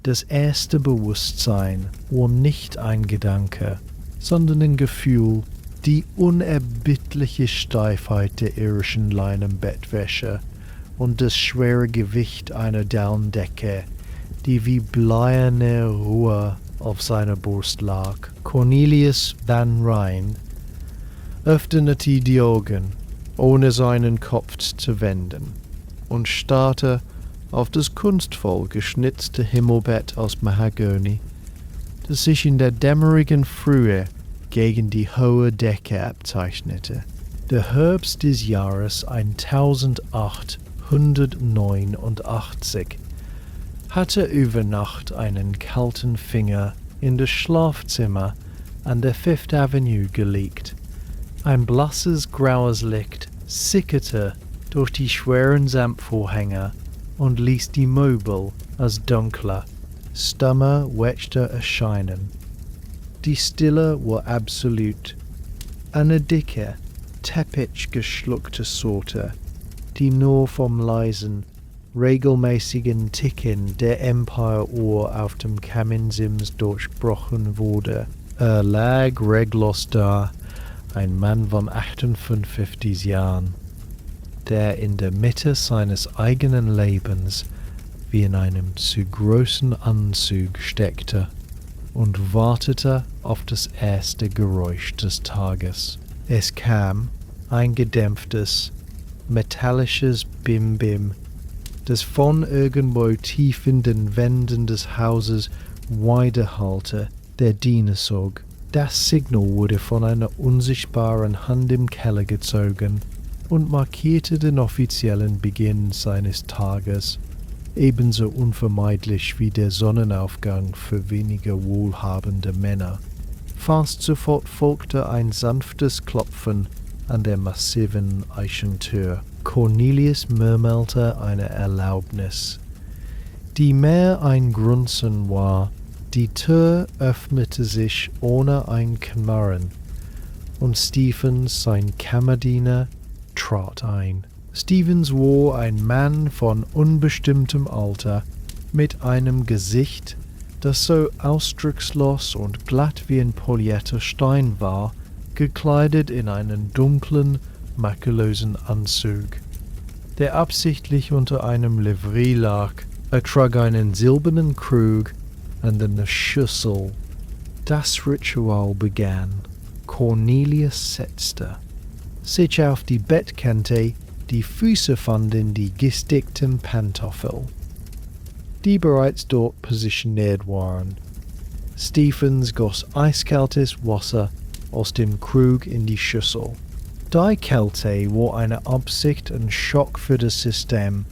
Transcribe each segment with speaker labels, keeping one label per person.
Speaker 1: Das erste Bewusstsein war nicht ein Gedanke, sondern ein Gefühl, die unerbittliche Steifheit der irischen Leinenbettwäsche und das schwere Gewicht einer Daunendecke, die wie bleierne Ruhe auf seiner Brust lag. Cornelius Van Rijn öffnete die Augen, ohne seinen Kopf zu wenden, und starrte auf das kunstvoll geschnitzte Himmelbett aus Mahagoni, das sich in der dämmerigen Frühe gegen die hohe Decke abzeichnete. Der Herbst des Jahres 1889 hatte über Nacht einen kalten Finger in das Schlafzimmer an der Fifth Avenue gelegt. Ein blasses, graues Licht sickerte durch die schweren Samtvorhänge und ließ die Möbel als dunkler, stummer Wächter erscheinen. Die Stille war absolut. Eine dicke, teppichgeschluckte Sorte, die nur vom leisen, regelmäßigen Ticken der Empire-Uhr auf dem Kaminsims durchbrochen wurde. Lag reglos da, ein Mann von 58 Jahren, der in der Mitte seines eigenen Lebens wie in einem zu großen Anzug steckte und wartete auf das erste Geräusch des Tages. Es kam ein gedämpftes, metallisches Bim-Bim, das von irgendwo tief in den Wänden des Hauses widerhallte, der Diener sog. Das Signal wurde von einer unsichtbaren Hand im Keller gezogen und markierte den offiziellen Beginn seines Tages, ebenso unvermeidlich wie der Sonnenaufgang für weniger wohlhabende Männer. Fast sofort folgte ein sanftes Klopfen an der massiven Eichentür. Cornelius murmelte eine Erlaubnis, die mehr ein Grunzen war. Die Tür öffnete sich ohne ein Knarren, und Stephens, sein Kammerdiener, trat ein. Stephens war ein Mann von unbestimmtem Alter, mit einem Gesicht, das so ausdruckslos und glatt wie ein polierter Stein war, gekleidet in einen dunklen, makellosen Anzug, der absichtlich unter einem Livree lag. Er trug einen silbernen Krug und eine Schüssel. Das Ritual begann. Cornelius setzte sich auf die Bettkante, die Füße fanden die gestickten Pantoffel, die bereits dort positioniert waren. Stephens goss eiskaltes Wasser aus dem Krug in die Schüssel. Die Kälte war eine Absicht und Schock für das System,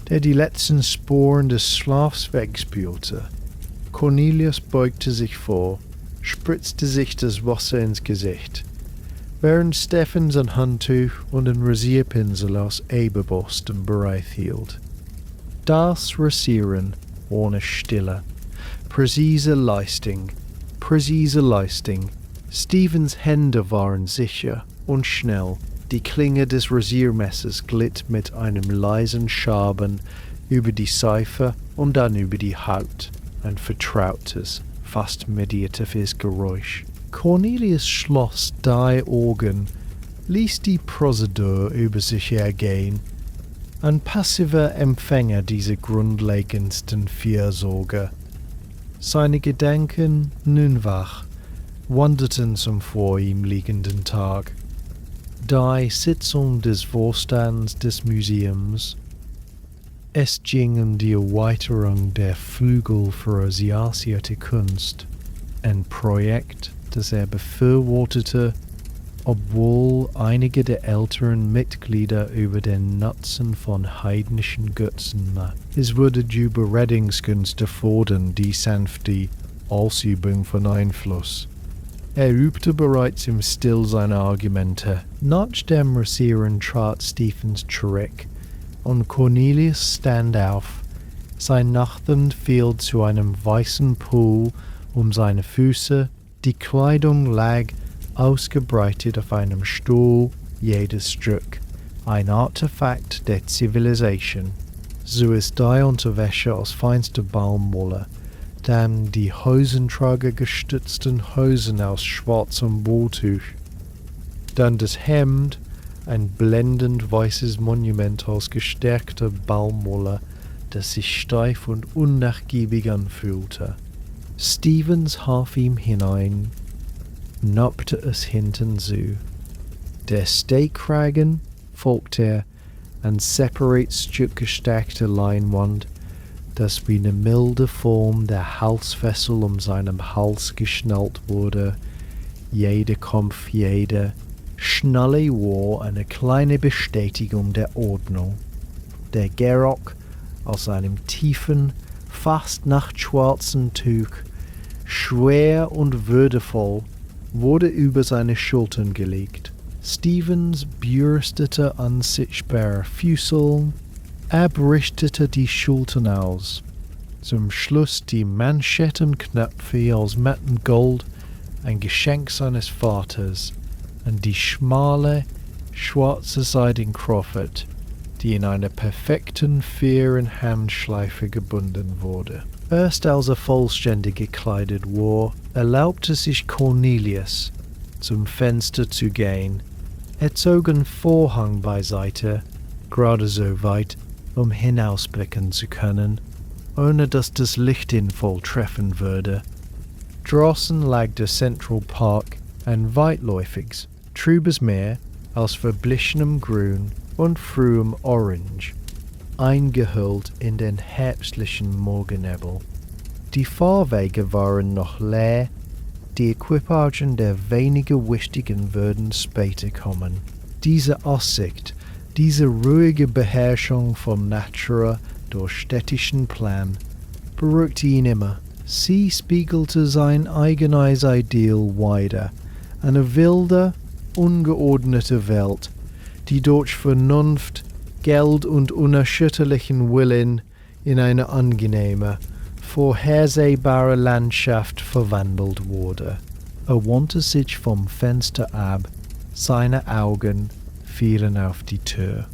Speaker 1: der die letzten Sporen des Schlafs wegspülte. Cornelius beugte sich vor, spritzte sich das Wasser ins Gesicht, während Stephens ein Handtuch und ein Rasierpinsel aus Eberborsten bereithielt. Das Rasieren war eine Stille, präzise Leistung. Stephens Hände waren sicher und schnell. Die Klinge des Rasiermessers glitt mit einem leisen Schaben über die Seife und dann über die Haut. Ein vertrautes, fast meditatives Geräusch. Cornelius schloss die Augen, ließ die Prozedur über sich ergehen, ein passiver Empfänger dieser grundlegendsten Fürsorge. Seine Gedanken, nun wach, wanderten zum vor ihm liegenden Tag. Die Sitzung des Vorstands des Museums. Es ging um die Erweiterung der Flügel für asiatische Kunst, ein Projekt, das er befürwortete, obwohl einige der älteren Mitglieder über den Nutzen von heidnischen Götzen. Es wurde die Überredungskunst erfordern, die sanfte Ausübung von Einfluss. Er übte bereits im Still seine Argumente. Nach dem Rasieren trat Stephens zurück, und Cornelius stand auf. Sein Nachthemd fiel zu einem weißen Pool um seine Füße. Die Kleidung lag ausgebreitet auf einem Stuhl, jedes Stück ein Artefakt der Zivilisation. So ist die Unterwäsche aus feinster Baumwolle, dann die Hosentrager gestützten Hosen aus schwarzem Wolltuch, dann das Hemd, ein blendend weißes Monument aus gestärkter Baumwolle, das sich steif und unnachgiebig anfühlte. Stevens half ihm hinein, nappte es hinten zu. Der Steakkragen, folgte ein separat Stück gestärkter Leinwand, das wie eine milde Form der Halsfessel um seinem Hals geschnallt wurde. Jeder Kampf, jede Schnalle war eine kleine Bestätigung der Ordnung. Der Gerock aus einem tiefen, fast nachtschwarzen Tuch, schwer und würdevoll, wurde über seine Schultern gelegt. Stevens bürstete unsichtbar Füßeln, abrichtete die Schultern aus. Zum Schluss die Manschettenknöpfe aus mattem Gold, ein Geschenk seines Vaters, und die schmale, schwarze Seidenkroffet, die in einer perfekten fairen Handschleife gebunden wurde. Erst als er vollständig gekleidet war, erlaubte sich Cornelius, zum Fenster zu gehen. Er zog einen Vorhang beiseite, gerade so weit, um hinausblicken zu können, ohne dass das Licht ihn voll treffen würde. Draußen lag der Central Park, ein weitläufiges, trübes Meer aus verblichenem Grün und frühem Orange, eingehüllt in den herbstlichen Morgennebel. Die Fahrwege waren noch leer, die Equipagen der weniger Wichtigen würden später kommen. Diese Aussicht, diese ruhige Beherrschung von Natur durch städtischen Plan, beruhigte ihn immer. Sie spiegelte sein eigenes Ideal wider, eine wilde, ungeordnete Welt, die durch Vernunft, Geld und unerschütterlichen Willen in eine angenehme, vorhersehbare Landschaft verwandelt wurde. Er wandte sich vom Fenster ab, seine Augen fielen auf die Tür,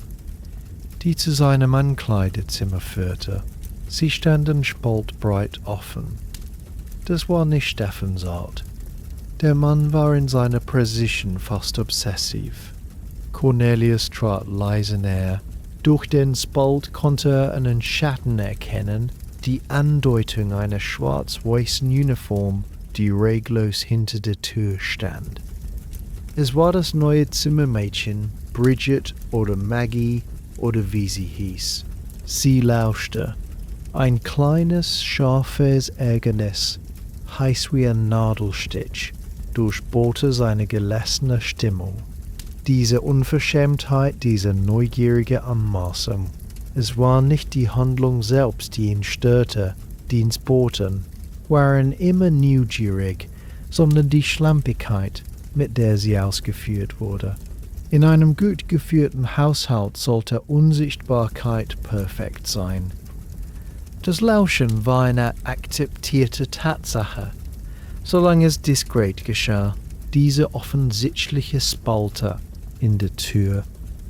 Speaker 1: die zu seinem Ankleidezimmer führte. Sie standen spaltbreit offen. Das war nicht Steffens Art. Der Mann war in seiner Präzision fast obsessiv. Cornelius trat leise näher. Durch den Spalt konnte er einen Schatten erkennen, die Andeutung einer schwarz-weißen Uniform, die reglos hinter der Tür stand. Es war das neue Zimmermädchen, Bridget oder Maggie oder wie sie hieß. Sie lauschte. Ein kleines, scharfes Ärgernis, heiß wie ein Nadelstich, durchbohrte seine gelassene Stimmung. Diese Unverschämtheit, diese neugierige Anmaßung. Es war nicht die Handlung selbst, die ihn störte. Dienstboten waren immer neugierig, sondern die Schlampigkeit, mit der sie ausgeführt wurde. In einem gut geführten Haushalt sollte Unsichtbarkeit perfekt sein. Das Lauschen war eine akzeptierte Tatsache, solange es diskret geschah. Diese offensichtliche Spalte in der Tür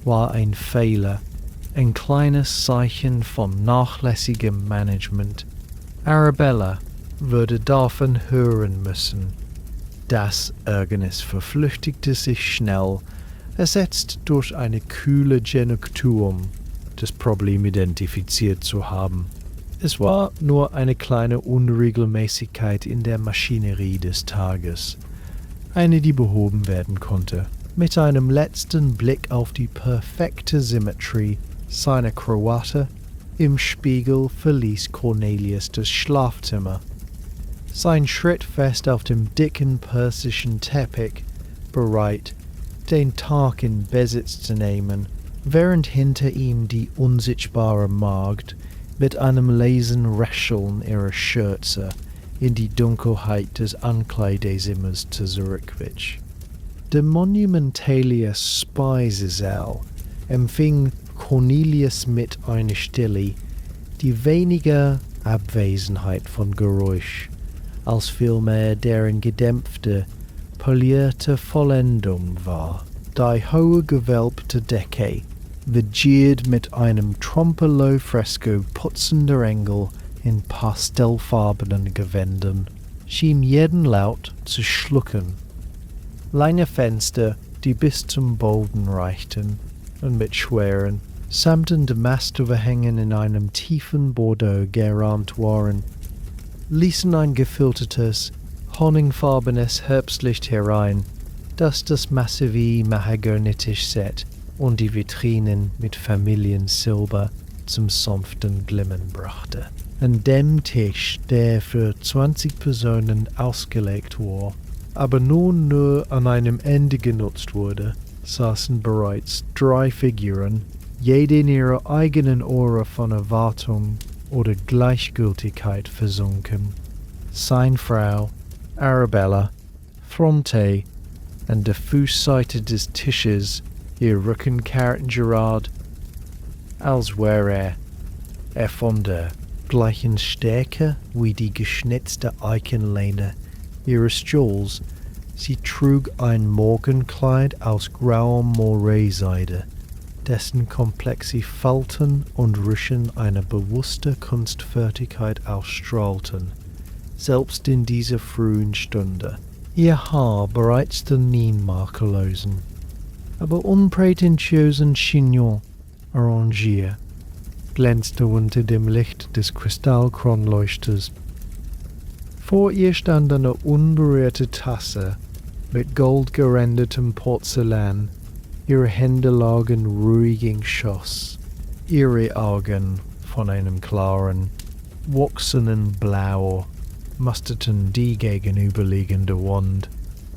Speaker 1: war ein Fehler, ein kleines Zeichen von nachlässigem Management. Arabella würde davon hören müssen. Das Ärgernis verflüchtigte sich schnell, ersetzt durch eine kühle Genugtuung, das Problem identifiziert zu haben. Es war nur eine kleine Unregelmäßigkeit in der Maschinerie des Tages, eine, die behoben werden konnte. Mit einem letzten Blick auf die perfekte Symmetrie seiner Krawatte im Spiegel verließ Cornelius das Schlafzimmer. Sein Schritt fest auf dem dicken persischen Teppich, bereit, den Tag in Besitz zu nehmen, während hinter ihm die unsichtbare Magd mit einem leisen Rascheln ihrer Schürze in die Dunkelheit des Ankleidezimmers zurückwich. Der monumentale Speisesaal empfing Cornelius mit einer Stille, die weniger Abwesenheit von Geräusch, als vielmehr deren gedämpfte, polierte Vollendung war. Die hohe gewölbte Decke, vegiert mit einem Trompelow-Fresko putzender Engel in pastellfarbenen Gewändern, schien jeden Laut zu schlucken. Lange Fenster, die bis zum Boden reichten und mit schweren, samten Damastüberhängen in einem tiefen Bordeaux gerahmt waren, ließen ein gefiltertes, honigfarbenes Herbstlicht herein, das das massive Mahagonitisch-Set und die Vitrinen mit Familiensilber zum sanften Glimmen brachte. An dem Tisch, der für 20 Personen ausgelegt war, aber nun nur an einem Ende genutzt wurde, saßen bereits 3 Figuren, jede in ihrer eigenen Aura von Erwartung oder Gleichgültigkeit versunken. Seine Frau, Arabella, Fronte, an der Fußseite des Tisches, ihr Rücken gerade, als wäre er von der gleichen Stärke wie die geschnitzte Eichenlehne ihres Stuhls. Sie trug ein Morgenkleid aus grauer Moiré-Seide, dessen komplexe Falten und Rüschen eine bewusste Kunstfertigkeit ausstrahlten, selbst in dieser frühen Stunde. Ihr Haar bereits den nie makellosen, aber unprätentiösen Chignon arrangiert, glänzte unter dem Licht des Kristallkronleuchters. Vor ihr stand eine unberührte Tasse mit goldgerändertem Porzellan. Ihre Hände lagen ruhig im Schoß, ihre Augen von einem klaren, wachsenden Blau musterten die gegenüberliegende Wand,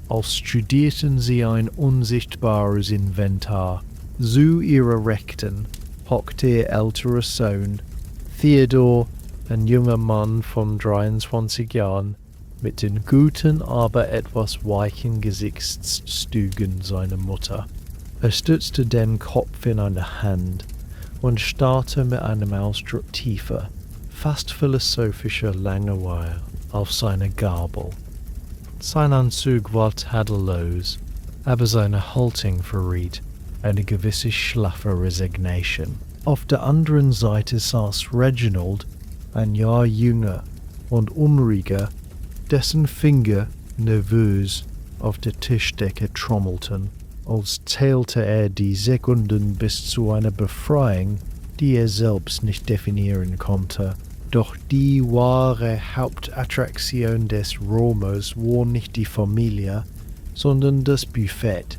Speaker 1: als studierten sie ein unsichtbares Inventar. Zu ihrer Rechten hockte ihr älterer Sohn, Theodor, ein junger Mann von 23 Jahren, mit den guten, aber etwas weichen Gesichtszügen seiner Mutter. Er stützte den Kopf in eine Hand und starrte mit einem Ausdruck tiefer, fast philosophischer Langeweile auf seine Gabel. Sein Anzug war tadellos, aber seine Haltung verriet eine gewisse schlaffe Resignation. Auf der anderen Seite saß Reginald, ein Jahr jünger und unruhiger, dessen Finger nervös auf der Tischdecke trommelten, als zählte er die Sekunden bis zu einer Befreiung, die er selbst nicht definieren konnte. Doch die wahre Hauptattraktion des Romers war nicht die Familie, sondern das Buffet.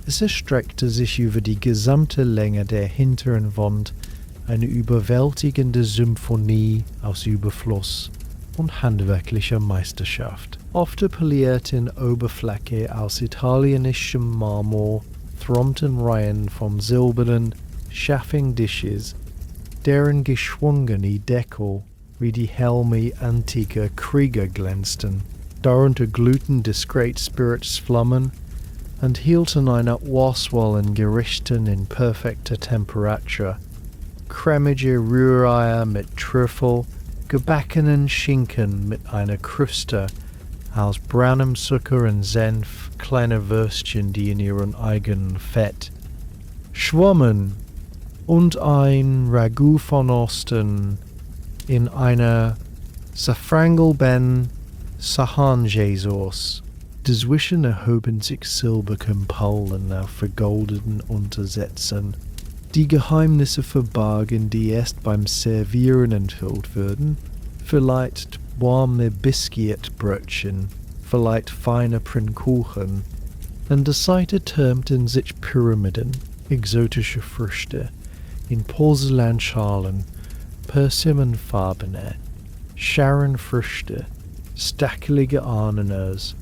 Speaker 1: Es erstreckte sich über die gesamte Länge der hinteren Wand, eine überwältigende Symphonie aus Überfluss und handwerklicher Meisterschaft. Auf der polierten Oberfläche aus italienischem Marmor thrommten Reihen von silbernen Chafing Dishes, deren geschwungene Deckel wie die Helme antiker Krieger glänzten. Darunter glühten diskret Spiritsflammen und hielten eine Auswahl an Gerichten in perfekter Temperatur. Cremige Rühreier mit Trüffel, gebackenen Schinken mit einer Kruste aus braunem Zucker und Senf, kleine Würstchen, die in ihrem eigenen Fett schwammen, und ein Ragout von Osten in einer safrangelben Sahange-Sauce. Dazwischen erhoben sich Silberkumpeln auf vergoldeten Untersätzen, die Geheimnisse verbargen, die erst beim Servieren enthüllt würden. Vielleicht warme Biskuitbrötchen, vielleicht feine Prinkuchen. An der Seite türmten sich Pyramiden, exotische Früchte, in Porzellanschalen, persimmonfarbene, Scharenfrüchte, stackelige Ananas,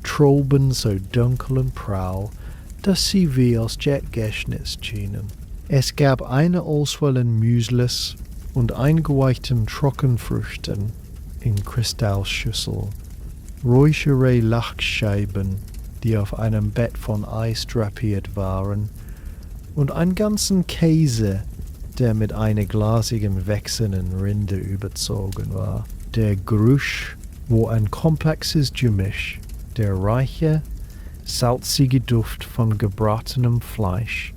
Speaker 1: Trauben so dunkel und prall, dass sie wie aus Jetgeschnitzt schienen. Es gab eine Auswahl an Müslis und eingeweichten Trockenfrüchten in Kristallschüssel, räuchere Lachscheiben, die auf einem Bett von Eis drapiert waren, und einen ganzen Käse, der mit einer glasigen, wechselnden Rinde überzogen war. Der Geruch war ein komplexes Gemisch, der reiche, salzige Duft von gebratenem Fleisch,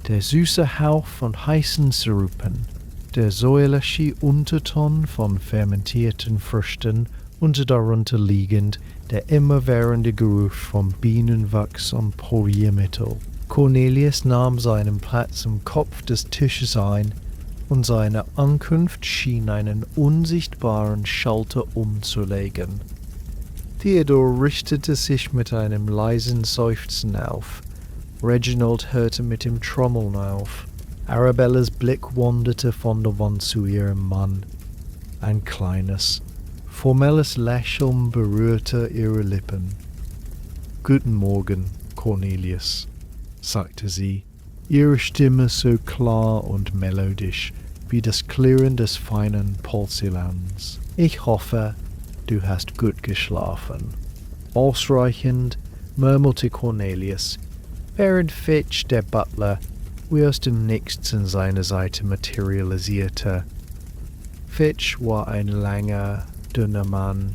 Speaker 1: Der süße Hauch von heißen Sirupen, der säuerliche Unterton von fermentierten Früchten und darunter liegend der immerwährende Geruch von Bienenwachs und Poliermittel. Cornelius nahm seinen Platz am Kopf des Tisches ein, und seine Ankunft schien einen unsichtbaren Schalter umzulegen. Theodor richtete sich mit einem leisen Seufzen auf. Reginald hörte mit dem Trommeln auf. Arabellas Blick wanderte von der Wand zu ihrem Mann. Ein kleines, formelles Lächeln berührte ihre Lippen. »Guten Morgen, Cornelius«, sagte sie, ihre Stimme so klar und melodisch wie das Klirren des feinen Porzellans. »Ich hoffe, du hast gut geschlafen.« Ausreichend, murmelte Cornelius, während Fitch, der Butler, wie aus dem Nichts an seiner Seite materialisierte. Fitch war ein langer, dünner Mann,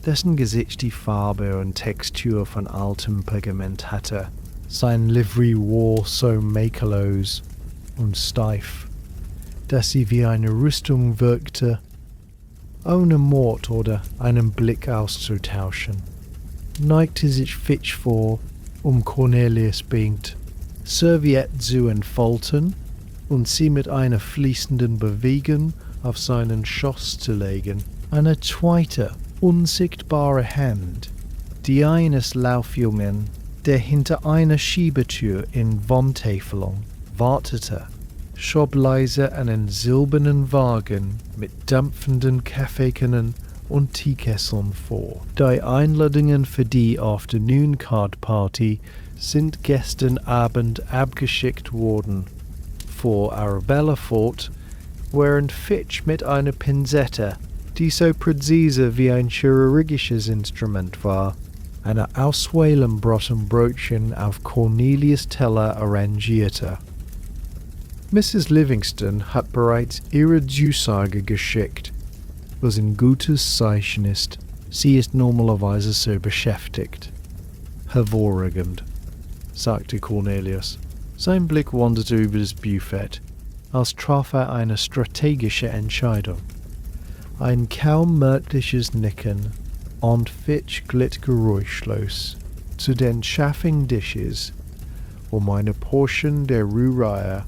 Speaker 1: dessen Gesicht die Farbe und Textur von altem Pergament hatte. Sein Livree war so makellos und steif, dass sie wie eine Rüstung wirkte, ohne Mord oder einen Blick auszutauschen. Neigte sich Fitch vor, Cornelius beginnt, Serviette zu entfalten und sie mit einer fließenden Bewegung auf seinen Schoß zu legen. Eine zweite, unsichtbare Hand, die eines Laufjungen, der hinter einer Schiebetür in Wandtäfelung wartete, schob leise einen silbernen Wagen mit dampfenden Kaffeekannen und Teekesseln vor. Die Einladungen für die Afternoon-Card-Party sind gestern Abend abgeschickt worden, fuhr Arabella fort, während Fitch mit einer Pinzette, die so präzise wie ein chirurgisches Instrument war, eine Auswahl an Brotbrötchen auf Cornelius' Teller arrangierte. Mrs. Livingston hat bereits ihre Zusage geschickt, was ein gutes Zeichen ist. Sie ist normalerweise so beschäftigt. Hervorragend, sagte Cornelius. Sein Blick wanderte über das Buffet, als traf er eine strategische Entscheidung. Ein kaum merkliches Nicken, und Fitch glitt geräuschlos zu den Chafing Dishes, eine Portion der Rührei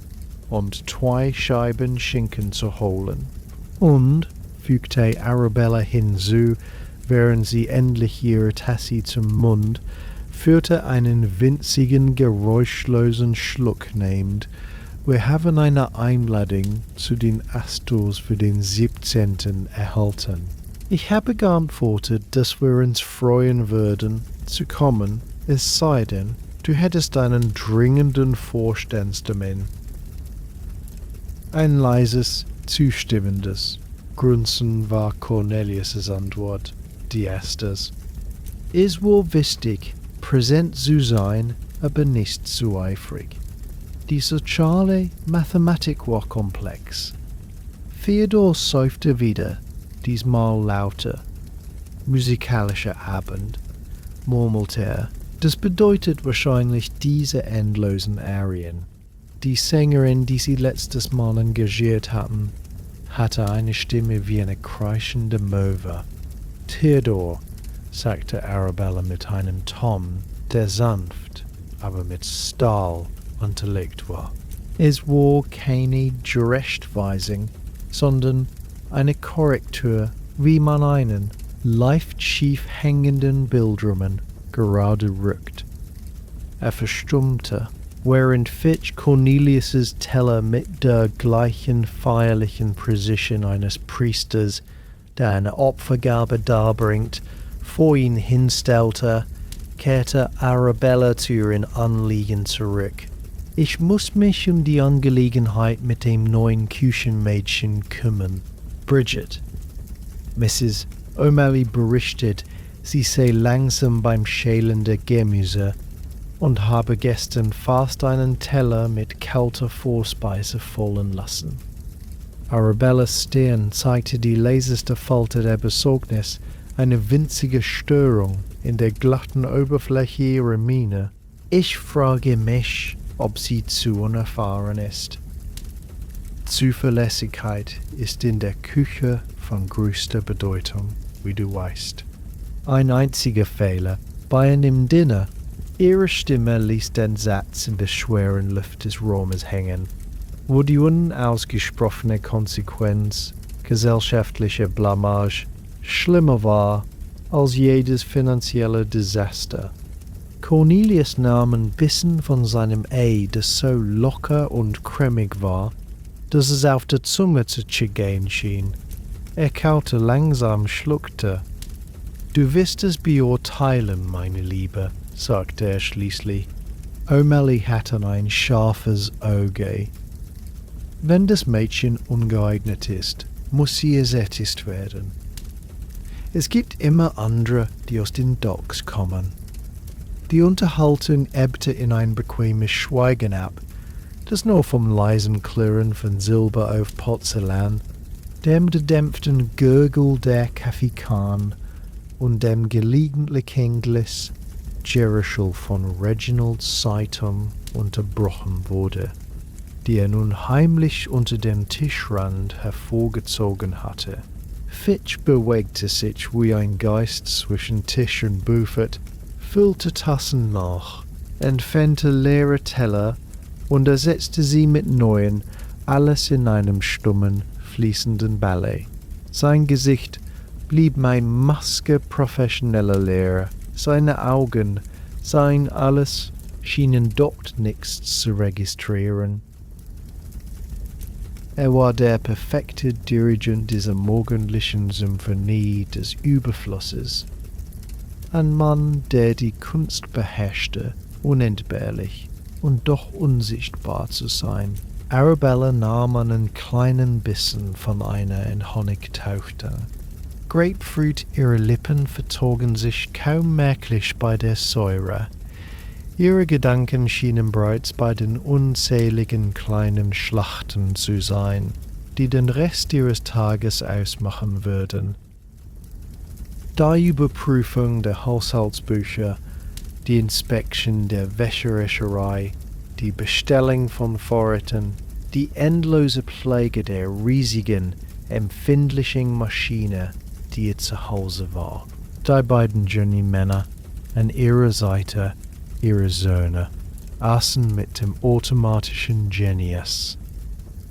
Speaker 1: und 2 Scheiben Schinken zu holen. Und, fügte Arabella hinzu, während sie endlich ihre Tasse zum Mund führte, einen winzigen, geräuschlosen Schluck nehmend, wir haben eine Einladung zu den Astors für den 17. erhalten. Ich habe geantwortet, dass wir uns freuen würden, zu kommen, es sei denn, du hättest einen dringenden Vorstandstermin. Ein leises, zustimmendes Grunzen war Cornelius' Antwort, die erstes. Es war wichtig, präsent zu sein, aber nicht zu eifrig. Die soziale Mathematik war komplex. Theodor seufzte wieder, diesmal lauter. Musikalischer Abend, murmelte er. Das bedeutet wahrscheinlich diese endlosen Arien. Die Sängerin, die sie letztes Mal engagiert hatten, hatte eine Stimme wie eine kreischende Möwe. Theodor, sagte Arabella mit einem Ton, der sanft, aber mit Stahl unterlegt war. Es war keine Zurechtweisung, sondern eine Korrektur, wie man einen leicht schief hängenden Bildrahmen gerade rückt. Er verstummte, während Fitch Cornelius' Teller mit der gleichen feierlichen Präzision eines Priesters, der eine Opfergabe darbringt, vor ihn hinstellte, kehrte Arabella zu ihren Anliegen zurück. Ich muss mich um die Angelegenheit mit dem neuen Küchenmädchen kümmern. Bridget. Mrs. O'Malley berichtet, sie sei langsam beim Schälen der Gemüse und habe gestern fast einen Teller mit kalter Vorspeise fallen lassen. Arabellas Stirn zeigte die leiseste Falte der Besorgnis, eine winzige Störung in der glatten Oberfläche ihrer Miene. Ich frage mich, ob sie zu unerfahren ist. Zuverlässigkeit ist in der Küche von größter Bedeutung, wie du weißt. Ein einziger Fehler bei einem Dinner. Ihre Stimme ließ den Satz in der schweren Luft des Raumes hängen, wo die unausgesprochene Konsequenz gesellschaftlicher Blamage schlimmer war als jedes finanzielle Desaster. Cornelius nahm ein Bissen von seinem Ei, das so locker und cremig war, dass es auf der Zunge zu zergehen schien. Er kaute langsam, schluckte. »Du wirst es beurteilen, meine Liebe«, sagte er schließlich. O'Malley hatte ein scharfes Auge. »Wenn das Mädchen ungeeignet ist, muss sie ersättigt werden. Es gibt immer andere, die aus den Docks kommen.« Die Unterhaltung ebbte in ein bequemes Schweigen ab, das nur vom leisen Klirren von Silber auf Porzellan, dem gedämpften Gurgel der Kaffeekann und dem gelegentlichen Gliss Jericho von Reginalds Zeitung unterbrochen wurde, die er nun heimlich unter dem Tischrand hervorgezogen hatte. Fitch bewegte sich wie ein Geist zwischen Tisch und Buffet, füllte Tassen nach, entfernte leere Teller und ersetzte sie mit neuen, alles in einem stummen, fließenden Ballet. Sein Gesicht blieb eine Maske professioneller Lehrer, seine Augen, sein Alles schienen dort nichts zu registrieren. Er war der perfekte Dirigent dieser morgendlichen Symphonie des Überflusses. Ein Mann, der die Kunst beherrschte, unentbehrlich und doch unsichtbar zu sein. Arabella nahm einen kleinen Bissen von einer in Honig tauchte. Grapefruit, ihre Lippen verzogen sich kaum merklich bei der Säure. Ihre Gedanken schienen bereits bei den unzähligen kleinen Schlachten zu sein, die den Rest ihres Tages ausmachen würden. Die Überprüfung der Haushaltsbücher, die Inspektion der Wäscherischerei, die Bestellung von Vorräten, die endlose Pflege der riesigen, empfindlichen Maschine, die ihr Zuhause war. Die beiden Journey-Männer an ihrer Seite, ihre Söhne, aßen mit dem automatischen Genius,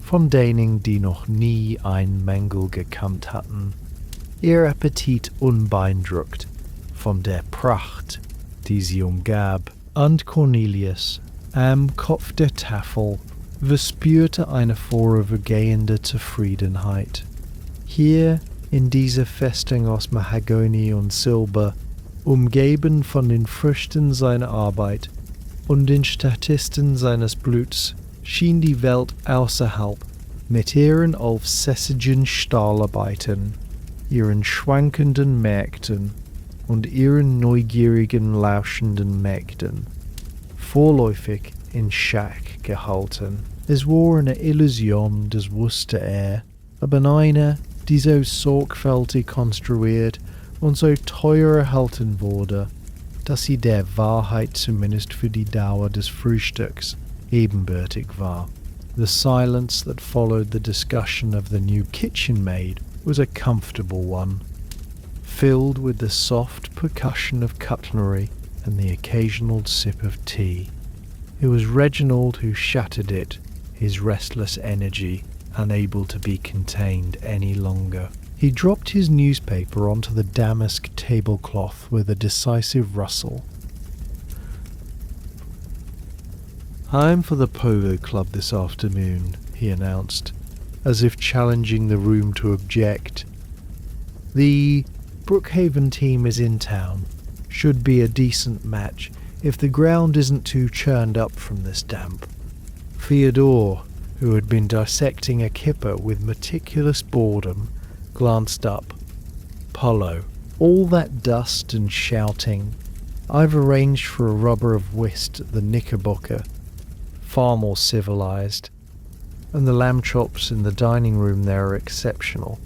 Speaker 1: von denen, die noch nie ein Mängel gekannt hatten, ihr Appetit unbeeindruckt von der Pracht, die sie umgab, und Cornelius am Kopf der Tafel verspürte eine vorübergehende Zufriedenheit. Hier in dieser Festung aus Mahagoni und Silber, umgeben von den Früchten seiner Arbeit und den Statisten seines Bluts, schien die Welt außerhalb mit ihren aufsässigen Stahlarbeiten, ihren schwankenden Märkten und ihren neugierigen, lauschenden Mägden, vorläufig in Schach gehalten. Es war eine Illusion, das wusste er, aber eine, die so sorgfältig konstruiert und so teuer erhalten wurde, dass sie der Wahrheit zumindest für die Dauer des Frühstücks ebenbürtig war. The silence that followed the discussion of the new kitchen maid was a comfortable one, filled with the soft percussion of cutlery and the occasional sip of tea. It was Reginald who shattered it, his restless energy unable to be contained any longer. He dropped his newspaper onto the damask tablecloth with a decisive rustle. "I'm for the polo club this afternoon," he announced, as if challenging the room to object. "The Brookhaven team is in town. Should be a decent match if the ground isn't too churned up from this damp." Theodore, who had been dissecting a kipper with meticulous boredom, glanced up. "Polo. All that dust and shouting. I've arranged for a rubber of whist at the Knickerbocker. Far more civilized. And the lamb chops in the dining room there are exceptional."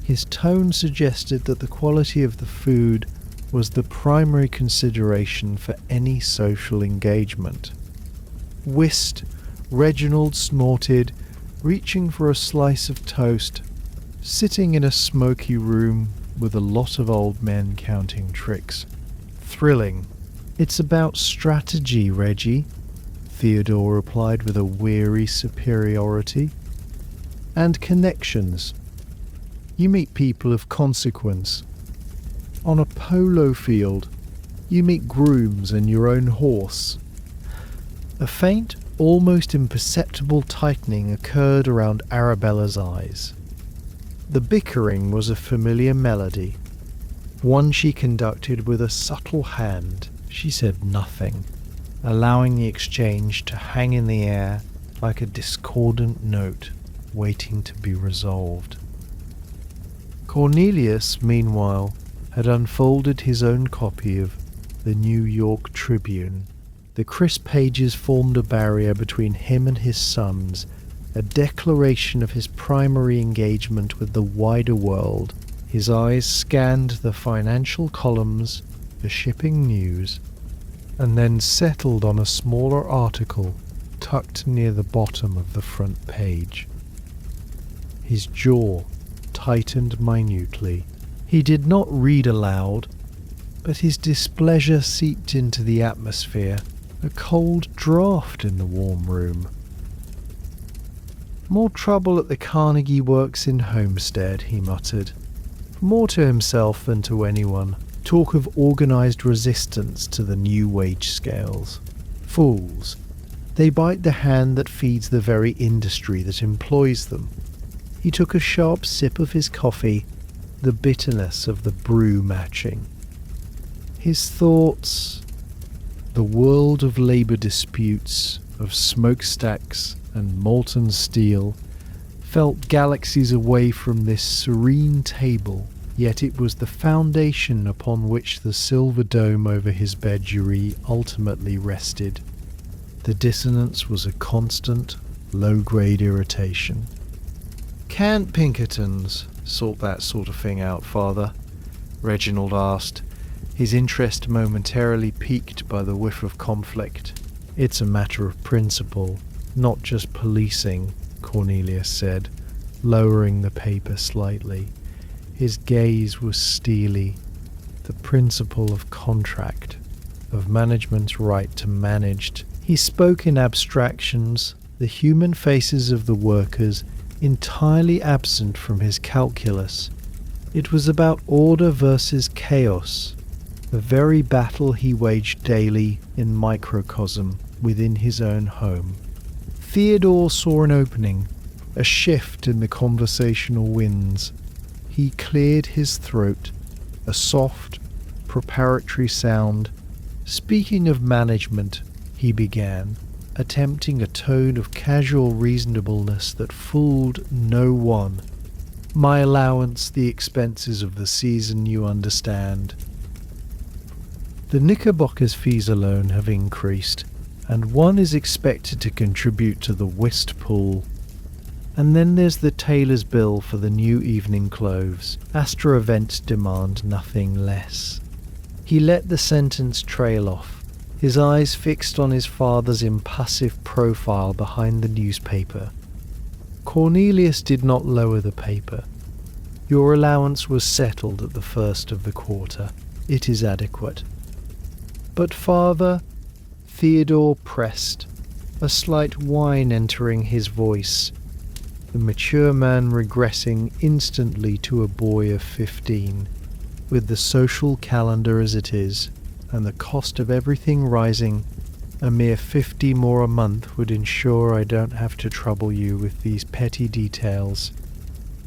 Speaker 1: His tone suggested that the quality of the food was the primary consideration for any social engagement. Whist, Reginald snorted, reaching for a slice of toast, sitting in a smoky room with a lot of old men counting tricks. Thrilling. It's about strategy, Reggie, Theodore replied with a weary superiority. And connections. You meet people of consequence. On a polo field, you meet grooms and your own horse. A faint, almost imperceptible tightening occurred around Arabella's eyes. The bickering was a familiar melody, one she conducted with a subtle hand. She said nothing, allowing the exchange to hang in the air like a discordant note waiting to be resolved. Cornelius, meanwhile, had unfolded his own copy of the New York Tribune. The crisp pages formed a barrier between him and his sons, a declaration of his primary engagement with the wider world. His eyes scanned the financial columns, the shipping news, and then settled on a smaller article tucked near the bottom of the front page. His jaw tightened minutely. He did not read aloud, but his displeasure seeped into the atmosphere, a cold draught in the warm room. More trouble at the Carnegie Works in Homestead, he muttered, more to himself than to anyone. Talk of organised resistance to the new wage scales. Fools. They bite the hand that feeds the very industry that employs them. He took a sharp sip of his coffee, the bitterness of the brew matching. His thoughts, the world of labour disputes, of smokestacks and molten steel, felt galaxies away from this serene table, yet it was the foundation upon which the silver dome over his bedjury ultimately rested. The dissonance was a constant, low-grade irritation. "Can't Pinkertons sort that sort of thing out, Father?" Reginald asked, his interest momentarily piqued by the whiff of conflict. "It's a matter of principle, not just policing," Cornelius said, lowering the paper slightly. His gaze was steely. The principle of contract, of management's right to managed. He spoke in abstractions, the human faces of the workers entirely absent from his calculus. It was about order versus chaos, the very battle he waged daily in microcosm within his own home. Theodore saw an opening, a shift in the conversational winds. He cleared his throat, a soft, preparatory sound. "Speaking of management," he began, attempting a tone of casual reasonableness that fooled no one. "My allowance, the expenses of the season, you understand. The Knickerbockers' fees alone have increased, and one is expected to contribute to the whist pool. And then there's the tailor's bill for the new evening clothes. Astra events demand nothing less." He let the sentence trail off, his eyes fixed on his father's impassive profile behind the newspaper. Cornelius did not lower the paper. "Your allowance was settled at the first of the quarter. It is adequate." "But father," Theodore pressed, a slight whine entering his voice, the mature man regressing instantly to a boy of 15, with the social calendar as it is, and the cost of everything rising. A mere 50 more a month would ensure I don't have to trouble you with these petty details.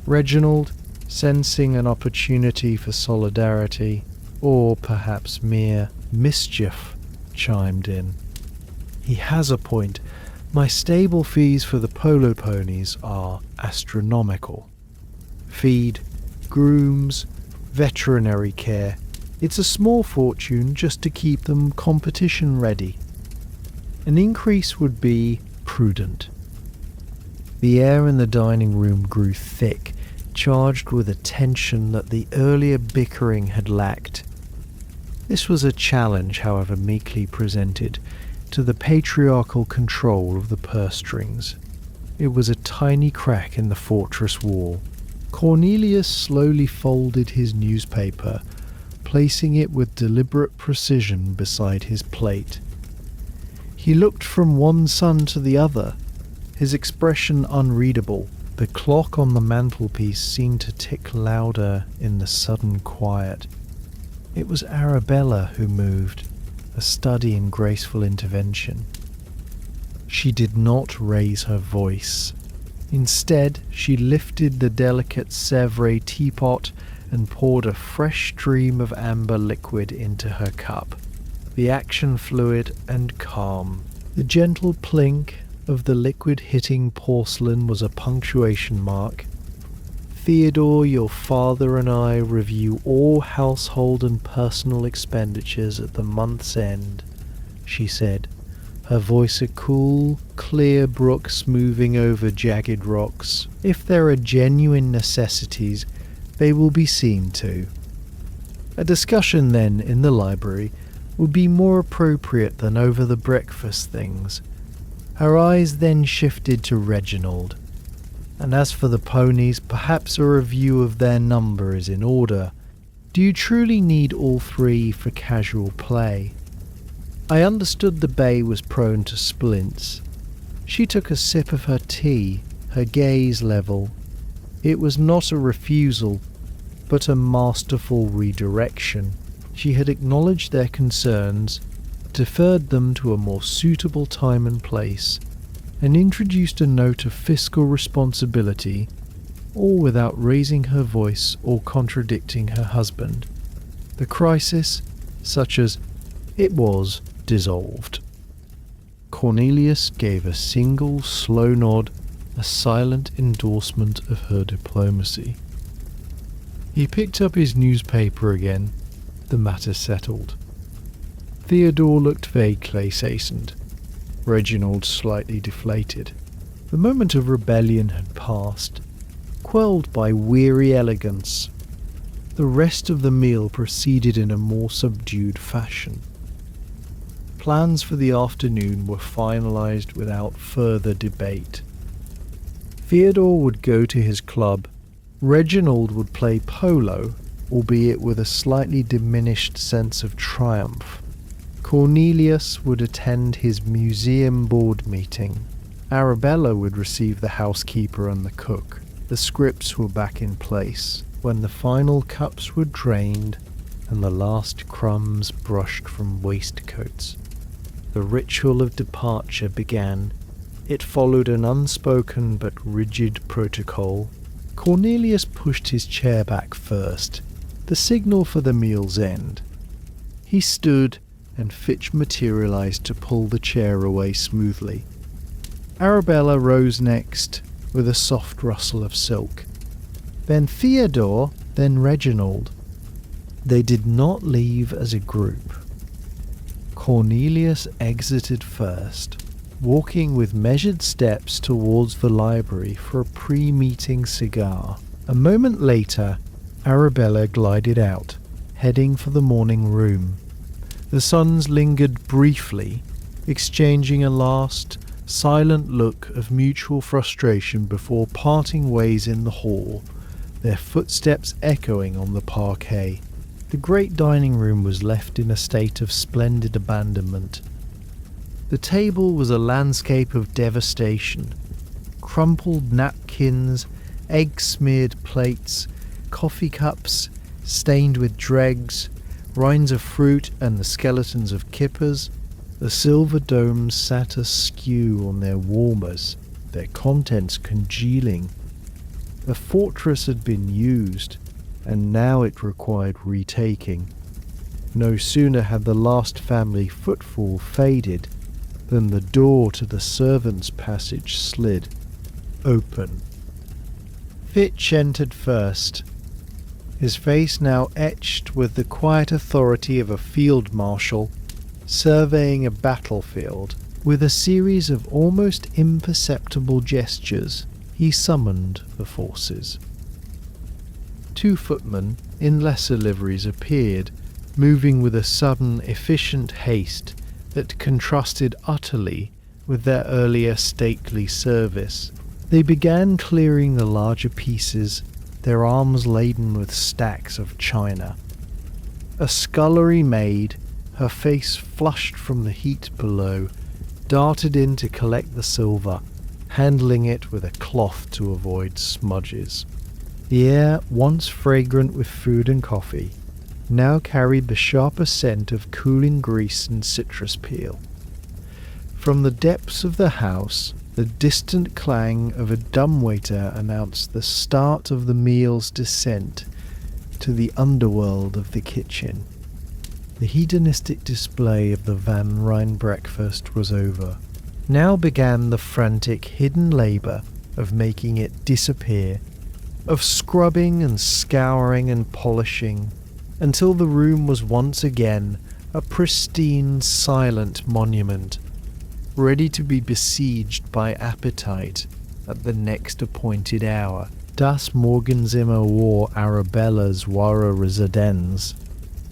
Speaker 1: Reginald, sensing an opportunity for solidarity, or perhaps mere mischief, chimed in. "He has a point. My stable fees for the polo ponies are astronomical. Feed, grooms, veterinary care. It's a small fortune just to keep them competition ready. An increase would be prudent." The air in the dining room grew thick, charged with a tension that the earlier bickering had lacked. This was a challenge, however meekly presented. to the patriarchal control of the purse strings. It was a tiny crack in the fortress wall. Cornelius slowly folded his newspaper, placing it with deliberate precision beside his plate. He looked from one son to the other, his expression unreadable. The clock on the mantelpiece seemed to tick louder in the sudden quiet. It was Arabella who moved, a study in graceful intervention. She did not raise her voice. Instead, she lifted the delicate Sèvres teapot and poured a fresh stream of amber liquid into her cup. The action fluid and calm. The gentle plink of the liquid hitting porcelain was a punctuation mark. Theodore, your father and I review all household and personal expenditures at the month's end, she said, her voice a cool, clear brook smoothing over jagged rocks. If there are genuine necessities, they will be seen to. A discussion then in the library would be more appropriate than over the breakfast things. Her eyes then shifted to Reginald. And as for the ponies, perhaps a review of their number is in order. Do you truly need all three for casual play? I understood the bay was prone to splints. She took a sip of her tea, her gaze level. It was not a refusal, but a masterful redirection. She had acknowledged their concerns, deferred them to a more suitable time and place, and introduced a note of fiscal responsibility, all without raising her voice or contradicting her husband. The crisis, such as it was, dissolved. Cornelius gave a single slow nod, a silent endorsement of her diplomacy. He picked up his newspaper again. The matter settled. Theodore looked vaguely chastened. Reginald slightly deflated. The moment of rebellion had passed, quelled by weary elegance. The rest of the meal proceeded in a more subdued fashion. Plans for the afternoon were finalized without further debate. Theodore would go to his club. Reginald would play polo, albeit with a slightly diminished sense of triumph. Cornelius would attend his museum board meeting. Arabella would receive the housekeeper and the cook. The scripts were back in place when the final cups were drained and the last crumbs brushed from waistcoats. The ritual of departure began. It followed an unspoken but rigid protocol. Cornelius pushed his chair back first, the signal for the meal's end. He stood, and Fitch materialized to pull the chair away smoothly. Arabella rose next, with a soft rustle of silk. Then Theodore, then Reginald. They did not leave as a group. Cornelius exited first, walking with measured steps towards the library for a pre-meeting cigar. A moment later, Arabella glided out, heading for the morning room. The sons lingered briefly, exchanging a last, silent look of mutual frustration before parting ways in the hall, their footsteps echoing on the parquet. The great dining room was left in a state of splendid abandonment. The table was a landscape of devastation. Crumpled napkins, egg-smeared plates, coffee cups stained with dregs, rinds of fruit and the skeletons of kippers. The silver domes sat askew on their warmers, their contents congealing. The fortress had been used, and now it required retaking. No sooner had the last family footfall faded than the door to the servants' passage slid open. Fitch entered first, his face now etched with the quiet authority of a field marshal surveying a battlefield. With a series of almost imperceptible gestures, he summoned the forces. 2 footmen in lesser liveries appeared, moving with a sudden, efficient haste, that contrasted utterly with their earlier stately service. They began clearing the larger pieces, their arms laden with stacks of china. A scullery maid, her face flushed from the heat below, darted in to collect the silver, handling it with a cloth to avoid smudges. The air, once fragrant with food and coffee, now carried the sharper scent of cooling grease and citrus peel. From the depths of the house, the distant clang of a dumbwaiter announced the start of the meal's descent to the underworld of the kitchen. The hedonistic display of the Van Rijn breakfast was over. Now began the frantic hidden labour of making it disappear, of scrubbing and scouring and polishing, until the room was once again a pristine, silent monument, ready to be besieged by appetite at the next appointed hour. Das Morgenzimmer war Arabella's wahre Residenz,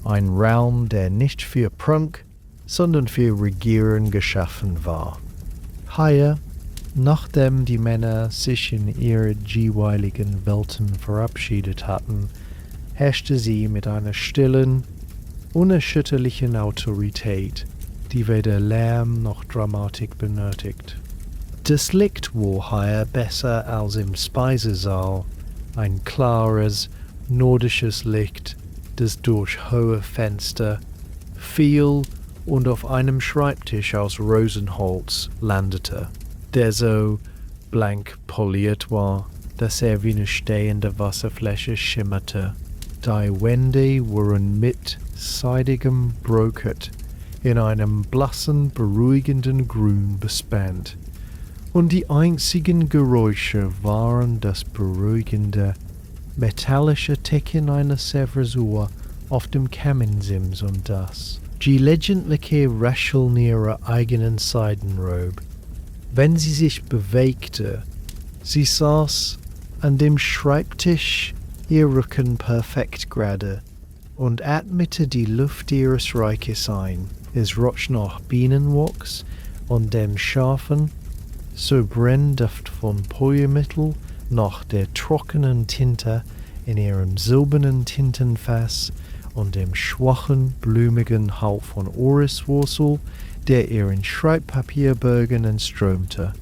Speaker 1: ein Raum, der nicht für Prunk, sondern für Regieren geschaffen war. Hier, nachdem die Männer sich in ihre jeweiligen Welten verabschiedet hatten, herrschte sie mit einer stillen, unerschütterlichen Autorität, die weder Lärm noch Dramatik benötigt. Das Licht war hier besser als im Speisesaal, ein klares, nordisches Licht, das durch hohe Fenster fiel und auf einem Schreibtisch aus Rosenholz landete, der so blank poliert war, dass wie eine stehende Wasserfläche schimmerte. Die Wände waren mit seidigem Brokert in einem blassen, beruhigenden Grün bespannt, und die einzigen Geräusche waren das beruhigende, metallische Ticken einer Serversur auf dem Kaminsims und das gelegentliche Rascheln ihrer eigenen Seidenrobe. Wenn sie sich bewegte, sie saß an dem Schreibtisch, ihr Rücken perfekt gerade, und atmete die Luft ihres Reiches ein. Es roch nach Bienenwachs und dem scharfen, so Brennduft von Poliermittel nach der trockenen Tinte in ihrem silbernen Tintenfass und dem schwachen, blumigen Hauch von Oriswurzel, der ihren Schreibpapierbögen entströmte.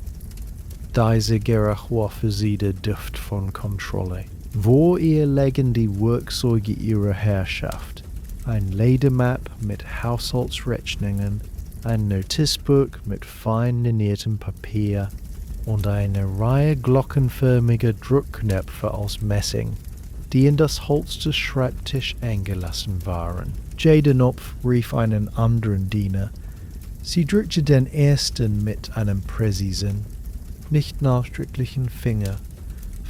Speaker 1: Diese Geruch war für sie der Duft von Kontrolle. Vor ihr lägen die Werkzeuge ihrer Herrschaft. Ein Ledermap mit Haushaltsrechnungen, ein Notizbuch mit fein liniertem Papier und eine Reihe glockenförmiger Druckknöpfe aus Messing, die in das Holz des Schreibtisches eingelassen waren. Jede Knopf rief einen anderen Diener. Sie drückte den ersten mit einem präzisen, nicht nachdrücklichen Finger.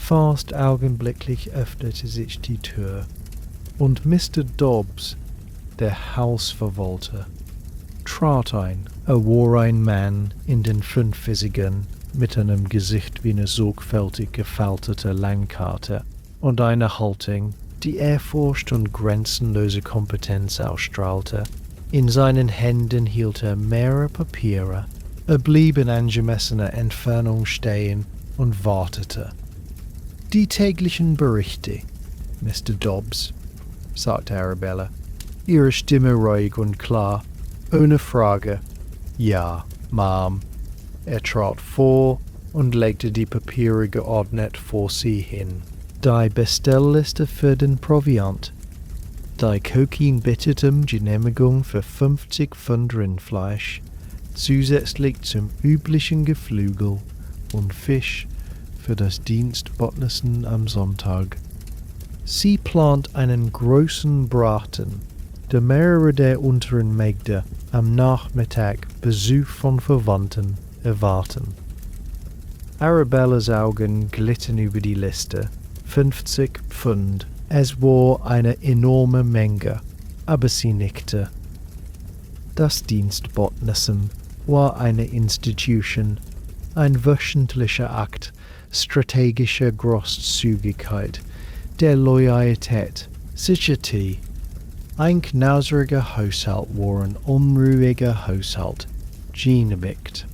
Speaker 1: Fast augenblicklich öffnete sich die Tür, und Mr. Dobbs, der Hausverwalter, trat ein. War ein Mann in den 50ern mit einem Gesicht wie eine sorgfältig gefaltete Landkarte und einer Haltung, die Ehrfurcht und grenzenlose Kompetenz ausstrahlte. In seinen Händen hielt er mehrere Papiere. Er blieb in angemessener Entfernung stehen und wartete. Die täglichen Berichte, Mr. Dobbs, sagte Arabella, ihre Stimme ruhig und klar, ohne Frage. Ja, Ma'am. Er trat vor und legte die Papiere geordnet vor sie hin. Die Bestellliste für den Proviant, die Kokin bittet um Genehmigung für 50 Pfund Rindfleisch, zusätzlich zum üblichen Geflügel und Fisch für das Dienstbotnessen am Sonntag. Sie plant einen großen Braten, der mehrere der unteren Mägde am Nachmittag Besuch von Verwandten erwarten. Arabellas Augen glitten über die Liste. 50 Pfund. Es war eine enorme Menge, aber sie nickte. Das Dienstbotnessen war eine Institution, ein wöchentlicher Akt strategischer Großzügigkeit, der Loyalität, sicherte, Ein knauseriger Haushalt war ein unruhiger Haushalt, genehmigt.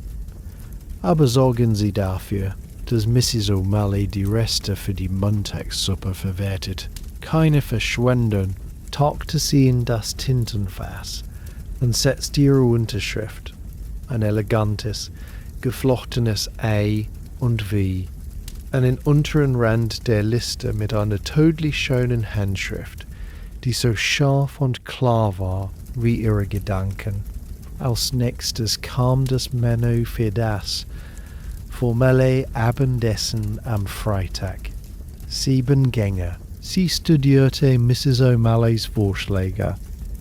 Speaker 1: Aber sorgen Sie dafür, dass Mrs. O'Malley die Reste für die Montagssuppe verwertet. Keine Verschwendung, tauchte sie in das Tintenfass und setzte ihre Unterschrift, ein elegantes, geflochtenes Ei und W, an den unteren Rand der Liste mit einer tödlich schönen Handschrift, die so scharf und klar war wie ihre Gedanken. Als nächstes kam das Menü für das formelle Abendessen am Freitag. 7 Gänge. Sie studierte Mrs. O'Malleys Vorschläge.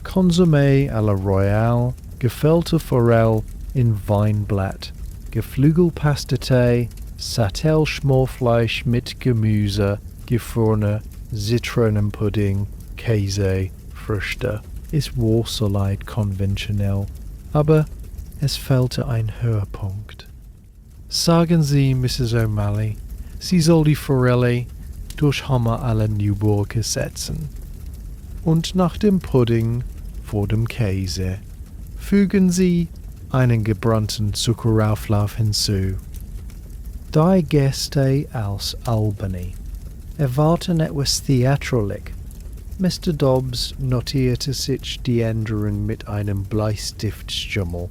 Speaker 1: Consommé à la Royale, gefüllte Forelle in Weinblatt, Geflügelpastete, Sattelschmorfleisch mit Gemüse, gefrorene Zitronenpudding, Käse, Früchte. Es war so leicht konventionell, aber es fehlte ein Höhepunkt. Sagen Sie, Mrs. O'Malley, sie soll die Forelle durch Hammer à la Newburger setzen. Und nach dem Pudding vor dem Käse fügen Sie einen gebrannten Zuckerauflauf hinzu. 3 Gäste aus Albany erwarten etwas theatralik. Mr. Dobbs notierte sich die Änderung mit einem Bleistiftstummel,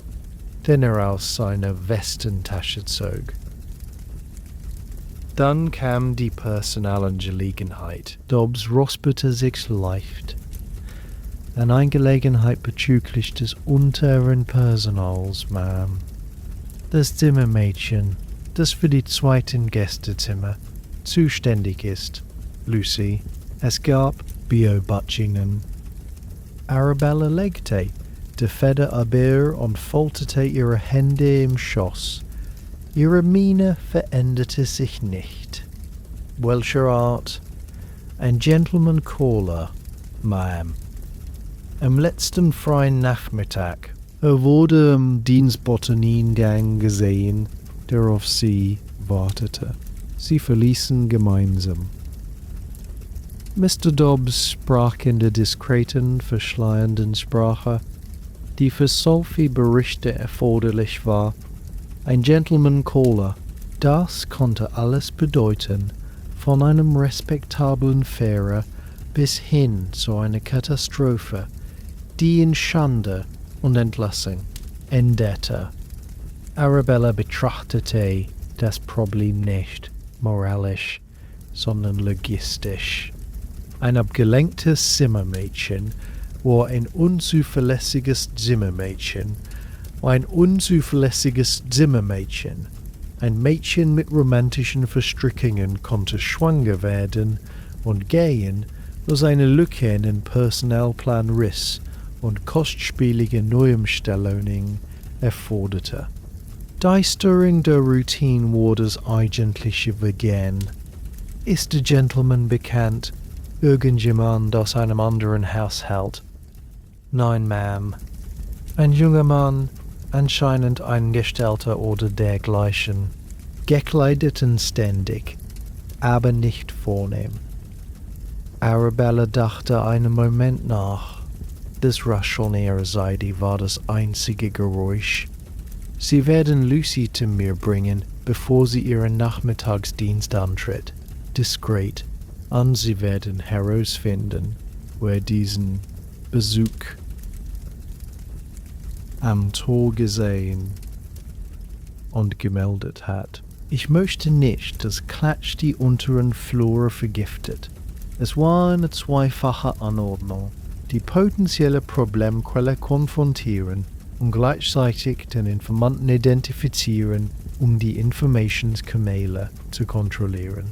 Speaker 1: den aus seiner Westentasche zog. Dann kam die Personalangelegenheit. Dobbs räusperte sich leicht. Eine Angelegenheit bezüglich des unteren Personals, Ma'am. Das Zimmermädchen, das für die 2. Gästezimmer zuständig ist, Lucy. Es gab Beobachtungen. Arabella legte die Feder ab und faltete ihre Hände im Schoß. Ihre Miene veränderte sich nicht. Welcher Art? Ein Gentleman Caller, Ma'am. Am letzten freien Nachmittag wurde im Dienstboteneingang gesehen, der auf sie wartete. Sie verließen gemeinsam. Mr. Dobbs sprach in der diskreten, verschleiernden Sprache, die für solche Berichte erforderlich war. Ein Gentleman Caller, das konnte alles bedeuten, von einem respektablen Fahrer bis hin zu einer Katastrophe, die in Schande und Entlassung endete. Arabella betrachtete das Problem nicht moralisch, sondern logistisch. Ein abgelenktes Zimmermädchen war ein unzuverlässiges Zimmermädchen. Ein unzuverlässiges Zimmermädchen. Ein Mädchen mit romantischen Verstrickungen konnte schwanger werden und gehen, was eine Lücke in den Personalplan riss und kostspielige Neuumstellungen erforderte. Die Störung der Routine war das eigentliche Vergehen. Ist der Gentleman bekannt? Irgendjemand aus einem anderen Haushalt? Nein, Ma'am. Ein junger Mann, anscheinend ein Gestalter oder dergleichen. Gekleidet und ständig, aber nicht vornehm. Arabella dachte einen Moment nach. Das Rascheln ihrer Seite war das einzige Geräusch. Sie werden Lucy zu mir bringen, bevor sie ihren Nachmittagsdienst antritt. Diskret. Und sie werden herausfinden, wer diesen Besuch am Tor gesehen und gemeldet hat. Ich möchte nicht, dass Klatsch die unteren Flure vergiftet. Es war eine zweifache Anordnung, die potenzielle Problemquelle konfrontieren und gleichzeitig den Informanten identifizieren, um die Informationskanäle zu kontrollieren.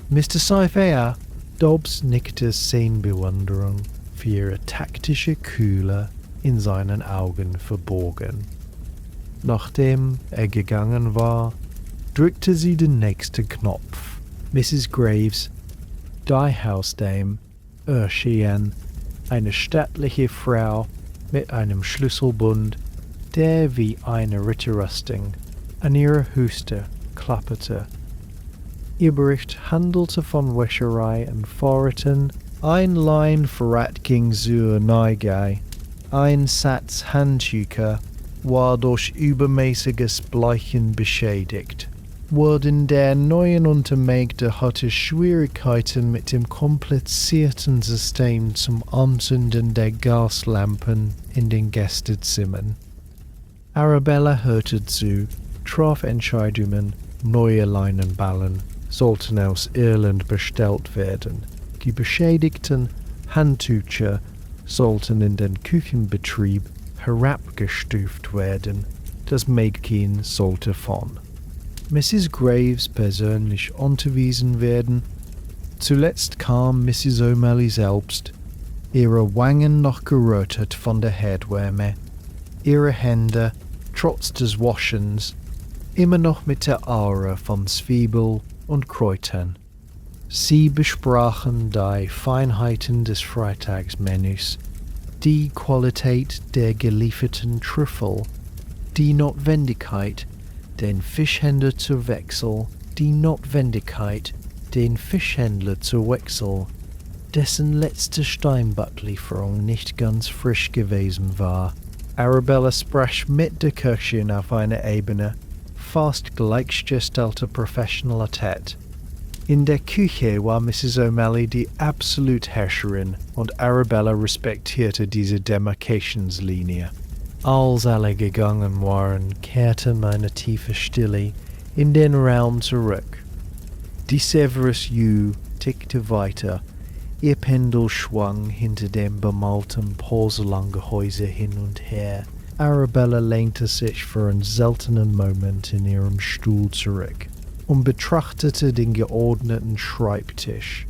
Speaker 1: Mr. Cypher, Dobbs nickte Szenenbewunderung für ihre taktische Kühle in seinen Augen verborgen. Nachdem er gegangen war, drückte sie den nächsten Knopf. Mrs. Graves, die Hausdame, erschien, eine stattliche Frau mit einem Schlüsselbund, der wie eine Ritterrüstung an ihrer Hüste klapperte. Ihr Bericht handelte von Wäscherei und Vorräten Ein Lein verrat ging zur Neige, ein Satz Handtücher war durch übermäßiges Bleichen beschädigt. Wurden der neuen Untermägde hatte Schwierigkeiten mit dem komplizierten System zum Anzünden der Gaslampen in den Gästezimmern. Arabella hörte zu, traf Entscheidungen, neue Leinenballen sollten aus Irland bestellt werden. Die beschädigten Handtücher sollten in den Küchenbetrieb herabgestuft werden. Das Mädchen sollte von Mrs. Graves persönlich unterwiesen werden. Zuletzt kam Mrs. O'Malley selbst, ihre Wangen noch gerötet von der Herdwärme, ihre Hände, trotz des Waschens, immer noch mit der Aura von Zwiebel und Kräutern. Sie besprachen die Feinheiten des Freitagsmenüs, die Qualität der gelieferten Trüffel, die Notwendigkeit, den Fischhändler zu wechseln, die Notwendigkeit, den Fischhändler zu wechseln, dessen letzte Steinbuttlieferung nicht ganz frisch gewesen war. Arabella sprach mit der Köchin auf einer Ebene, fast gleichgestellter Professionalität. In der Küche war Mrs. O'Malley die Absolutherrscherin und Arabella respektierte diese Demarkationslinie. Als alle gegangen waren, kehrte eine tiefe Stille in den Raum zurück. Die Severus Yew tickte weiter, ihr Pendel schwang hinter dem bemalten Porzellangehäuse hin und her. Arabella lehnte sich für einen seltenen Moment in ihrem Stuhl zurück und betrachtete den geordneten Schreibtisch.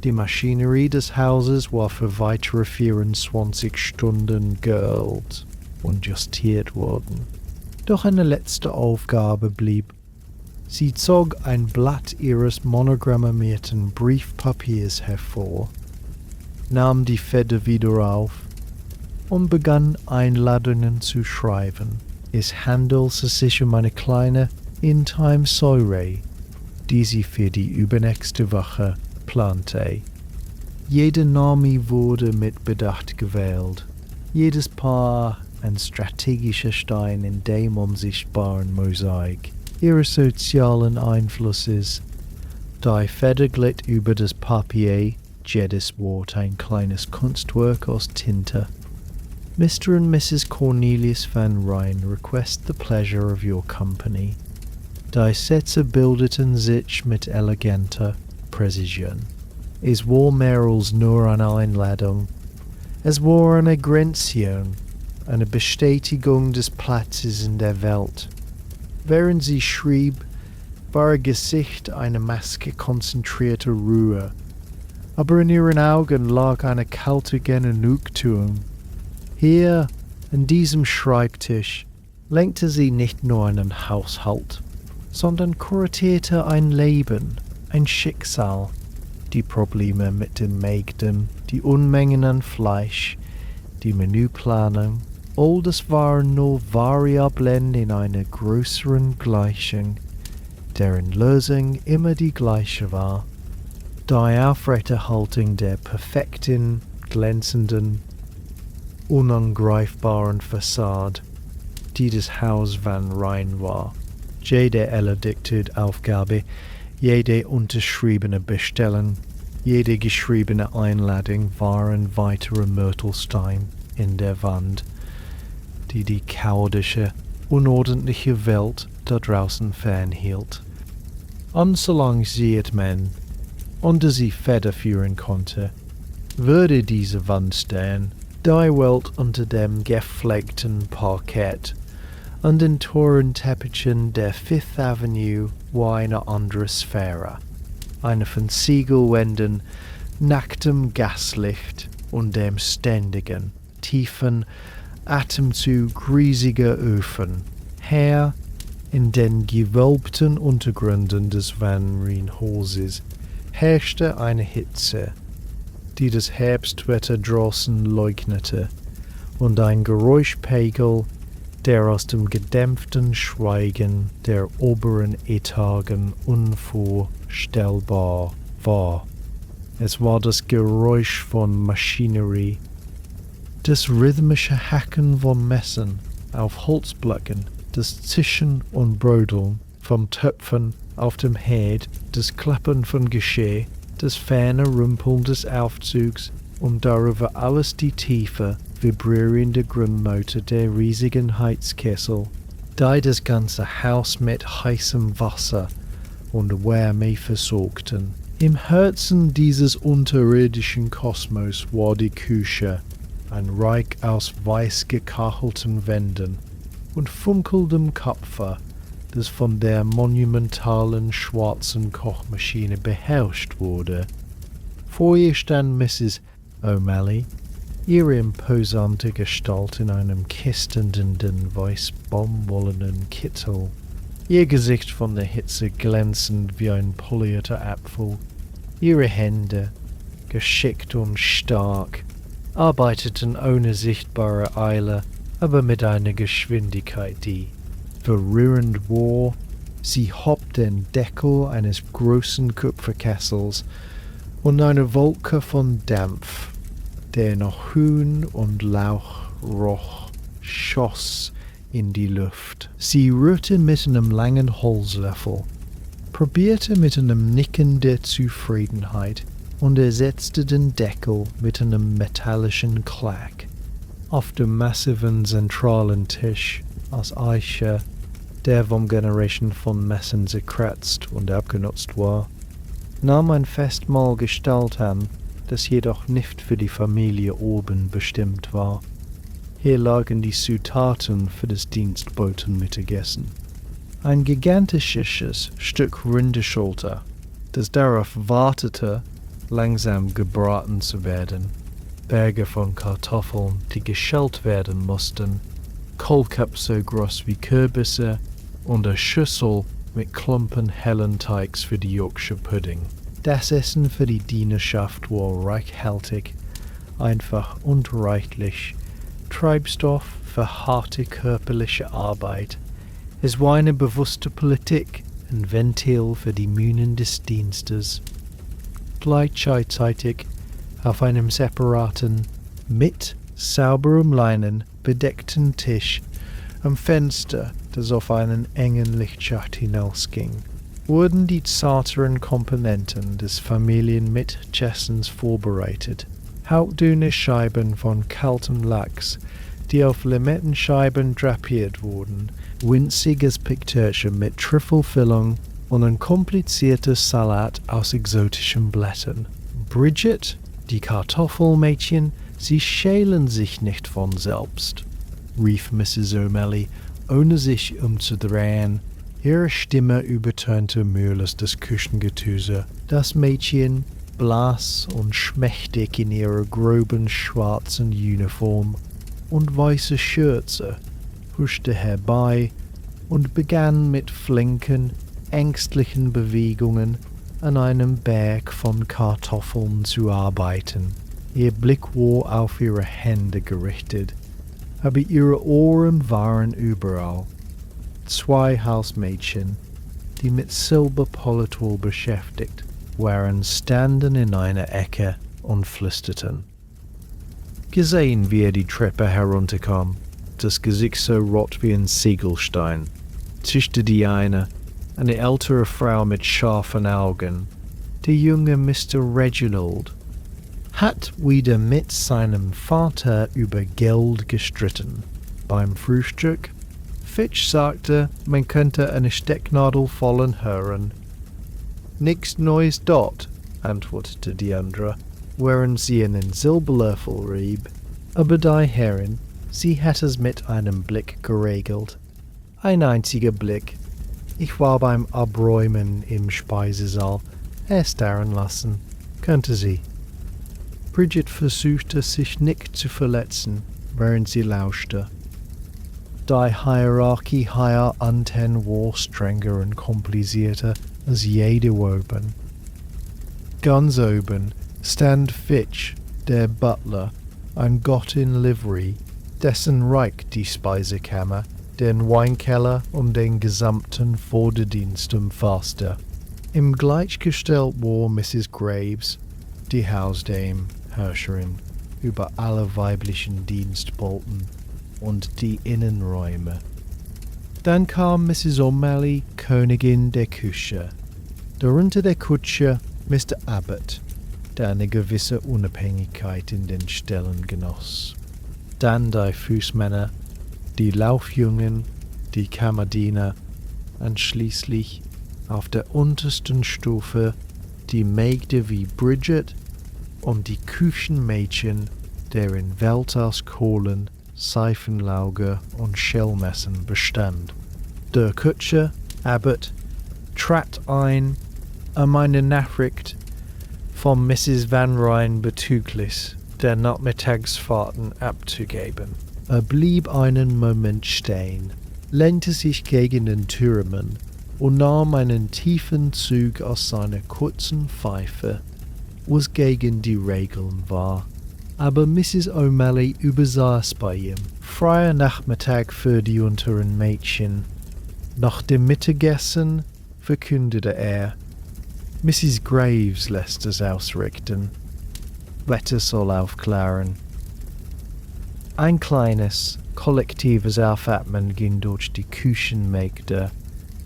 Speaker 1: Die Maschinerie des Hauses war für weitere 24 Stunden geölt und justiert worden. Doch eine letzte Aufgabe blieb. Sie zog ein Blatt ihres monogrammierten Briefpapiers hervor, nahm die Feder wieder auf und begann Einladungen zu schreiben. Es handelte sich um eine kleine In-Time-Säure, die sie für die übernächste Woche plante. Jeder Name wurde mit Bedacht gewählt, jedes Paar ein strategischer Stein in dem unsichtbaren Mosaik ihres sozialen Einflusses. Die Feder glitt über das Papier, jedes Wort ein kleines Kunstwerk aus Tinte. Mr. and Mrs. Cornelius Van Ryn request the pleasure of your company. Die Sätze bildeten sich mit eleganter Präzision. Es war mehr als nur eine Einladung. Es war eine Grenzierung, eine Bestätigung des Platzes in der Welt. Während sie schrieb, war ihr Gesicht eine Maske konzentrierter Ruhe, aber in ihren Augen lag eine kalte Genugtuung. Hier, an diesem Schreibtisch, lenkte sie nicht nur einen Haushalt, sondern kuratierte ein Leben, ein Schicksal, die Probleme mit den Mägden, die Unmengen an Fleisch, die Menüplanung, all das waren nur Variablen in einer größeren Gleichung, deren Lösung immer die gleiche war. Die Aufrechterhaltung der perfekten, glänzenden, unangreifbaren Fassade, die das Haus Van Ryn war. Jede erledigte Aufgabe, jede unterschriebene Bestellung, jede geschriebene Einladung war ein weiterer Mörtelstein in der Wand, die die chaotische, unordentliche Welt da draußen fernhielt. Und solange sie et man unter sie federführen konnte, würde diese Wand stehen, die Welt unter dem gepflegten Parkett und den teuren Teppichen der Fifth Avenue war eine andere Sphäre, eine von Ziegelwänden, nacktem Gaslicht und dem ständigen, tiefen Atemzug riesiger Öfen. Her in den gewölbten Untergründen des Van Ryn-Hauses herrschte eine Hitze, die das Herbstwetter draußen leugnete, und ein Geräuschpegel, der aus dem gedämpften Schweigen der oberen Etagen unvorstellbar war. Es war das Geräusch von Maschinerie, das rhythmische Hacken von Messen auf Holzblöcken, das Zischen und Brodeln von Töpfen auf dem Herd, das Klappern von Geschirr, das ferne Rumpeln des Aufzugs und darüber alles die tiefe, vibrierende Grundnote der riesigen Heizkessel, die das ganze Haus mit heißem Wasser und Wärme versorgten. Im Herzen dieses unterirdischen Kosmos war die Küche, ein Reich aus weiß gekachelten Wänden und funkelndem Kupfer, das von der monumentalen schwarzen Kochmaschine beherrscht wurde. Vor ihr stand Mrs. O'Malley, ihre imposante Gestalt in einem kistenden, weiß-baumwollenen Kittel, ihr Gesicht von der Hitze glänzend wie ein polierter Apfel, ihre Hände, geschickt und stark, arbeiteten ohne sichtbare Eile, aber mit einer Geschwindigkeit, die verrührend war. Sie hob den Deckel eines großen Kupferkessels und eine Wolke von Dampf, der nach Huhn und Lauch roch, schoss in die Luft. Sie rührte mit einem langen Holzlöffel, probierte mit einem Nicken der Zufriedenheit und ersetzte den Deckel mit einem metallischen Klack. Auf dem massiven zentralen Tisch aus Eiche, der vom Generation von Messen zerkratzt und abgenutzt war, nahm ein Festmahl Gestalt an, das jedoch nicht für die Familie oben bestimmt war. Hier lagen die Zutaten für das Dienstbotenmittagessen. Ein gigantisches Stück Rinderschulter, das darauf wartete, langsam gebraten zu werden. Berge von Kartoffeln, die geschält werden mussten, Kohlköpfe so groß wie Kürbisse und eine Schüssel mit Klumpen hellen Teigs für die Yorkshire Pudding. Das Essen für die Dienerschaft war reichhaltig, einfach und reichlich, Treibstoff für harte körperliche Arbeit. Es war eine bewusste Politik, ein Ventil für die Mühen des Dienstes. Gleichzeitig auf einem separaten, mit sauberem Leinen bedeckten Tisch am Fenster, das auf einen engen Lichtschacht hinausging, wurden die zarteren Komponenten des Familienmittagessens vorbereitet. Hauchdünne Scheiben von kaltem Lachs, die auf Limettenscheiben drapiert wurden, winziges Piktörchen mit Trüffelfüllung und ein komplizierter Salat aus exotischen Blättern. Bridget, die Kartoffelmädchen, sie schälen sich nicht von selbst, rief Mrs. O'Malley, ohne sich umzudrehen. Ihre Stimme übertönte mühelos das Küchengetüse. Das Mädchen, blass und schmächtig in ihrer groben schwarzen Uniform und weiße Schürze, huschte herbei und begann mit flinken, ängstlichen Bewegungen an einem Berg von Kartoffeln zu arbeiten. Ihr Blick war auf ihre Hände gerichtet, aber ihre Ohren waren überall. Zwei Hausmädchen, die mit Silberpolitur beschäftigt waren, standen in einer Ecke und flüsterten. Gesehen, wie die Treppe herunterkam, das Gesicht so rot wie ein Ziegelstein, zischte die eine ältere Frau mit scharfen Augen. Der junge Mr. Reginald hat wieder mit seinem Vater über Geld gestritten. Beim Frühstück, Fitch sagte, man könnte eine Stecknadel fallen hören. Nichts Neues dort, antwortete die andere, während sie einen Silberlöffel rieb. Aber die Herrin, sie hat es mit einem Blick geregelt. Ein einziger Blick. Ich war beim Abräumen im Speisesaal. Es daran lassen. Könnte sie. Bridget versuchte, sich nicht zu verletzen, während sie lauschte. Die Hierarchie hier unten war strenger und komplizierter als jede oben. Ganz oben stand Fitch, der Butler, ein Gott in Livery, dessen Reich die Speisekammer, den Weinkeller und den gesamten Vorderdienst umfasste. Im Gleichgestell war Mrs. Graves, die Hausdame, Herrscherin über alle weiblichen Dienstboten und die Innenräume. Dann kam Mrs. O'Malley, Königin der Küche, darunter der Kutscher Mr. Abbott, der eine gewisse Unabhängigkeit in den Ställen genoss. Dann die Fußmänner, die Laufjungen, die Kammerdiener und schließlich auf der untersten Stufe die Mägde wie Bridget und die Küchenmädchen, deren Welt aus Kohlen, Seifenlauge und Schellmessen bestand. Der Kutscher, Abbott, trat ein, eine Nachricht von Mrs. Van Ryn bezüglich der Nachmittagsfahrten abzugeben. Blieb einen Moment stehen, lehnte sich gegen den Türmen und nahm einen tiefen Zug aus seiner kurzen Pfeife, was gegen die Regeln war. Aber Mrs. O'Malley übersaß bei ihm. Freier Nachmittag für die unteren Mädchen. Nach dem Mittagessen verkündete er: Mrs. Graves lässt es ausrichten. Wetter soll aufklaren. Ein kleines, kollektives Aufatmen ging durch die Küchenmägde.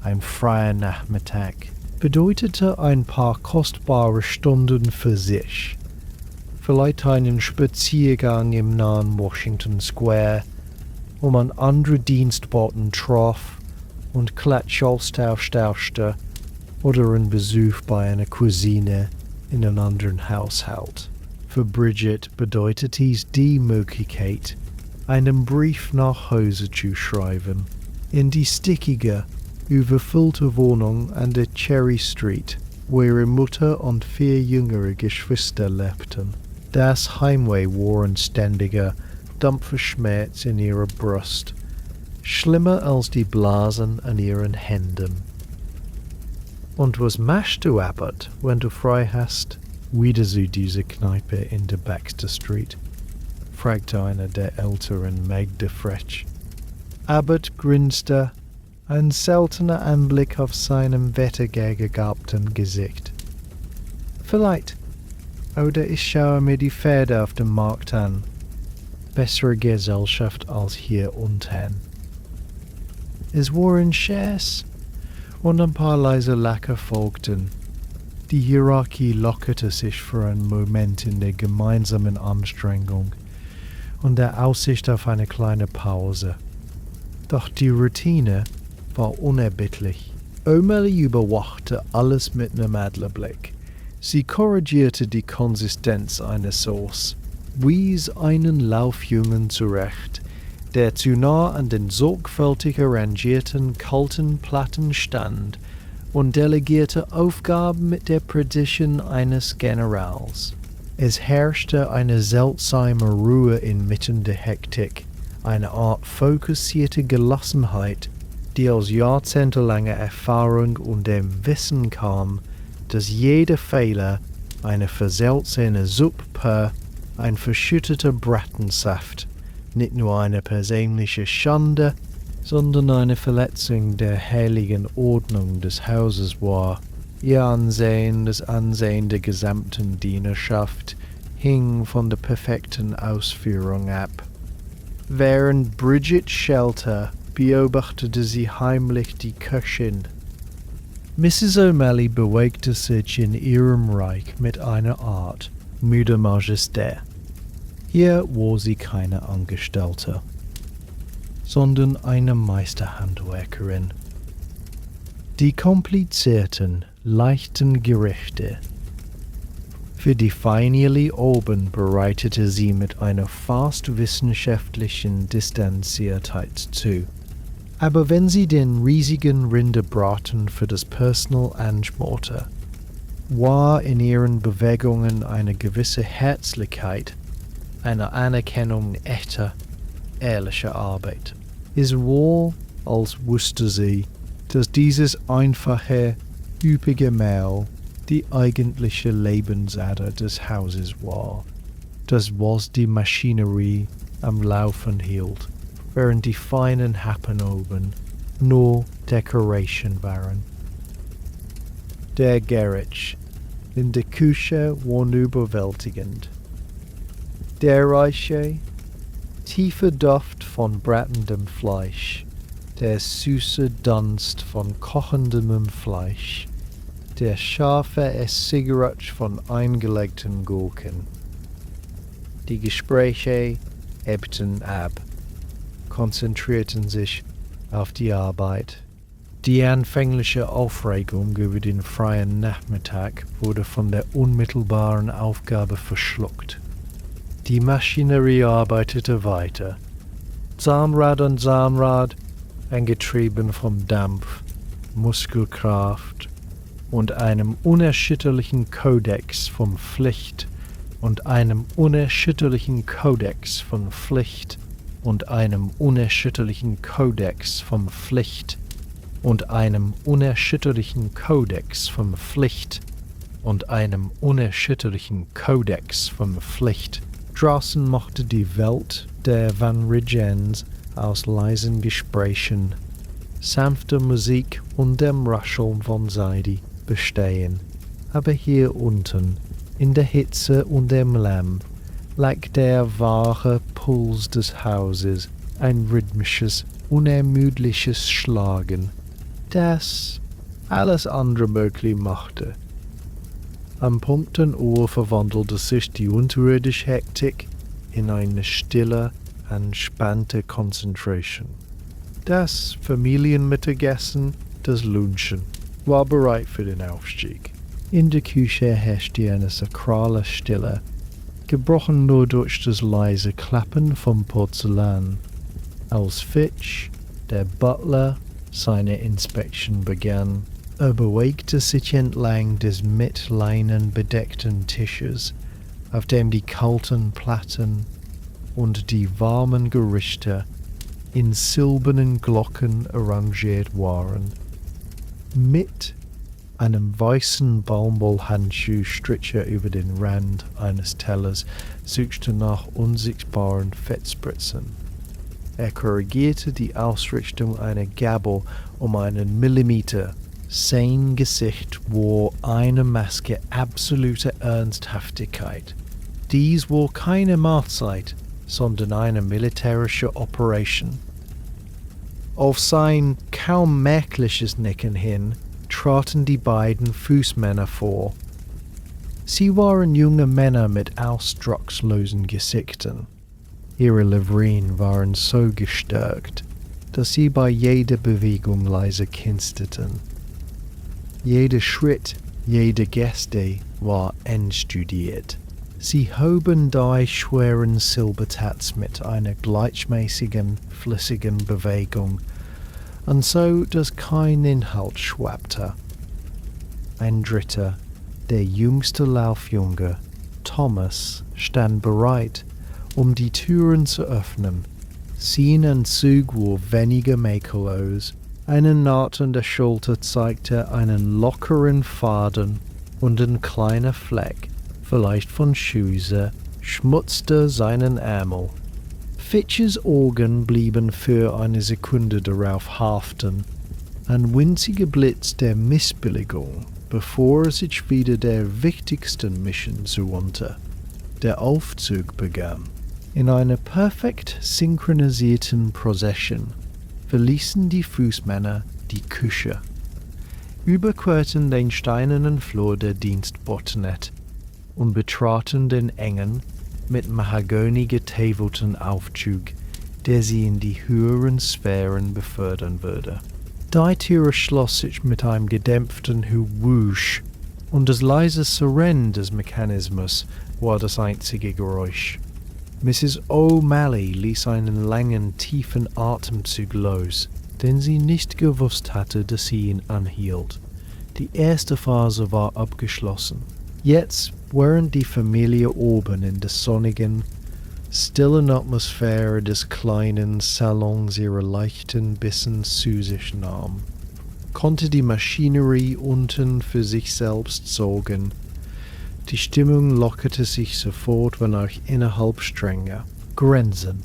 Speaker 1: Ein freier Nachmittag bedeutete ein paar kostbare Stunden für sich. Vielleicht einen Spaziergang im nahen Washington Square, wo man andere Dienstboten traf und Klatsch-Austausch-tauschte, oder ein Besuch bei einer Cousine in einem anderen Haushalt. Für Bridget bedeutet dies die Möglichkeit, einen Brief nach Hause zu schreiben, in die stickige, überfüllte Wohnung an der Cherry Street, wo ihre Mutter und 4 jüngere Geschwister lebten. Das Heimweh war ein ständiger, dumpfer Schmerz in ihrer Brust, schlimmer als die Blasen an ihren Händen. Und was machst du, Abbott, wenn du frei hast? Wieder so diese Kneipe in der Baxter Street, fragte einer der älteren Mägde frech. Abbott grinste, ein seltener Anblick auf seinem wettergegerbten Gesicht. Vielleicht, oder ich schaue mir die Pferde auf dem Markt an. Bessere Gesellschaft als hier unten. Es war ein Scherz, und ein paar leise Lacher folgten. Die Hierarchie lockerte sich für einen Moment in der gemeinsamen Anstrengung und der Aussicht auf eine kleine Pause. Doch die Routine war unerbittlich. O'Malley überwachte alles mit einem Adlerblick. Sie korrigierte die Konsistenz einer Sauce, wies einen Laufjungen zurecht, der zu nah an den sorgfältig arrangierten kalten Platten stand, und delegierte Aufgaben mit der Präzision eines Generals. Es herrschte eine seltsame Ruhe inmitten der Hektik, eine Art fokussierte Gelassenheit, die aus jahrzehntelanger Erfahrung und dem Wissen kam, dass jeder Fehler, eine versalzene Suppe, ein verschütteter Bratensaft, nicht nur eine persönliche Schande, sondern eine Verletzung der heiligen Ordnung des Hauses war. Ihr Ansehen, das Ansehen der gesamten Dienerschaft, hing von der perfekten Ausführung ab. Während Bridget schellte, beobachtete sie heimlich die Köchin. Mrs. O'Malley bewegte sich in ihrem Reich mit einer Art müder Majestät. Hier war sie keine Angestellte, sondern eine Meisterhandwerkerin. Die komplizierten, leichten Gerichte für die Familie oben bereitete sie mit einer fast wissenschaftlichen Distanziertheit zu. Aber wenn sie den riesigen Rinderbraten für das Personal anschmorte, war in ihren Bewegungen eine gewisse Herzlichkeit, eine Anerkennung echter, ehrlicher Arbeit. Es war, als wusste sie, dass dieses einfache, üppige Mehl die eigentliche Lebensader des Hauses war, das was die Maschinerie am Laufen hielt, während die feinen Happen oben nur Decoration waren. Der Gerrit, In der Küche unüberwältigend. Der reiche, tiefe Duft von bratendem Fleisch, der süße Dunst von kochendem Fleisch, der scharfe Essigeratsch von eingelegten Gurken. Die Gespräche ebbten ab, konzentrierten sich auf die Arbeit. Die anfängliche Aufregung über den freien Nachmittag wurde von der unmittelbaren Aufgabe verschluckt. Die Maschinerie arbeitete weiter. Zahnrad an Zahnrad, angetrieben vom Dampf, Muskelkraft und einem unerschütterlichen Kodex von Pflicht und einem unerschütterlichen Kodex von Pflicht und einem unerschütterlichen Kodex von Pflicht und einem unerschütterlichen Kodex von Pflicht und einem unerschütterlichen Kodex von Pflicht. Draußen mochte die Welt der Van Rigens aus leisen Gesprächen, sanfter Musik und dem Rascheln von Seide bestehen, aber hier unten, in der Hitze und dem Lärm, lag der wahre Puls des Hauses, ein rhythmisches, unermüdliches Schlagen, das alles andere möglich machte. Am puncten Uhr verwandelte sich die unterirdische Hektik in eine stille, entspannte Konzentration. Das Familienmittagessen, das Lunchen, war bereit für den Aufstieg. In der Küche herrschte eine sakrale Stille, gebrochen nur durch das leise Klappen vom Porzellan, als Fitch, der Butler, seine Inspektion begann. Bewegte sich entlang des mit Leinen bedeckten Tisches, auf dem die kalten Platten und die warmen Gerichte in silbernen Glocken arrangiert waren. Mit einem weißen Baumwollhandschuh strich er über den Rand eines Tellers, suchte nach unsichtbaren Fettspritzen. Er korrigierte die Ausrichtung einer Gabel um einen Millimeter. Sein Gesicht wore eine Maske absoluter Ernsthaftigkeit. Dies war keine Mahlzeit, sondern eine militärische Operation. Auf sein kaum merkliches Nicken hin traten die beiden Fußmänner vor. Sie waren junge Männer mit ausdruckslosen Gesichtern. Ihre Livreen waren so gestärkt, dass sie bei jeder Bewegung leise kinsterten. Jeder Schritt, jede Geste war einstudiert. Sie hoben 3 schweren Silbertats mit einer gleichmäßigen, flüssigen Bewegung, und so, dass kein Inhalt schwappte. Ein Dritter, der jüngste Laufjunge, Thomas, stand bereit, um die Türen zu öffnen. Sein Anzug war weniger makellos. Eine Naht an der Schulter zeigte einen lockeren Faden und ein kleiner Fleck, vielleicht von Schüsse, schmutzte seinen Ärmel. Fitches Augen blieben für eine Sekunde darauf haften, ein winziger Blitz der Missbilligung, bevor er sich wieder der wichtigsten Mission zuwandte. Der Aufzug begann. In einer perfekt synchronisierten Procession verließen die Fußmänner die Küche, überquerten den steinernen Flur der Dienstbottenette und betraten den engen, mit Mahagoni getäfelten Aufzug, der sie in die höheren Sphären befördern würde. Die Tür schloss sich mit einem gedämpften Whoosh, und das leise Surren des Mechanismus war das einzige Geräusch. Mrs. O'Malley ließ einen langen, tiefen Atemzug los, denn sie nicht gewusst hatte, dass sie ihn anhielt. Die erste Phase war abgeschlossen. Jetzt, während die Familie oben in der sonnigen, stillen Atmosphäre des kleinen Salons ihre leichten Bissen zu sich nahm, konnte die Maschinerie unten für sich selbst sorgen. Die Stimmung lockerte sich sofort, wenn auch innerhalb strenger Grenzen.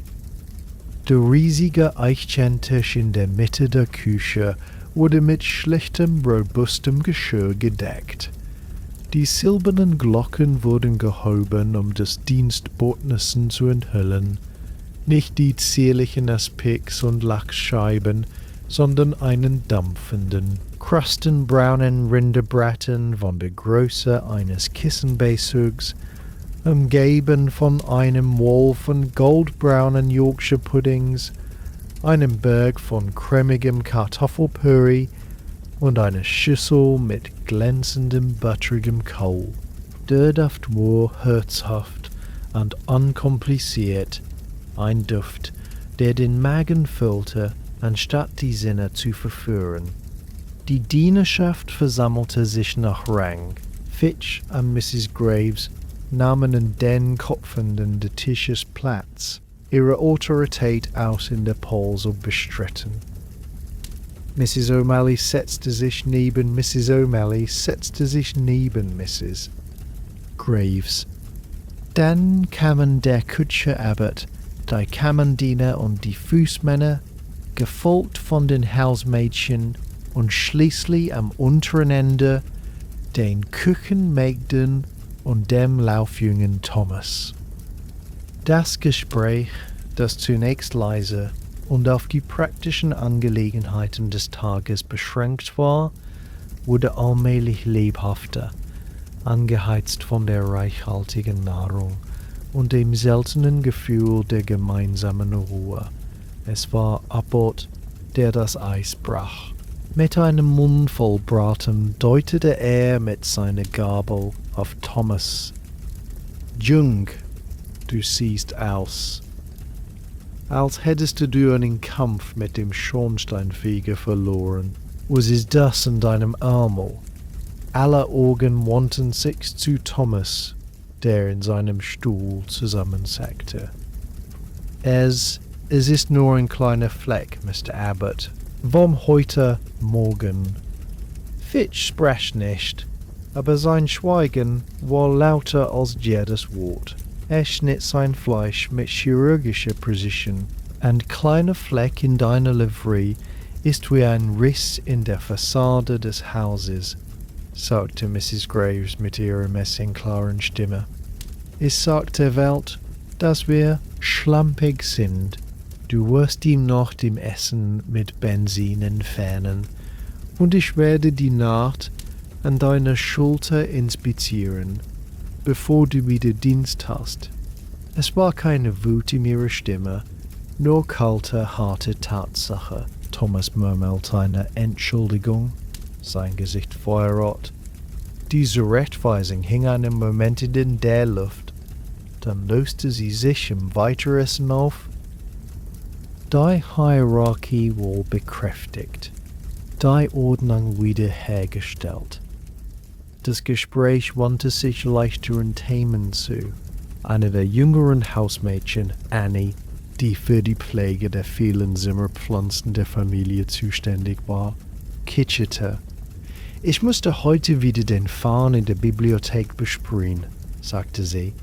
Speaker 1: Der riesige Eichentisch in der Mitte der Küche wurde mit schlichtem, robustem Geschirr gedeckt. Die silbernen Glocken wurden gehoben, um des Dienstbotessen zu enthüllen, nicht die zierlichen Aspeks und Lachsscheiben, sondern einen dampfenden, krustenbraunen Rinderbraten von der Größe eines Kissenbesugs, umgeben von einem Wall von goldbraunen Yorkshire Puddings, einem Berg von cremigem Kartoffelpüree und einer Schüssel mit glänzendem, butterigem Kohl. Der Duft war herzhaft und unkompliziert, ein Duft, der den Magen füllte, anstatt die Sinne zu verführen. Die Dienerschaft versammelte sich nach Rang. Fitch und Mrs. Graves nahmen in den Kopfenden des Tisches Platz, ihre Autorität aus in der Pause bestritten. Mrs. O'Malley setzte sich neben Mrs. O'Malley, setzte sich neben Mrs. Graves. Dann kamen der Kutscher Abbot, die Kammerdiener und die Fußmänner, gefolgt von den Hausmädchen und schließlich am unteren Ende den Küchenmägden und dem Laufjungen Thomas. Das Gespräch, das zunächst leise und auf die praktischen Angelegenheiten des Tages beschränkt war, wurde allmählich lebhafter, angeheizt von der reichhaltigen Nahrung und dem seltenen Gefühl der gemeinsamen Ruhe. Es war Abbot, der das Eis brach. Mit einem Mund voll Braten deutete er mit seiner Gabel auf Thomas. »Jung, du siehst aus, als hättest du einen Kampf mit dem Schornsteinfeger verloren. Was ist das in deinem Ärmel?« Alle Augen wandten sich zu Thomas, der in seinem Stuhl zusammensackte. Es ist nur ein kleiner Fleck, Mr. Abbot. Vom heute Morgen. Fitch sprach nicht, aber sein Schweigen war lauter als jedes Wort. Er schnitt sein Fleisch mit chirurgischer Präzision. Ein kleiner Fleck in deiner Livree ist wie ein Riss in der Fassade des Hauses, sagte Mrs. Graves mit ihrer messingklaren Stimme. Es sagt der Welt, dass wir schlampig sind. Du wirst ihm nach dem Essen mit Benzin entfernen, und ich werde die Naht an deiner Schulter inspizieren, bevor du wieder Dienst hast. Es war keine Wut in ihrer Stimme, nur kalte, harte Tatsache. Thomas murmelte eine Entschuldigung, sein Gesicht feuerrot. Diese Rechtweisung hing einen Moment in der Luft, dann löste sie sich im Weiteressen auf. Die Hierarchie war bekräftigt, die Ordnung wiederhergestellt. Das Gespräch wandte sich leichteren Themen zu. Eine der jüngeren Hausmädchen, Annie, die für die Pflege der vielen Zimmerpflanzen der Familie zuständig war, kitscherte. »Ich musste heute wieder den Farn in der Bibliothek besprühen«, sagte sie.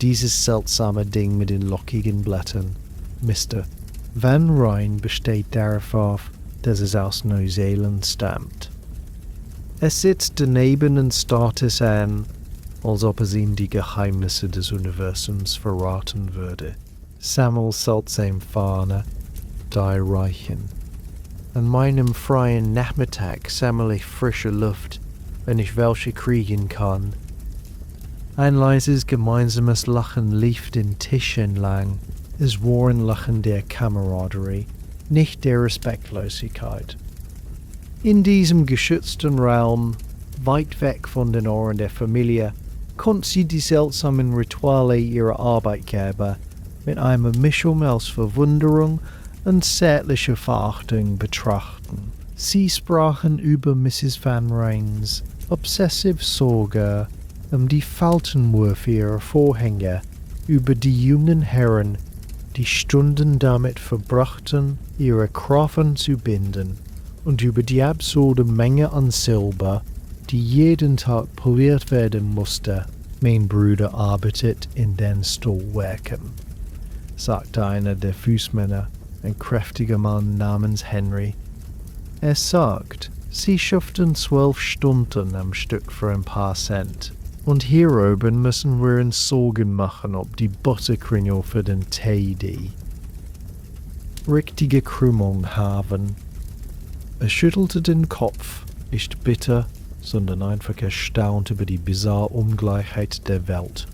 Speaker 1: »Dieses seltsame Ding mit den lockigen Blättern. Mr. Van Ryn besteht darauf, dass es aus Neuseeland stammt. Es sitzt daneben und starrt es an, als ob es ihm die Geheimnisse des Universums verraten würde. Sammel seltsam Fahne, die reichen. An meinem freien Nachmittag sammle ich frische Luft, wenn ich welche kriegen kann. Ein leises gemeinsames Lachen lief den Tisch entlang. Es war ein Lachen der Kameraderie, nicht der Respektlosigkeit. In diesem geschützten Raum, weit weg von den Ohren der Familie, konnte sie die seltsamen Rituale ihrer Arbeitgeber mit einer Mischung aus Verwunderung und zärtlicher Verachtung betrachten. Sie sprachen über Mrs. Van Ryns obsessive Sorge die Faltenwürfe ihrer Vorhänge, über die jungen Herren, die Stunden damit verbrachten, ihre Krafen zu binden, und über die absurde Menge an Silber, die jeden Tag poliert werden musste. Mein Bruder arbeitet in den Stallwerken, sagte einer der Fußmänner, ein kräftiger Mann namens Henry. Er sagt, Sie schafften 12 Stunden am Stück für ein paar Cent. Und hier oben müssen wir uns Sorgen machen, ob die Butterkringel für den Tee die richtige Krümmung haben. Er schüttelte den Kopf, nicht bitter, sondern einfach erstaunt über die bizarre Ungleichheit der Welt.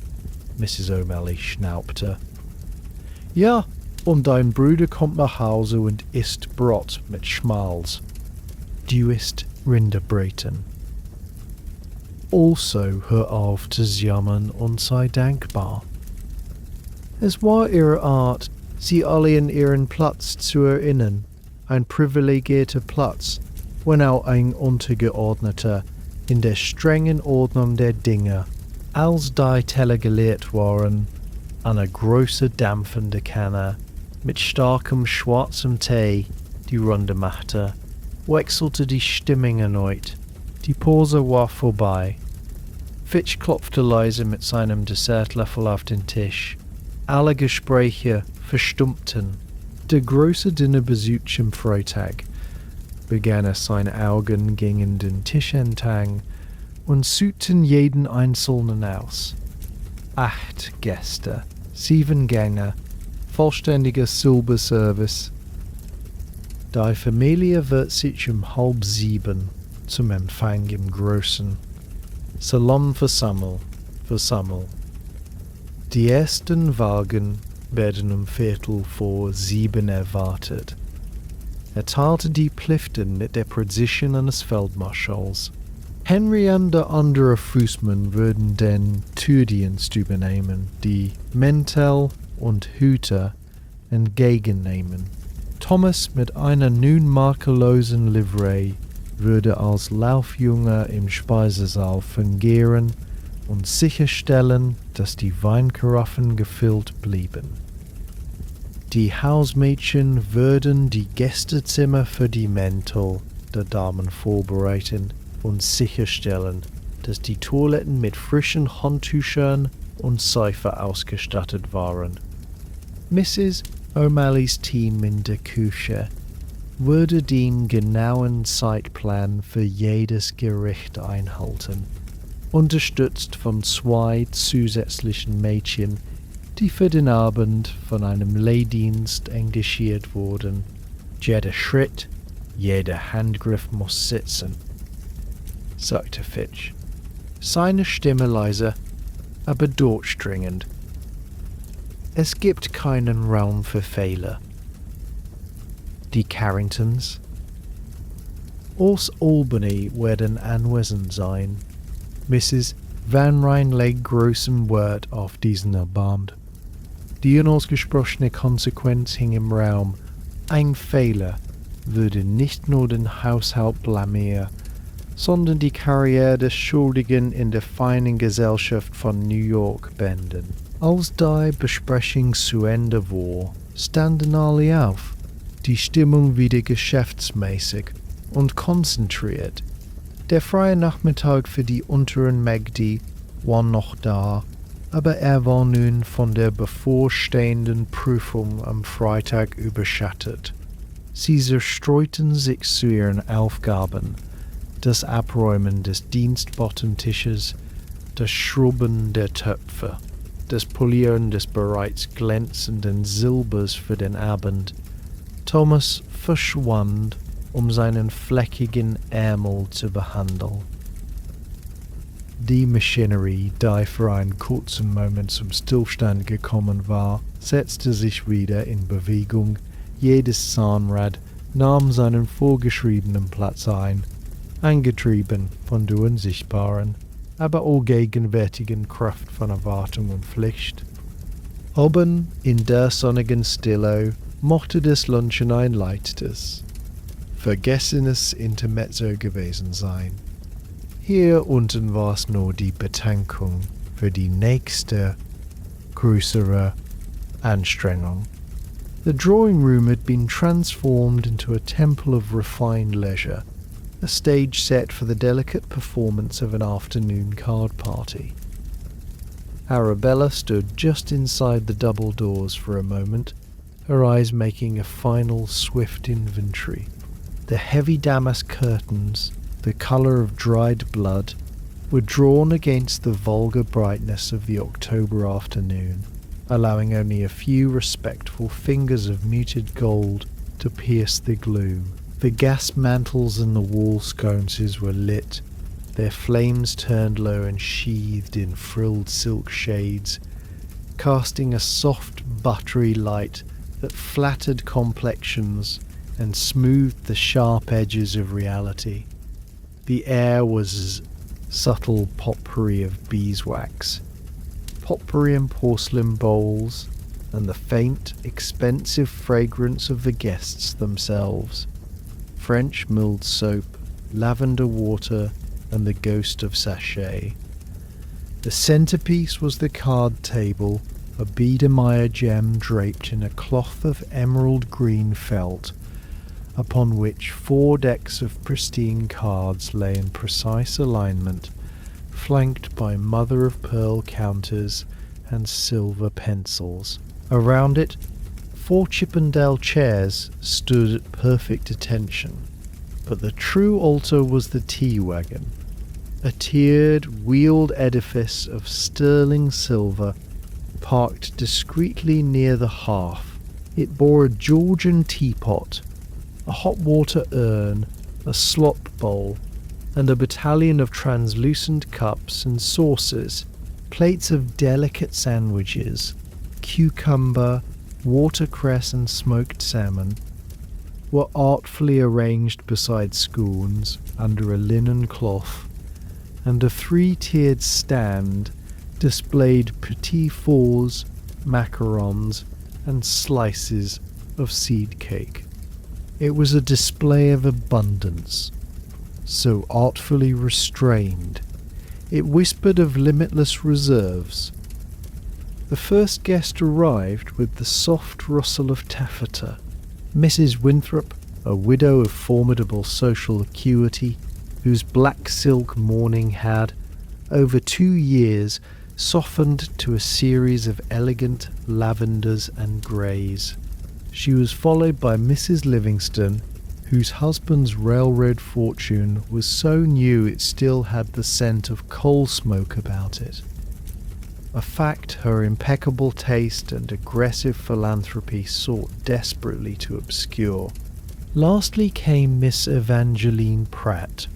Speaker 1: Mrs. O'Malley schnaubte. Ja, und dein Bruder kommt nach Hause und isst Brot mit Schmalz. Du isst Rinderbraten. Also hör auf zu jammern und sei dankbar. Es war ihre Art, sie alle in ihren Platz zu erinnern, ein privilegierter Platz, wenn auch ein untergeordneter, in der strengen Ordnung der Dinge, als die Teller geleert waren, eine große dampfende Kanne mit starkem schwarzem Tee die Runde machte, wechselte die Stimmung erneut. Die Pause war vorbei. Fitch klopfte leise mit seinem Dessertlöffel auf den Tisch. Alle Gespräche verstummten. Der große Dinnerbesuch am Freitag begann es, seine Augen gingen den Tisch entlang und suchten jeden Einzelnen aus. 8 Gäste, 7 Gänge, vollständiger Silberservice. Die Familie wird sich um 6:30 zum Empfang im Großen Salon versammeln. Die ersten Wagen werden um 7:15 erwartet. Er teilte die Pflichten mit der Präzision eines Feldmarschalls. Henry und der andere Fußmann würden den Türdienst übernehmen, die Mäntel und Hüte entgegennehmen. Thomas mit einer nun makellosen Livree würde als Laufjunge im Speisesaal fungieren und sicherstellen, dass die Weinkaraffen gefüllt blieben. Die Hausmädchen würden die Gästezimmer für die Mäntel der Damen vorbereiten und sicherstellen, dass die Toiletten mit frischen Handtüchern und Seife ausgestattet waren. Mrs. O'Malleys Team in der Küche würde den genauen Zeitplan für jedes Gericht einhalten, unterstützt von 2 zusätzlichen Mädchen, die für den Abend von einem Leihdienst engagiert wurden. Jeder Schritt, jeder Handgriff muss sitzen, sagte Fitch, seine Stimme leise, aber durchdringend. Es gibt keinen Raum für Fehler. Die Carringtons aus Albany werden anwesend sein. Mrs. Van Ryn legt großen Wert auf diesen Abend. Die unausgesprochene Konsequenz hing im Raum. Ein Fehler würde nicht nur den Haushalt blamieren, sondern die Karriere des Schuldigen in der feinen Gesellschaft von New York beenden. Als die Besprechung zu Ende war, standen alle auf, die Stimmung wieder geschäftsmäßig und konzentriert. Der freie Nachmittag für die unteren Mägde war noch da, aber er war nun von der bevorstehenden Prüfung am Freitag überschattet. Sie zerstreuten sich zu ihren Aufgaben: das Abräumen des Dienstbottentisches, das Schrubben der Töpfe, das Polieren des bereits glänzenden Silbers für den Abend. Thomas verschwand, um seinen fleckigen Ärmel zu behandeln. Die Maschinerie, die für einen kurzen Moment zum Stillstand gekommen war, setzte sich wieder in Bewegung. Jedes Zahnrad nahm seinen vorgeschriebenen Platz ein, angetrieben von der unsichtbaren, aber allgegenwärtigen Kraft von Erwartung und Pflicht. Oben in der sonnigen Stille mochte das Lunchen ein leichtes, vergessenes Intermezzo gewesen sein. Hier unten war es nur die Betankung für die nächste, größere Anstrengung. The drawing room had been transformed into a temple of refined leisure, a stage set for the delicate performance of an afternoon card party. Arabella stood just inside the double doors for a moment, her eyes making a final swift inventory. The heavy damask curtains, the colour of dried blood, were drawn against the vulgar brightness of the October afternoon, allowing only a few respectful fingers of muted gold to pierce the gloom. The gas mantles and the wall sconces were lit, their flames turned low and sheathed in frilled silk shades, casting a soft buttery light that flattered complexions and smoothed the sharp edges of reality. The air was subtle potpourri of beeswax, potpourri in porcelain bowls, and the faint, expensive fragrance of the guests themselves. French milled soap, lavender water, and the ghost of sachet. The centerpiece was the card table, a Biedermeier gem draped in a cloth of emerald green felt, upon which 4 decks of pristine cards lay in precise alignment, flanked by mother-of-pearl counters and silver pencils. Around it, 4 Chippendale chairs stood at perfect attention, but the true altar was the tea wagon, a tiered, wheeled edifice of sterling silver, parked discreetly near the hearth. It bore a Georgian teapot, a hot water urn, a slop bowl, and a battalion of translucent cups and saucers, plates of delicate sandwiches, cucumber, watercress and smoked salmon, were artfully arranged beside scones under a linen cloth, and a 3-tiered stand displayed petit fours, macarons, and slices of seed cake. It was a display of abundance, so artfully restrained, it whispered of limitless reserves. The first guest arrived with the soft rustle of taffeta. Mrs. Winthrop, a widow of formidable social acuity, whose black silk mourning had, over 2 years, softened to a series of elegant lavenders and greys. She was followed by Mrs. Livingston, whose husband's railroad fortune was so new it still had the scent of coal smoke about it, a fact her impeccable taste and aggressive philanthropy sought desperately to obscure. Lastly came Miss Evangeline Pratt,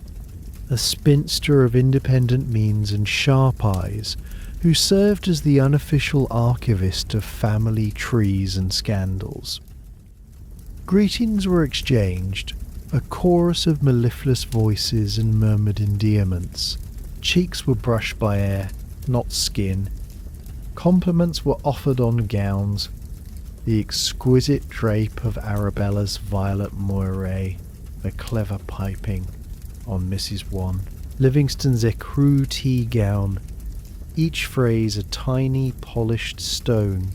Speaker 1: a spinster of independent means and sharp eyes, who served as the unofficial archivist of family trees and scandals. Greetings were exchanged, a chorus of mellifluous voices and murmured endearments. Cheeks were brushed by air, not skin. Compliments were offered on gowns, the exquisite drape of Arabella's violet moiré, the clever piping on Mrs. One, Livingston's écru tea gown, each phrase a tiny polished stone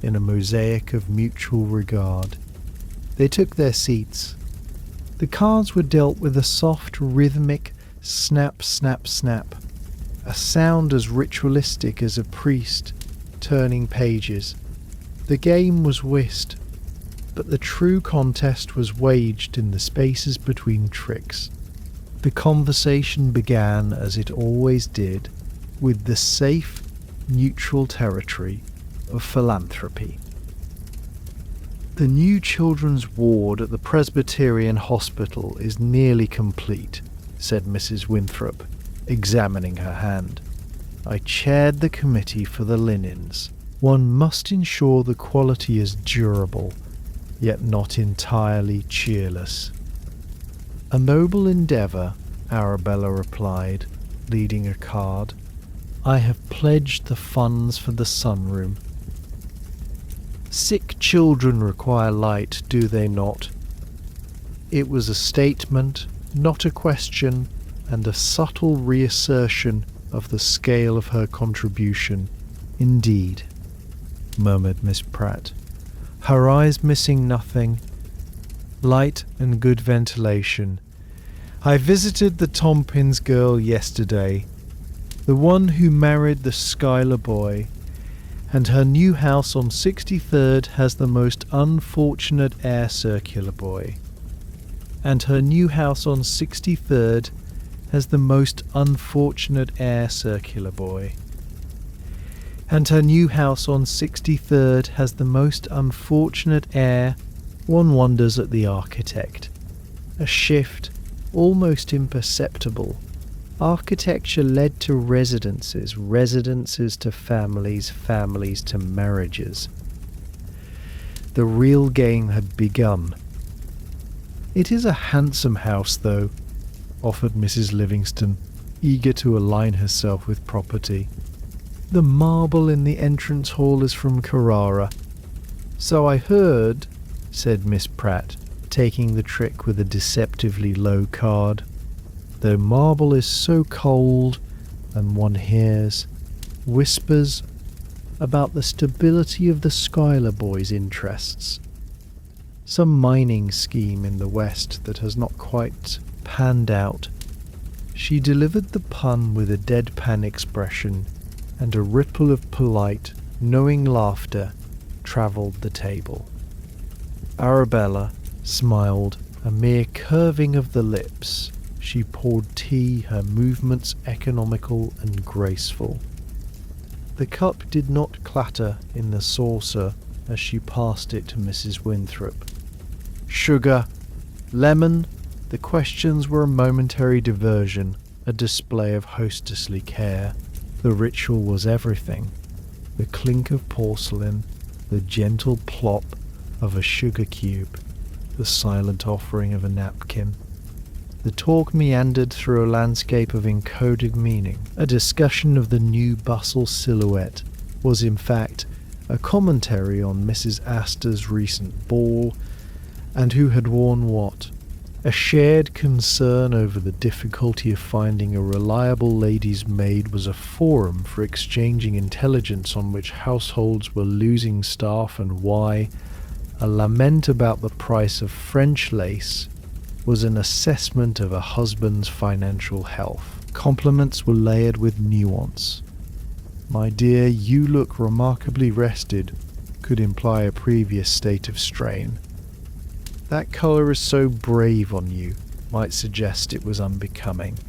Speaker 1: in a mosaic of mutual regard. They took their seats. The cards were dealt with a soft, rhythmic snap, snap, snap, a sound as ritualistic as a priest turning pages. The game was whist, but the true contest was waged in the spaces between tricks. The conversation began, as it always did, with the safe, neutral territory of philanthropy. The new children's ward at the Presbyterian Hospital is nearly complete, said Mrs. Winthrop, examining her hand. I chaired the committee for the linens. One must ensure the quality is durable, yet not entirely cheerless. A noble endeavour, Arabella replied, leading a card. I have pledged the funds for the sunroom. Sick children require light, do they not? It was a statement, not a question, and a subtle reassertion of the scale of her contribution. Indeed, murmured Miss Pratt, her eyes missing nothing. Light and good ventilation. I visited the Tompkins girl yesterday, the one who married the Schuyler boy, and her new house on 63rd has the most unfortunate air circular boy. and her new house on 63rd has the most unfortunate heir, circular boy. And her new house on 63rd has the most unfortunate heir. One wonders at the architect. A shift, almost imperceptible. Architecture led to residences, residences to families, families to marriages. The real game had begun. "It is a handsome house, though," offered Mrs. Livingston, eager to align herself with property. "The marble in the entrance hall is from Carrara." "So I heard," said Miss Pratt, taking the trick with a deceptively low card. "Though marble is so cold, and one hears whispers about the stability of the Schuyler boys' interests. Some mining scheme in the West that has not quite panned out." She delivered the pun with a deadpan expression, and a ripple of polite, knowing laughter travelled the table. Arabella smiled, a mere curving of the lips. She poured tea, her movements economical and graceful. The cup did not clatter in the saucer as she passed it to Mrs. Winthrop. "Sugar? Lemon?" The questions were a momentary diversion, a display of hostessly care. The ritual was everything. The clink of porcelain, the gentle plop of a sugar cube, the silent offering of a napkin. The talk meandered through a landscape of encoded meaning. A discussion of the new bustle silhouette was in fact a commentary on Mrs. Astor's recent ball and who had worn what. A shared concern over the difficulty of finding a reliable lady's maid was a forum for exchanging intelligence on which households were losing staff and why. A lament about the price of French lace was an assessment of a husband's financial health. Compliments were layered with nuance. "My dear, you look remarkably rested," could imply a previous state of strain. "That colour is so brave on you," might suggest it was unbecoming.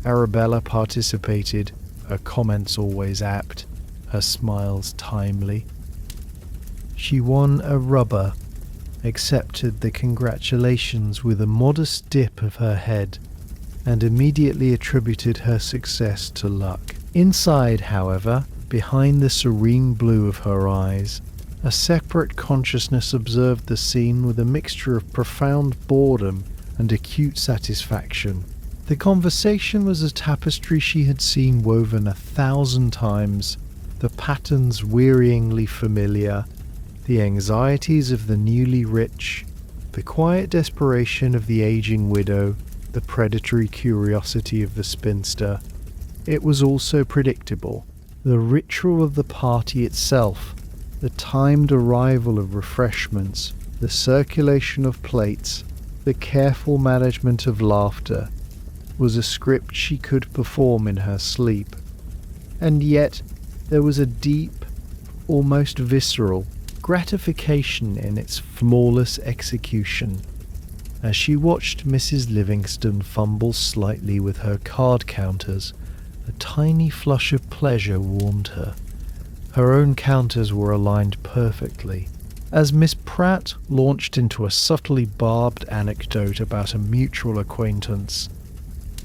Speaker 1: Arabella participated, her comments always apt, her smiles timely. She won a rubber, accepted the congratulations with a modest dip of her head, and immediately attributed her success to luck. Inside, however, behind the serene blue of her eyes, a separate consciousness observed the scene with a mixture of profound boredom and acute satisfaction. The conversation was a tapestry she had seen woven 1,000 times, the patterns wearyingly familiar, the anxieties of the newly rich, the quiet desperation of the aging widow, the predatory curiosity of the spinster. It was also predictable. The ritual of the party itself, the timed arrival of refreshments, the circulation of plates, the careful management of laughter, was a script she could perform in her sleep. And yet there was a deep, almost visceral, gratification in its flawless execution. As she watched Mrs. Livingston fumble slightly with her card counters, a tiny flush of pleasure warmed her. Her own counters were aligned perfectly. As Miss Pratt launched into a subtly barbed anecdote about a mutual acquaintance,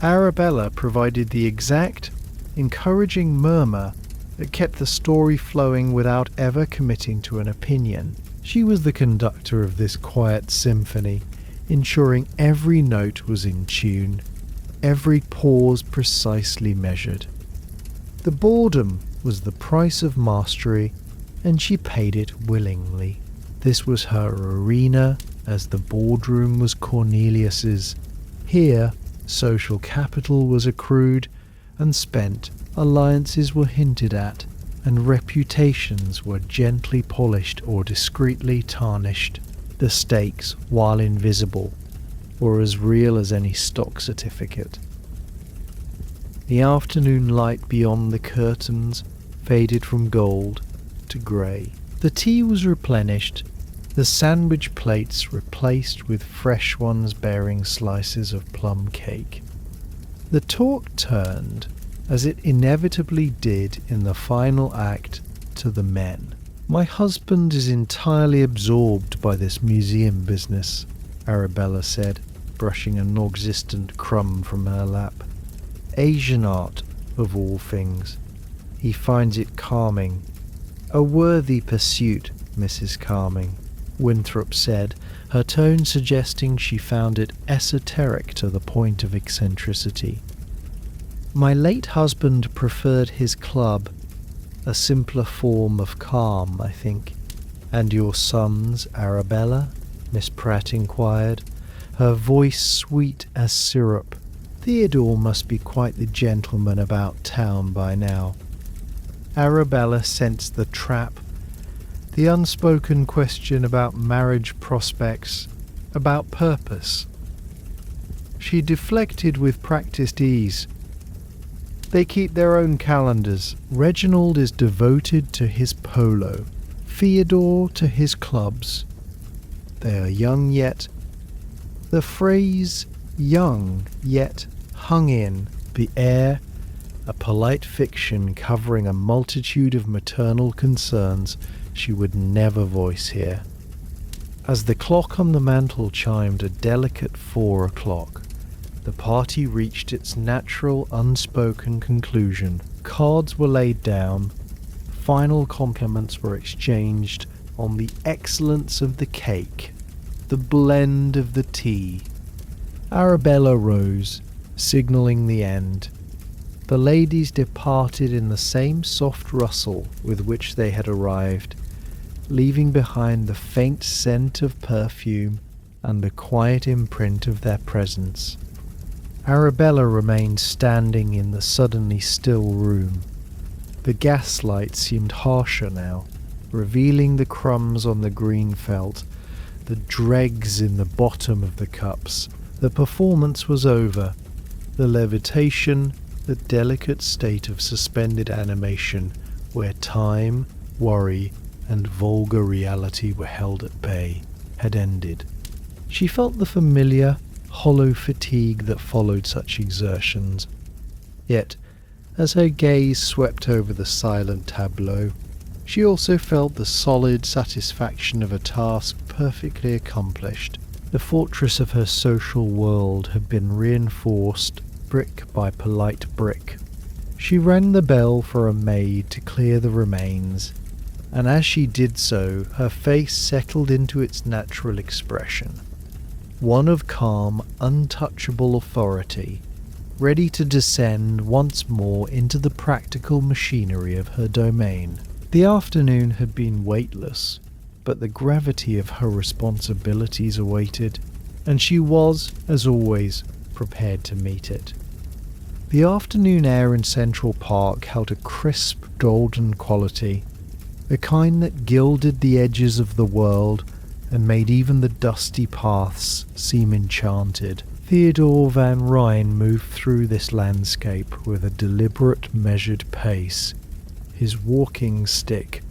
Speaker 1: Arabella provided the exact, encouraging murmur that kept the story flowing without ever committing to an opinion. She was the conductor of this quiet symphony, ensuring every note was in tune, every pause precisely measured. The boredom was the price of mastery, and she paid it willingly. This was her arena, as the boardroom was Cornelius's. Here, social capital was accrued and spent, alliances were hinted at, and reputations were gently polished or discreetly tarnished. The stakes, while invisible, were as real as any stock certificate. The afternoon light beyond the curtains faded from gold to grey. The tea was replenished, the sandwich plates replaced with fresh ones bearing slices of plum cake. The talk turned, as it inevitably did in the final act, to the men. "My husband is entirely absorbed by this museum business," Arabella said, brushing a non-existent crumb from her lap. "Asian art, of all things. He finds it calming." "A worthy pursuit, Mrs. Calming," Winthrop said, her tone suggesting she found it esoteric to the point of eccentricity. "My late husband preferred his club, a simpler form of calm, I think." "And your sons, Arabella?" Miss Pratt inquired, her voice sweet as syrup. "Theodore must be quite the gentleman about town by now." Arabella sensed the trap, the unspoken question about marriage prospects, about purpose. She deflected with practiced ease. "They keep their own calendars. Reginald is devoted to his polo, Theodore to his clubs. They are young yet." The phrase "young yet" hung in the air, a polite fiction covering a multitude of maternal concerns she would never voice here. As the clock on the mantel chimed a delicate 4 o'clock, the party reached its natural, unspoken conclusion. Cards were laid down, final compliments were exchanged on the excellence of the cake, the blend of the tea. Arabella rose, signalling the end. The ladies departed in the same soft rustle with which they had arrived, leaving behind the faint scent of perfume and the quiet imprint of their presence. Arabella remained standing in the suddenly still room. The gaslight seemed harsher now, revealing the crumbs on the green felt, the dregs in the bottom of the cups. The performance was over. The levitation, the delicate state of suspended animation, where time, worry, and vulgar reality were held at bay, had ended. She felt the familiar, hollow fatigue that followed such exertions. Yet, as her gaze swept over the silent tableau, she also felt the solid satisfaction of a task perfectly accomplished. The fortress of her social world had been reinforced brick by polite brick. She rang the bell for a maid to clear the remains, and as she did so, her face settled into its natural expression, one of calm, untouchable authority, ready to descend once more into the practical machinery of her domain. The afternoon had been weightless, but the gravity of her responsibilities awaited, and she was, as always, prepared to meet it. The afternoon air in Central Park held a crisp, golden quality, the kind that gilded the edges of the world and made even the dusty paths seem enchanted. Theodore Van Ryn moved through this landscape with a deliberate, measured pace, his walking stick,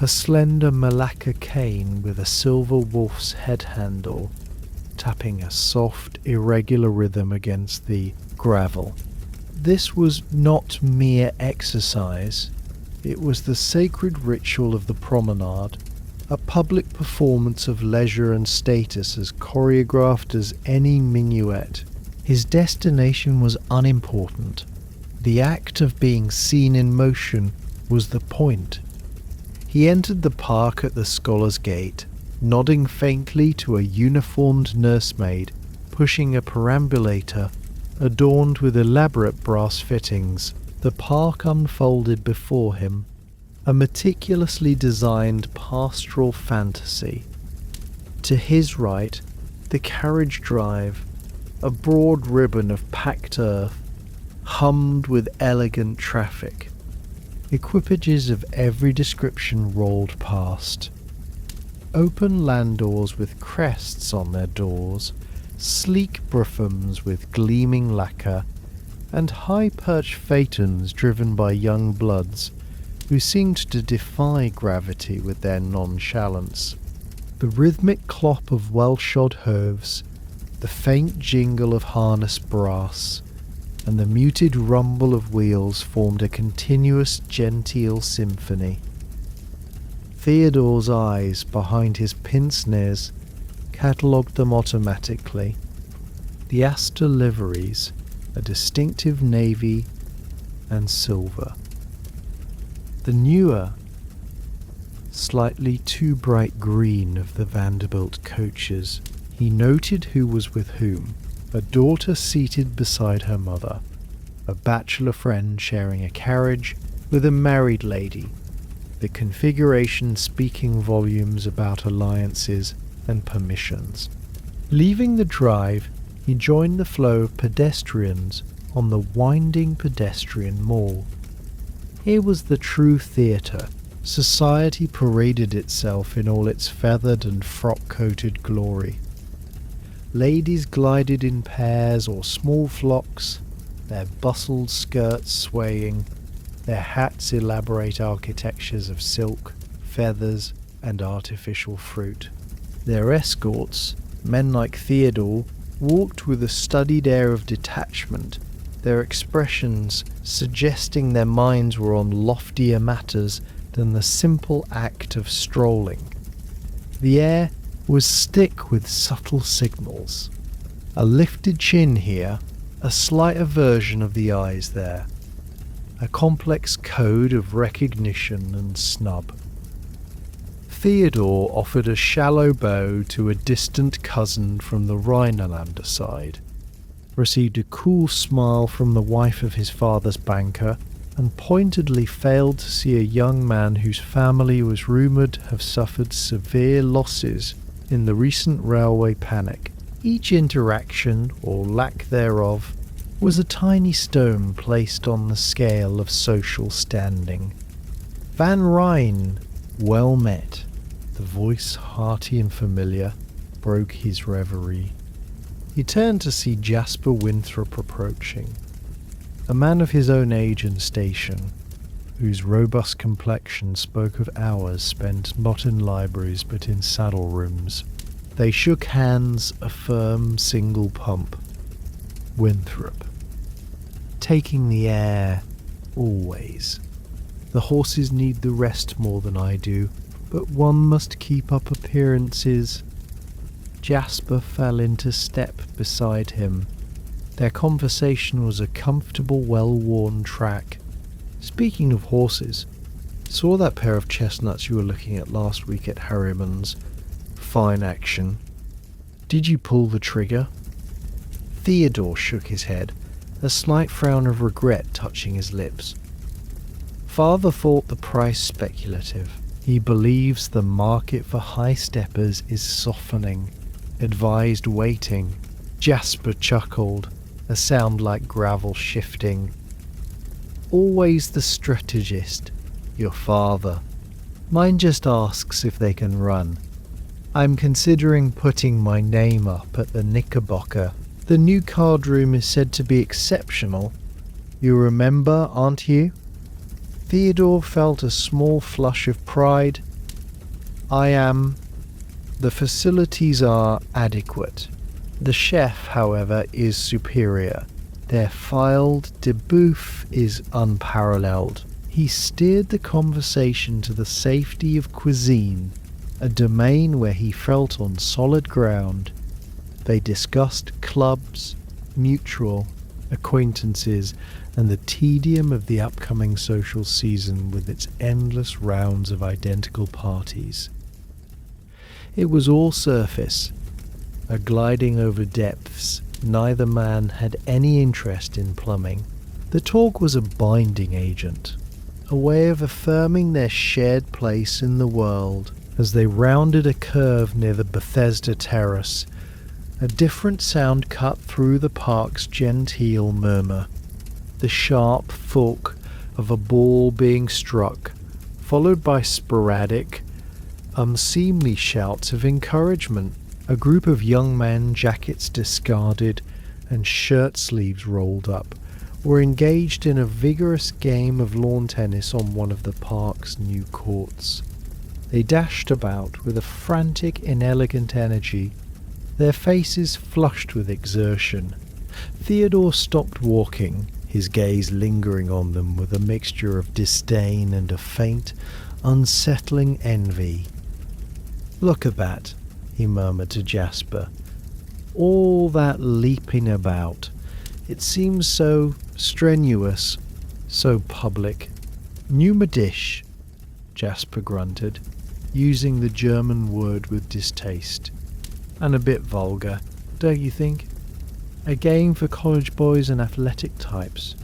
Speaker 1: a slender Malacca cane with a silver wolf's head handle, tapping a soft, irregular rhythm against the gravel. This was not mere exercise. It was the sacred ritual of the promenade, a public performance of leisure and status as choreographed as any minuet. His destination was unimportant. The act of being seen in motion was the point. He entered the park at the Scholar's Gate, nodding faintly to a uniformed nursemaid pushing a perambulator adorned with elaborate brass fittings. The park unfolded before him, a meticulously designed pastoral fantasy. To his right, the carriage drive, a broad ribbon of packed earth, hummed with elegant traffic. Equipages of every description rolled past. Open landauls with crests on their doors, sleek broughams with gleaming lacquer, and high-perched phaetons driven by young bloods who seemed to defy gravity with their nonchalance. The rhythmic clop of well-shod hooves, the faint jingle of harness brass, and the muted rumble of wheels formed a continuous genteel symphony. Theodore's eyes behind his pince-nez catalogued them automatically. The Astor liveries, a distinctive navy and silver. The newer, slightly too bright green of the Vanderbilt coaches. He noted who was with whom: a daughter seated beside her mother, a bachelor friend sharing a carriage with a married lady, the configuration speaking volumes about alliances and permissions. Leaving the drive, he joined the flow of pedestrians on the winding pedestrian mall. Here was the true theatre. Society paraded itself in all its feathered and frock-coated glory. Ladies glided in pairs or small flocks, their bustled skirts swaying, their hats elaborate architectures of silk, feathers, and artificial fruit. Their escorts, men like Theodore, walked with a studied air of detachment, their expressions suggesting their minds were on loftier matters than the simple act of strolling. The air was thick with subtle signals. A lifted chin here, a slight aversion of the eyes there, a complex code of recognition and snub. Theodore offered a shallow bow to a distant cousin from the Rhinelander side, received a cool smile from the wife of his father's banker, and pointedly failed to see a young man whose family was rumoured to have suffered severe losses in the recent railway panic. Each interaction, or lack thereof, was a tiny stone placed on the scale of social standing. Van Ryn, well met. The voice, hearty and familiar, broke his reverie. He turned to see Jasper Winthrop approaching, a man of his own age and station, whose robust complexion spoke of hours spent not in libraries but in saddle rooms. They shook hands, a firm single pump. Winthrop. Taking the air, always. The horses need the rest more than I do, but one must keep up appearances. Jasper fell into step beside him. Their conversation was a comfortable, well-worn track. Speaking of horses, saw that pair of chestnuts you were looking at last week at Harriman's. Fine action. Did you pull the trigger? Theodore shook his head, a slight frown of regret touching his lips. Father thought the price speculative. He believes the market for high steppers is softening. Advised waiting. Jasper chuckled, a sound like gravel shifting. Always the strategist, your father. Mine just asks if they can run. I'm considering putting my name up at the Knickerbocker. The new card room is said to be exceptional. You remember, aren't you? Theodore felt a small flush of pride. I am. The facilities are adequate. The chef, however, is superior. Their filed de bouffe is unparalleled. He steered the conversation to the safety of cuisine, a domain where he felt on solid ground. They discussed clubs, mutual, acquaintances, and the tedium of the upcoming social season with its endless rounds of identical parties. It was all surface, a gliding over depths. Neither man had any interest in plumbing. The talk was a binding agent, a way of affirming their shared place in the world. As they rounded a curve near the Bethesda Terrace, a different sound cut through the park's genteel murmur. The sharp thunk of a ball being struck, followed by sporadic, unseemly shouts of encouragement. A group of young men, jackets discarded and shirt sleeves rolled up, were engaged in a vigorous game of lawn tennis on one of the park's new courts. They dashed about with a frantic, inelegant energy, their faces flushed with exertion. Theodore stopped walking, his gaze lingering on them with a mixture of disdain and a faint, unsettling envy. "Look at that," he murmured to Jasper. "All that leaping about. It seems so strenuous, so public." "Pneuma dish," Jasper grunted, using the German word with distaste. "And a bit vulgar, don't you think? A game for college boys and athletic types.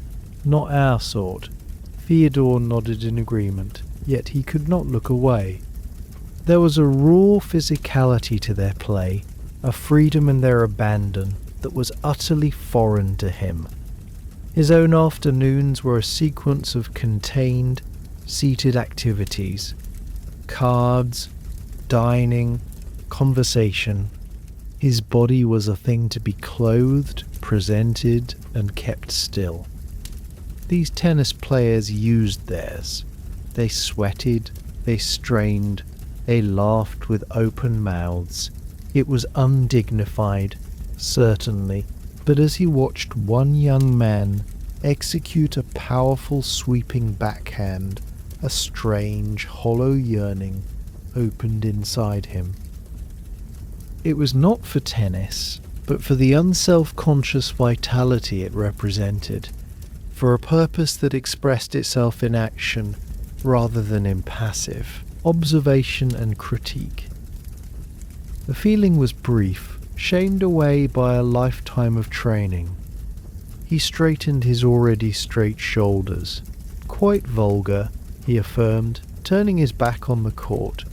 Speaker 1: Not our sort." Theodore nodded in agreement, yet he could not look away. There was a raw physicality to their play, a freedom in their abandon that was utterly foreign to him. His own afternoons were a sequence of contained, seated activities. Cards, dining, conversation. His body was a thing to be clothed, presented, and kept still. These tennis players used theirs. They sweated, they strained, they laughed with open mouths. It was undignified, certainly, but as he watched one young man execute a powerful sweeping backhand, a strange, hollow yearning opened inside him. It was not for tennis, but for the unself-conscious vitality it represented, for a purpose that expressed itself in action rather than in passive observation and critique. The feeling was brief, shamed away by a lifetime of training. He straightened his already straight shoulders. "Quite vulgar," he affirmed, turning his back on the court.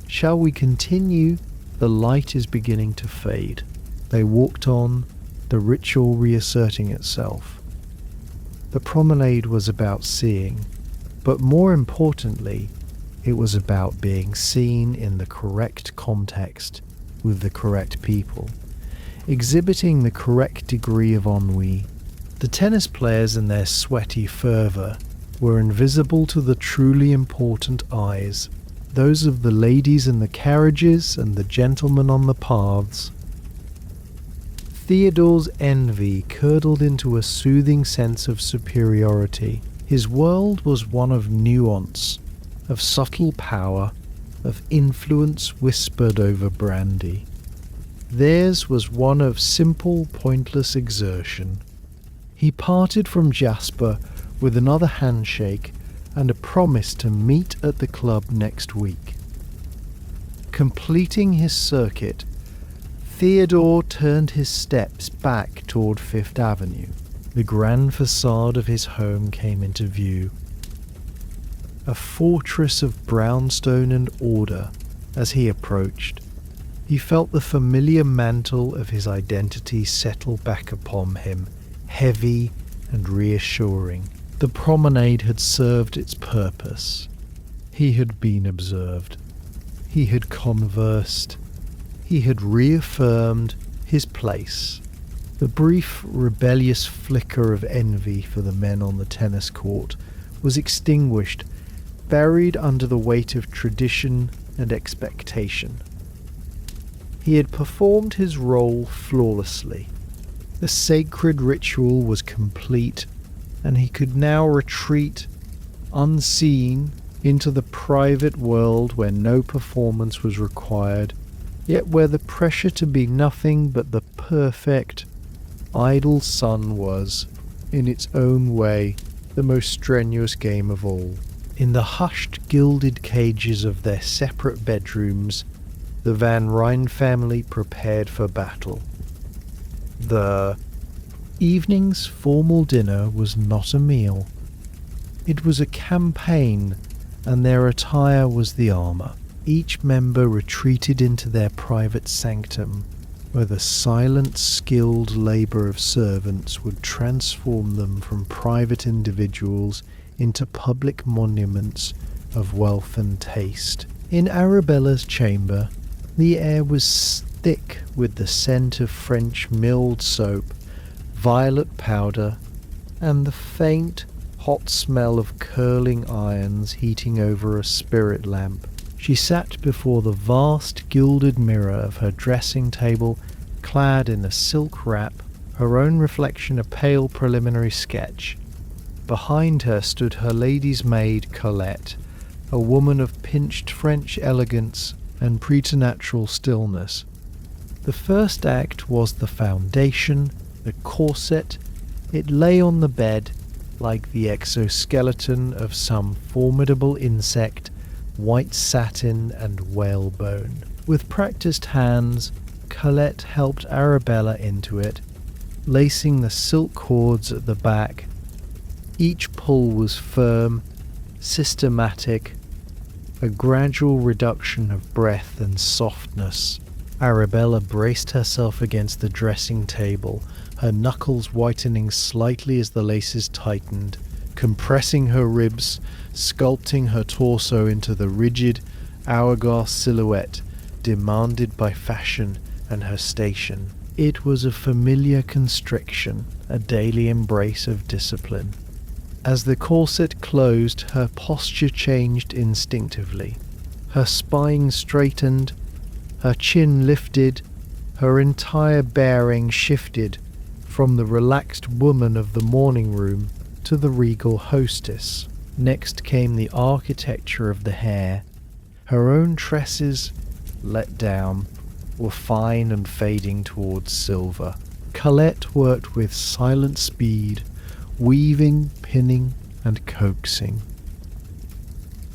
Speaker 1: "Shall we continue? The light is beginning to fade." They walked on, the ritual reasserting itself. The promenade was about seeing, but more importantly, it was about being seen in the correct context, with the correct people, exhibiting the correct degree of ennui. The tennis players in their sweaty fervour were invisible to the truly important eyes, those of the ladies in the carriages and the gentlemen on the paths. Theodore's envy curdled into a soothing sense of superiority. His world was one of nuance, of subtle power, of influence whispered over brandy. Theirs was one of simple, pointless exertion. He parted from Jasper with another handshake and a promise to meet at the club next week. Completing his circuit, Theodore turned his steps back toward Fifth Avenue. The grand facade of his home came into view. A fortress of brownstone and order as he approached. He felt the familiar mantle of his identity settle back upon him, heavy and reassuring. The promenade had served its purpose. He had been observed. He had conversed. He had reaffirmed his place. The brief, rebellious flicker of envy for the men on the tennis court was extinguished, buried under the weight of tradition and expectation. He had performed his role flawlessly. The sacred ritual was complete, and he could now retreat, unseen, into the private world where no performance was required, yet where the pressure to be nothing but the perfect, idle sun was, in its own way, the most strenuous game of all. In the hushed, gilded cages of their separate bedrooms, the Van Ryn family prepared for battle. The evening's formal dinner was not a meal. It was a campaign, and their attire was the armour. Each member retreated into their private sanctum, where the silent, skilled labour of servants would transform them from private individuals into public monuments of wealth and taste. In Arabella's chamber, the air was thick with the scent of French milled soap, violet powder, and the faint, hot smell of curling irons heating over a spirit lamp. She sat before the vast gilded mirror of her dressing table, clad in a silk wrap, her own reflection a pale preliminary sketch. Behind her stood her lady's maid Colette, a woman of pinched French elegance and preternatural stillness. The first act was the foundation, the corset. It lay on the bed like the exoskeleton of some formidable insect, white satin and whalebone. With practiced hands, Colette helped Arabella into it, lacing the silk cords at the back. Each pull was firm, systematic, a gradual reduction of breath and softness. Arabella braced herself against the dressing table, her knuckles whitening slightly as the laces tightened, compressing her ribs, sculpting her torso into the rigid, hourglass silhouette demanded by fashion and her station. It was a familiar constriction, a daily embrace of discipline. As the corset closed, her posture changed instinctively. Her spine straightened, her chin lifted, her entire bearing shifted from the relaxed woman of the morning room to the regal hostess. Next came the architecture of the hair. Her own tresses, let down, were fine and fading towards silver. Colette worked with silent speed, weaving, pinning, and coaxing.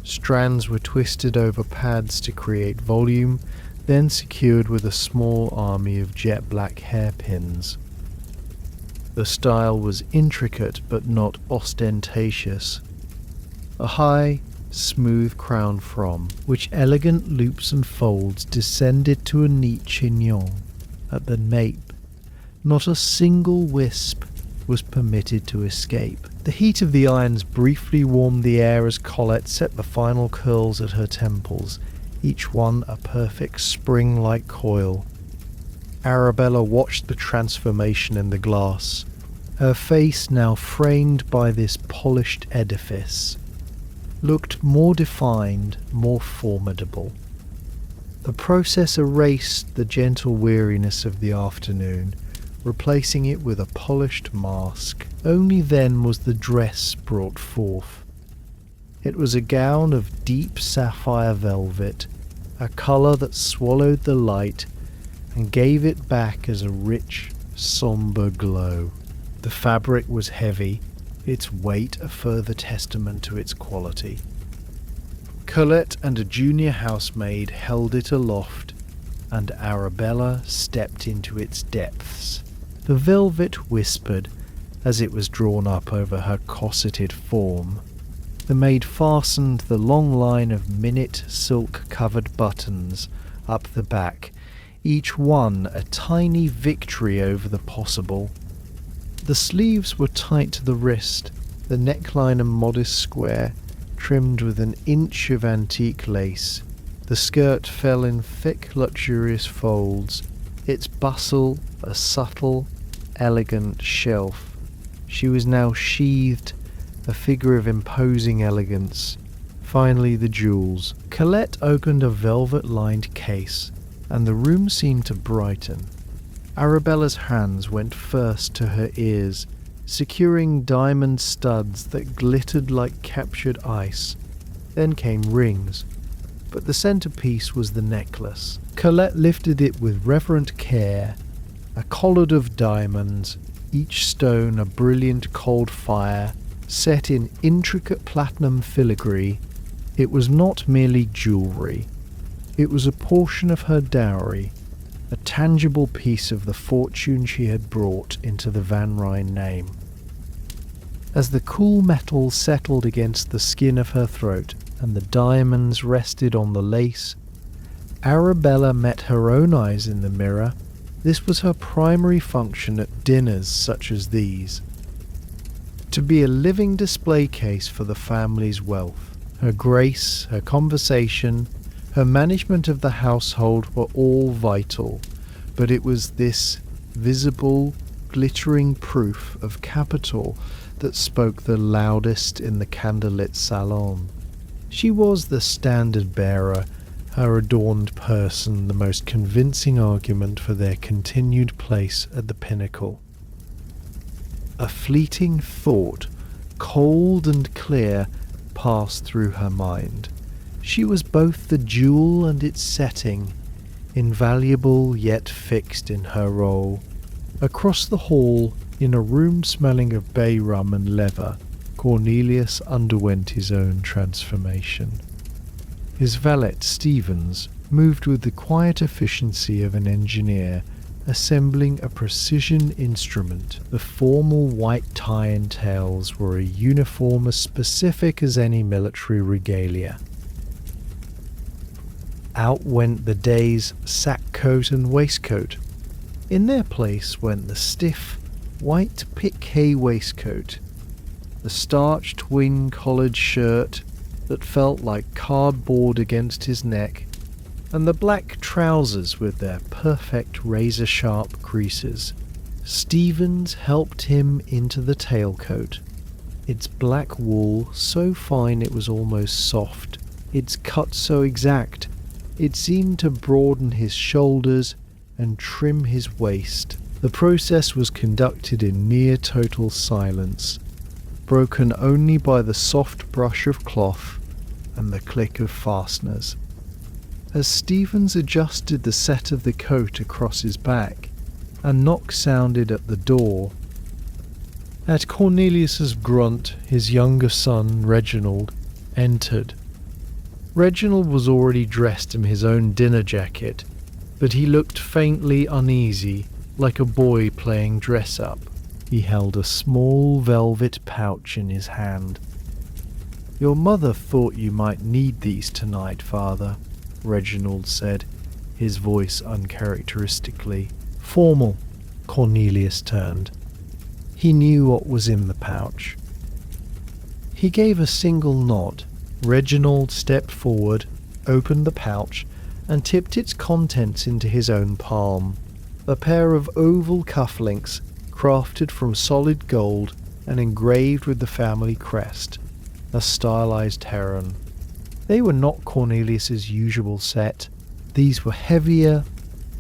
Speaker 1: Strands were twisted over pads to create volume, then secured with a small army of jet-black hairpins. The style was intricate but not ostentatious. A high, smooth crown from which elegant loops and folds descended to a neat chignon at the nape. Not a single wisp was permitted to escape. The heat of the irons briefly warmed the air as Colette set the final curls at her temples, each one a perfect spring-like coil. Arabella watched the transformation in the glass, her face now framed by this polished edifice, looked more defined, more formidable. The process erased the gentle weariness of the afternoon, replacing it with a polished mask. Only then was the dress brought forth. It was a gown of deep sapphire velvet, a colour that swallowed the light and gave it back as a rich, sombre glow. The fabric was heavy, its weight a further testament to its quality. Colette and a junior housemaid held it aloft, and Arabella stepped into its depths. The velvet whispered as it was drawn up over her corseted form. The maid fastened the long line of minute silk-covered buttons up the back, each one a tiny victory over the possible. The sleeves were tight to the wrist, the neckline a modest square, trimmed with an inch of antique lace. The skirt fell in thick, luxurious folds, its bustle a subtle, elegant shelf. She was now sheathed, a figure of imposing elegance. Finally the jewels. Colette opened a velvet-lined case, and the room seemed to brighten. Arabella's hands went first to her ears, securing diamond studs that glittered like captured ice. Then came rings, but the centerpiece was the necklace. Colette lifted it with reverent care, a collar of diamonds, each stone a brilliant cold fire, set in intricate platinum filigree. It was not merely jewellery. It was a portion of her dowry, a tangible piece of the fortune she had brought into the Van Ryn name. As the cool metal settled against the skin of her throat and the diamonds rested on the lace, Arabella met her own eyes in the mirror. This was her primary function at dinners such as these: to be a living display case for the family's wealth. Her grace, her conversation, her management of the household were all vital, but it was this visible, glittering proof of capital that spoke the loudest in the candlelit salon. She was the standard bearer, her adorned person the most convincing argument for their continued place at the pinnacle. A fleeting thought, cold and clear, passed through her mind. She was both the jewel and its setting, invaluable yet fixed in her role. Across the hall, in a room smelling of bay rum and leather, Cornelius underwent his own transformation. His valet Stevens moved with the quiet efficiency of an engineer assembling a precision instrument. The formal white tie and tails were a uniform as specific as any military regalia. Out went the day's sack coat and waistcoat. In their place went the stiff, white piqué waistcoat, the starched wing-collared shirt that felt like cardboard against his neck, and the black trousers with their perfect razor-sharp creases. Stevens helped him into the tailcoat. Its black wool so fine it was almost soft, its cut so exact it seemed to broaden his shoulders and trim his waist. The process was conducted in near total silence, broken only by the soft brush of cloth and the click of fasteners. As Stevens adjusted the set of the coat across his back, a knock sounded at the door. At Cornelius's grunt, his younger son, Reginald, entered. Reginald was already dressed in his own dinner jacket, but he looked faintly uneasy, like a boy playing dress-up. He held a small velvet pouch in his hand. "Your mother thought you might need these tonight, Father," Reginald said, his voice uncharacteristically formal. Cornelius turned. He knew what was in the pouch. He gave a single nod. Reginald stepped forward, opened the pouch, and tipped its contents into his own palm. A pair of oval cufflinks, crafted from solid gold and engraved with the family crest, a stylized heron. They were not Cornelius's usual set. These were heavier,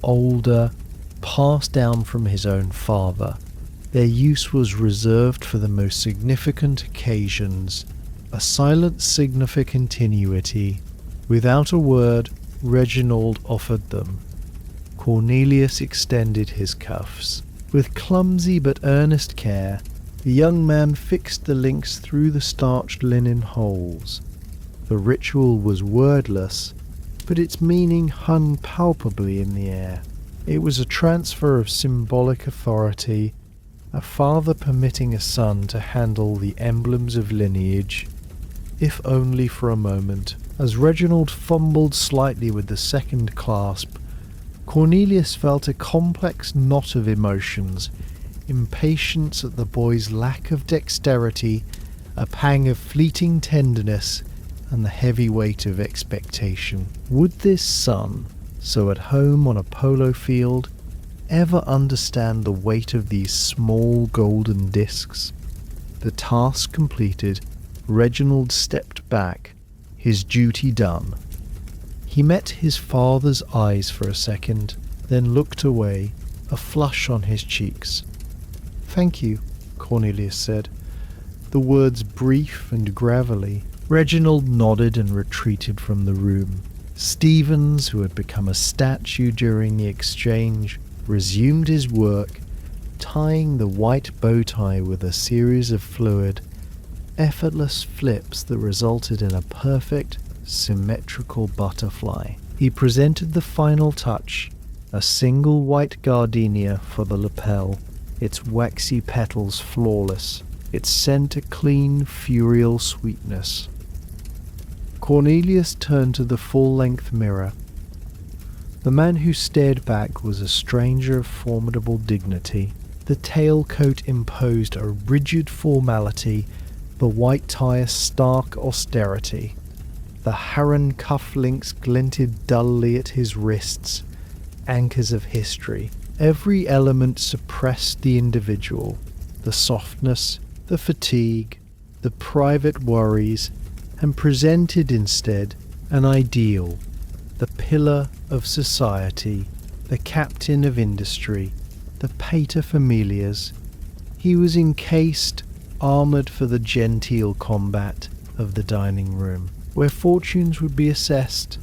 Speaker 1: older, passed down from his own father. Their use was reserved for the most significant occasions, a silent signal for continuity. Without a word, Reginald offered them. Cornelius extended his cuffs. With clumsy but earnest care, the young man fixed the links through the starched linen holes. The ritual was wordless, but its meaning hung palpably in the air. It was a transfer of symbolic authority, a father permitting a son to handle the emblems of lineage, if only for a moment. As Reginald fumbled slightly with the second clasp, Cornelius felt a complex knot of emotions, impatience at the boy's lack of dexterity, a pang of fleeting tenderness, and the heavy weight of expectation. Would this son, so at home on a polo field, ever understand the weight of these small golden discs? The task completed, Reginald stepped back, his duty done. He met his father's eyes for a second, then looked away, a flush on his cheeks. "Thank you," Cornelius said, the words brief and gravelly. Reginald nodded and retreated from the room. Stevens, who had become a statue during the exchange, resumed his work, tying the white bow tie with a series of fluid, effortless flips that resulted in a perfect, symmetrical butterfly. He presented the final touch, a single white gardenia for the lapel, its waxy petals flawless, its scent a clean, furial sweetness. Cornelius turned to the full-length mirror. The man who stared back was a stranger of formidable dignity. The tailcoat imposed a rigid formality, the white tie a stark austerity. The heron cufflinks glinted dully at his wrists, anchors of history. Every element suppressed the individual. The softness, the fatigue, the private worries and presented instead an ideal, the pillar of society, the captain of industry, the pater familias. He was encased, armoured for the genteel combat of the dining room, where fortunes would be assessed,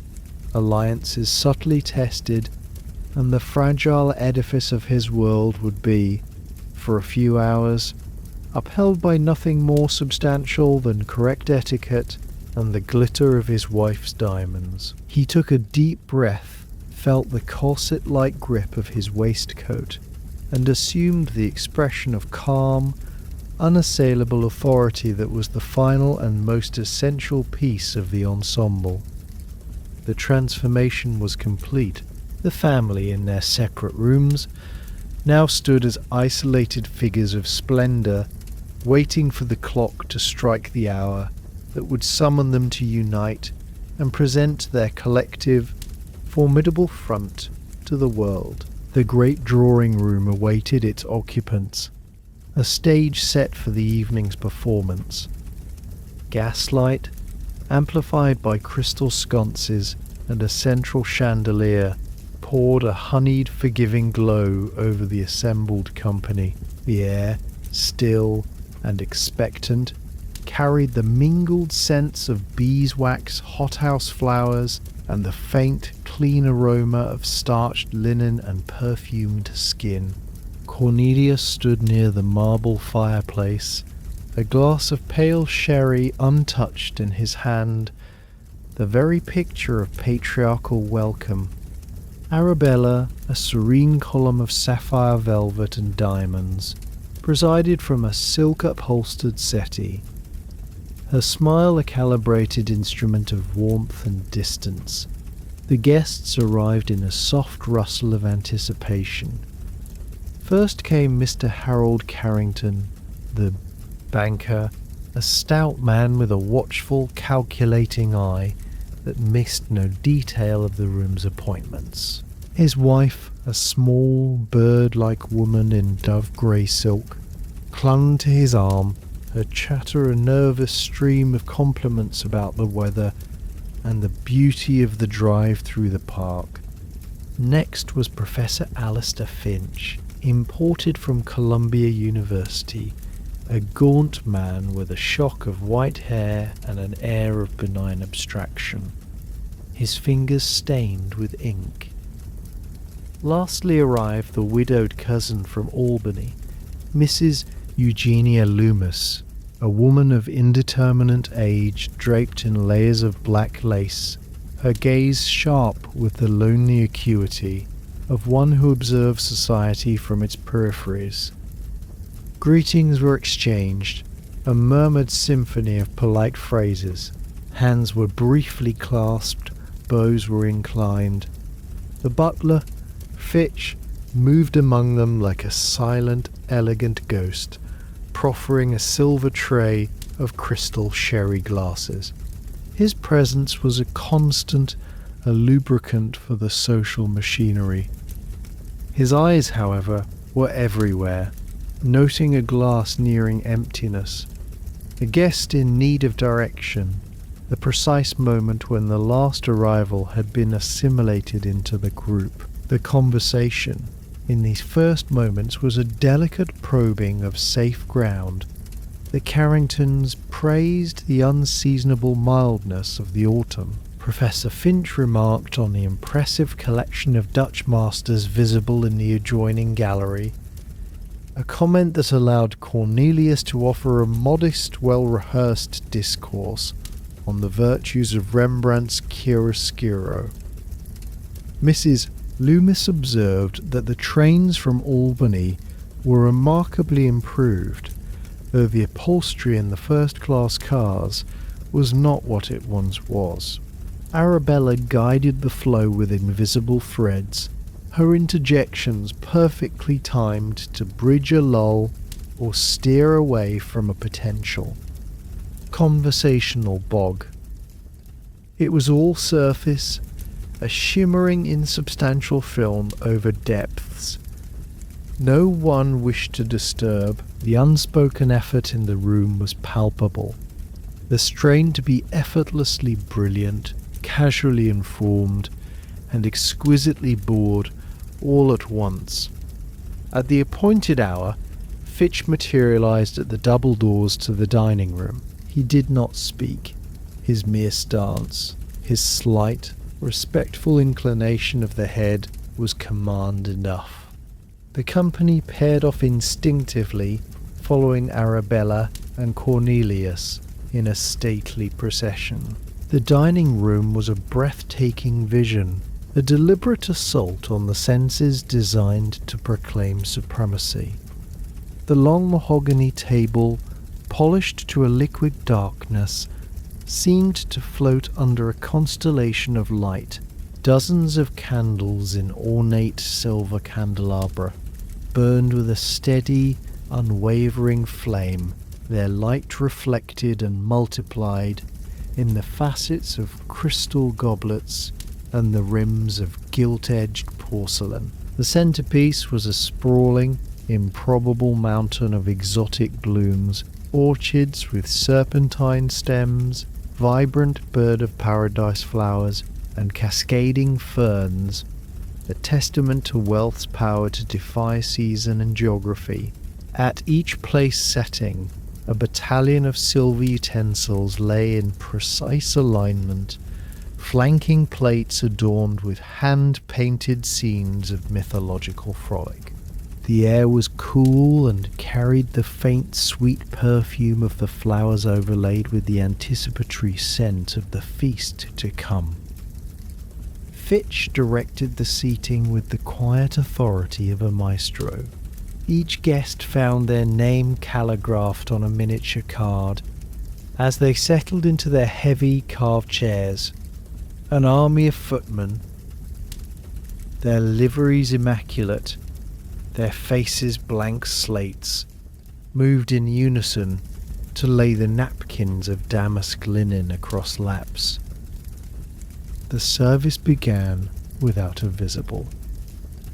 Speaker 1: alliances subtly tested, and the fragile edifice of his world would be, for a few hours, upheld by nothing more substantial than correct etiquette and the glitter of his wife's diamonds. He took a deep breath, felt the corset-like grip of his waistcoat, and assumed the expression of calm, unassailable authority that was the final and most essential piece of the ensemble. The transformation was complete. The family, in their separate rooms, now stood as isolated figures of splendour, waiting for the clock to strike the hour that would summon them to unite and present their collective, formidable front to the world. The great drawing room awaited its occupants, a stage set for the evening's performance. Gaslight, amplified by crystal sconces and a central chandelier, poured a honeyed, forgiving glow over the assembled company. The air, still and expectant, carried the mingled scents of beeswax, hothouse flowers, and the faint, clean aroma of starched linen and perfumed skin. Cornelia stood near the marble fireplace, a glass of pale sherry untouched in his hand, the very picture of patriarchal welcome. Arabella, a serene column of sapphire velvet and diamonds, presided from a silk-upholstered settee, her smile a calibrated instrument of warmth and distance. The guests arrived in a soft rustle of anticipation. First came Mr. Harold Carrington, the banker, a stout man with a watchful, calculating eye that missed no detail of the room's appointments. His wife, a small, bird-like woman in dove-grey silk, clung to his arm, her chatter a nervous stream of compliments about the weather and the beauty of the drive through the park. Next was Professor Alistair Finch, imported from Columbia University, a gaunt man with a shock of white hair and an air of benign abstraction, his fingers stained with ink. Lastly arrived the widowed cousin from Albany, Mrs. Eugenia Loomis, a woman of indeterminate age draped in layers of black lace, her gaze sharp with the lonely acuity of one who observes society from its peripheries. Greetings were exchanged, a murmured symphony of polite phrases. Hands were briefly clasped, bows were inclined. The butler, Fitch, moved among them like a silent, elegant ghost, proffering a silver tray of crystal sherry glasses. His presence was a constant, a lubricant for the social machinery. His eyes, however, were everywhere, noting a glass nearing emptiness, a guest in need of direction, the precise moment when the last arrival had been assimilated into the group. The conversation, in these first moments, was a delicate probing of safe ground. The Carringtons praised the unseasonable mildness of the autumn. Professor Finch remarked on the impressive collection of Dutch masters visible in the adjoining gallery, a comment that allowed Cornelius to offer a modest, well-rehearsed discourse on the virtues of Rembrandt's chiaroscuro. Mrs. Loomis observed that the trains from Albany were remarkably improved, though the upholstery in the first-class cars was not what it once was. Arabella guided the flow with invisible threads, her interjections perfectly timed to bridge a lull or steer away from a potential conversational bog. It was all surface, a shimmering insubstantial film over depths. No one wished to disturb. The unspoken effort in the room was palpable. the strain to be effortlessly brilliant, casually informed, and exquisitely bored all at once. At the appointed hour, Fitch materialized at the double doors to the dining room. He did not speak. His mere stance, his slight, respectful inclination of the head was command enough. The company paired off instinctively, following Arabella and Cornelius in a stately procession. The dining room was a breathtaking vision, a deliberate assault on the senses designed to proclaim supremacy. The long mahogany table, polished to a liquid darkness, seemed to float under a constellation of light. Dozens of candles in ornate silver candelabra burned with a steady, unwavering flame, their light reflected and multiplied in the facets of crystal goblets and the rims of gilt-edged porcelain. The centerpiece was a sprawling, improbable mountain of exotic blooms, orchids with serpentine stems, vibrant bird-of-paradise flowers, and cascading ferns, a testament to wealth's power to defy season and geography. At each place setting, a battalion of silver utensils lay in precise alignment, flanking plates adorned with hand-painted scenes of mythological frolic. The air was cool and carried the faint, sweet perfume of the flowers overlaid with the anticipatory scent of the feast to come. Fitch directed the seating with the quiet authority of a maestro. Each guest found their name calligraphed on a miniature card. As they settled into their heavy carved chairs, an army of footmen, their liveries immaculate, their faces blank slates, moved in unison to lay the napkins of damask linen across laps. The service began without a visible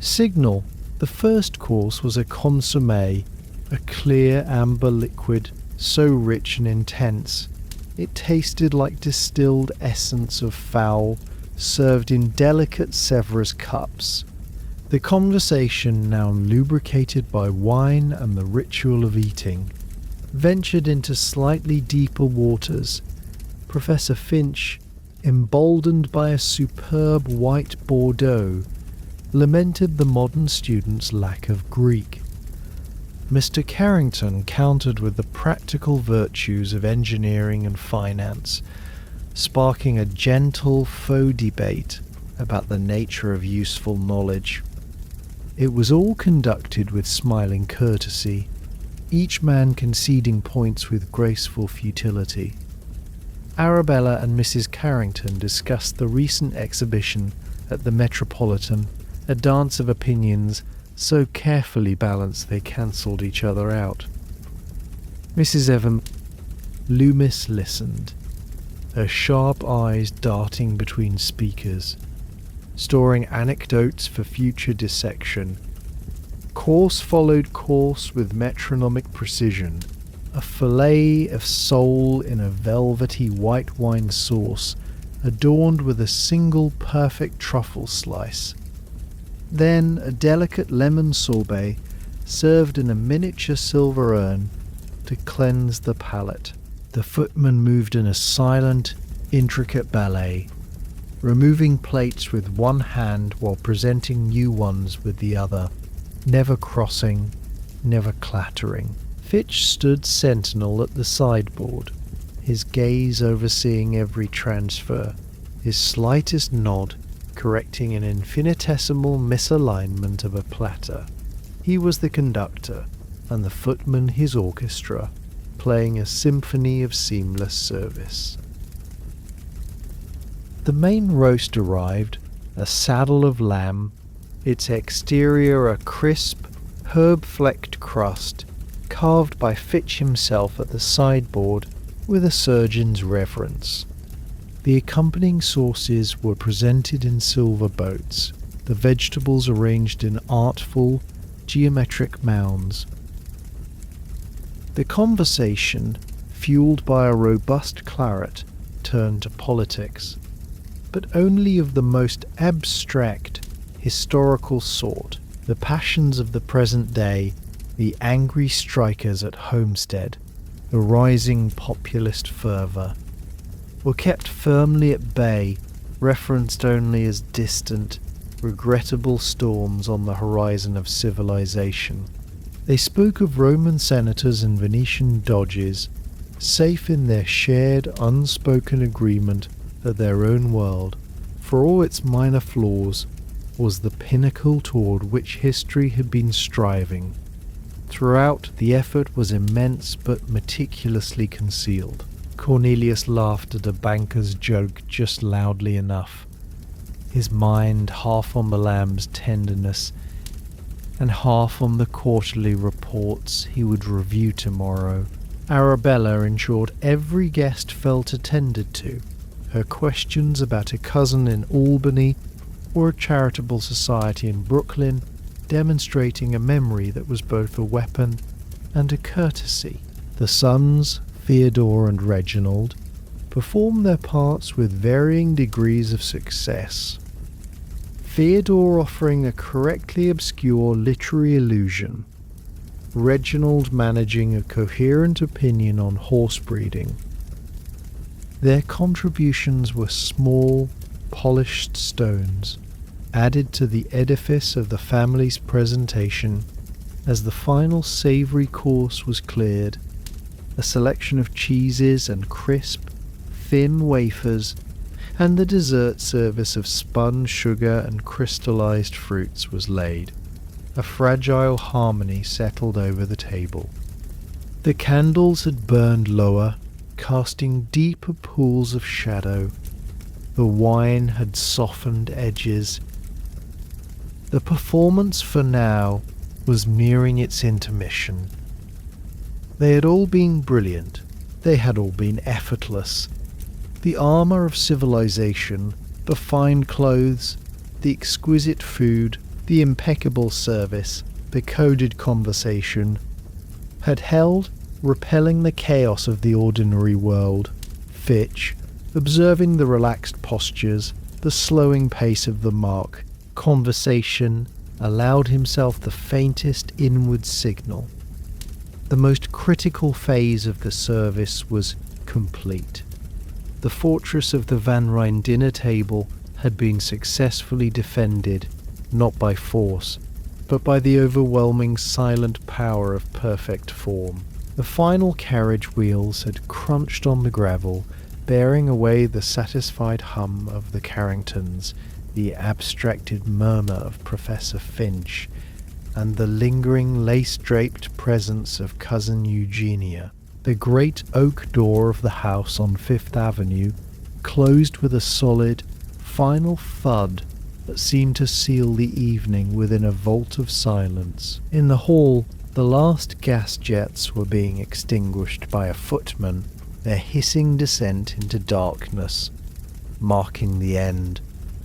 Speaker 1: signal. The first course was a consommé, a clear amber liquid so rich and intense it tasted like distilled essence of fowl served in delicate Severus cups. The conversation, now lubricated by wine and the ritual of eating, ventured into slightly deeper waters. Professor Finch, emboldened by a superb white Bordeaux, lamented the modern student's lack of Greek. Mr. Carrington countered with the practical virtues of engineering and finance, sparking a gentle faux debate about the nature of useful knowledge. It was all conducted with smiling courtesy, each man conceding points with graceful futility. Arabella and Mrs. Carrington discussed the recent exhibition at the Metropolitan, a dance of opinions so carefully balanced they cancelled each other out. Mrs. Loomis listened, her sharp eyes darting between speakers, storing anecdotes for future dissection. Course followed course with metronomic precision. A fillet of sole in a velvety white wine sauce, adorned with a single perfect truffle slice. Then a delicate lemon sorbet, served in a miniature silver urn to cleanse the palate. The footman moved in a silent, intricate ballet, removing plates with one hand while presenting new ones with the other, never crossing, never clattering. Fitch stood sentinel at the sideboard, his gaze overseeing every transfer, his slightest nod correcting an infinitesimal misalignment of a platter. He was the conductor, and the footman his orchestra, playing a symphony of seamless service. The main roast arrived, a saddle of lamb, its exterior a crisp, herb-flecked crust, carved by Fitch himself at the sideboard with a surgeon's reverence. The accompanying sauces were presented in silver boats, the vegetables arranged in artful, geometric mounds. The conversation, fueled by a robust claret, turned to politics, but only of the most abstract, historical sort. The passions of the present day, the angry strikers at Homestead, the rising populist fervour, were kept firmly at bay, referenced only as distant, regrettable storms on the horizon of civilization. They spoke of Roman senators and Venetian doges, safe in their shared, unspoken agreement that their own world, for all its minor flaws, was the pinnacle toward which history had been striving. Throughout, the effort was immense but meticulously concealed. Cornelius laughed at a banker's joke just loudly enough, his mind half on the lamb's tenderness and half on the quarterly reports he would review tomorrow. Arabella ensured every guest felt attended to, her questions about a cousin in Albany or a charitable society in Brooklyn demonstrating a memory that was both a weapon and a courtesy. The sons, Theodore and Reginald, performed their parts with varying degrees of success. Theodore offering a correctly obscure literary allusion, Reginald managing a coherent opinion on horse breeding. Their contributions were small, polished stones, added to the edifice of the family's presentation as the final savoury course was cleared. A selection of cheeses and crisp, thin wafers, and the dessert service of spun sugar and crystallized fruits was laid. A fragile harmony settled over the table. The candles had burned lower, casting deeper pools of shadow. The wine had softened edges. The performance for now was nearing its intermission. They had all been brilliant. They had all been effortless. The armour of civilization, the fine clothes, the exquisite food, the impeccable service, the coded conversation, had held, repelling the chaos of the ordinary world. Fitch, observing the relaxed postures, the slowing pace of the mark, conversation, allowed himself the faintest inward signal. The most critical phase of the service was complete. The fortress of the Van Ryn dinner table had been successfully defended, not by force, but by the overwhelming silent power of perfect form. The final carriage wheels had crunched on the gravel, bearing away the satisfied hum of the Carringtons, the abstracted murmur of Professor Finch, and the lingering lace-draped presence of Cousin Eugenia. The great oak door of the house on Fifth Avenue closed with a solid, final thud that seemed to seal the evening within a vault of silence. In the hall, the last gas jets were being extinguished by a footman, their hissing descent into darkness, marking the end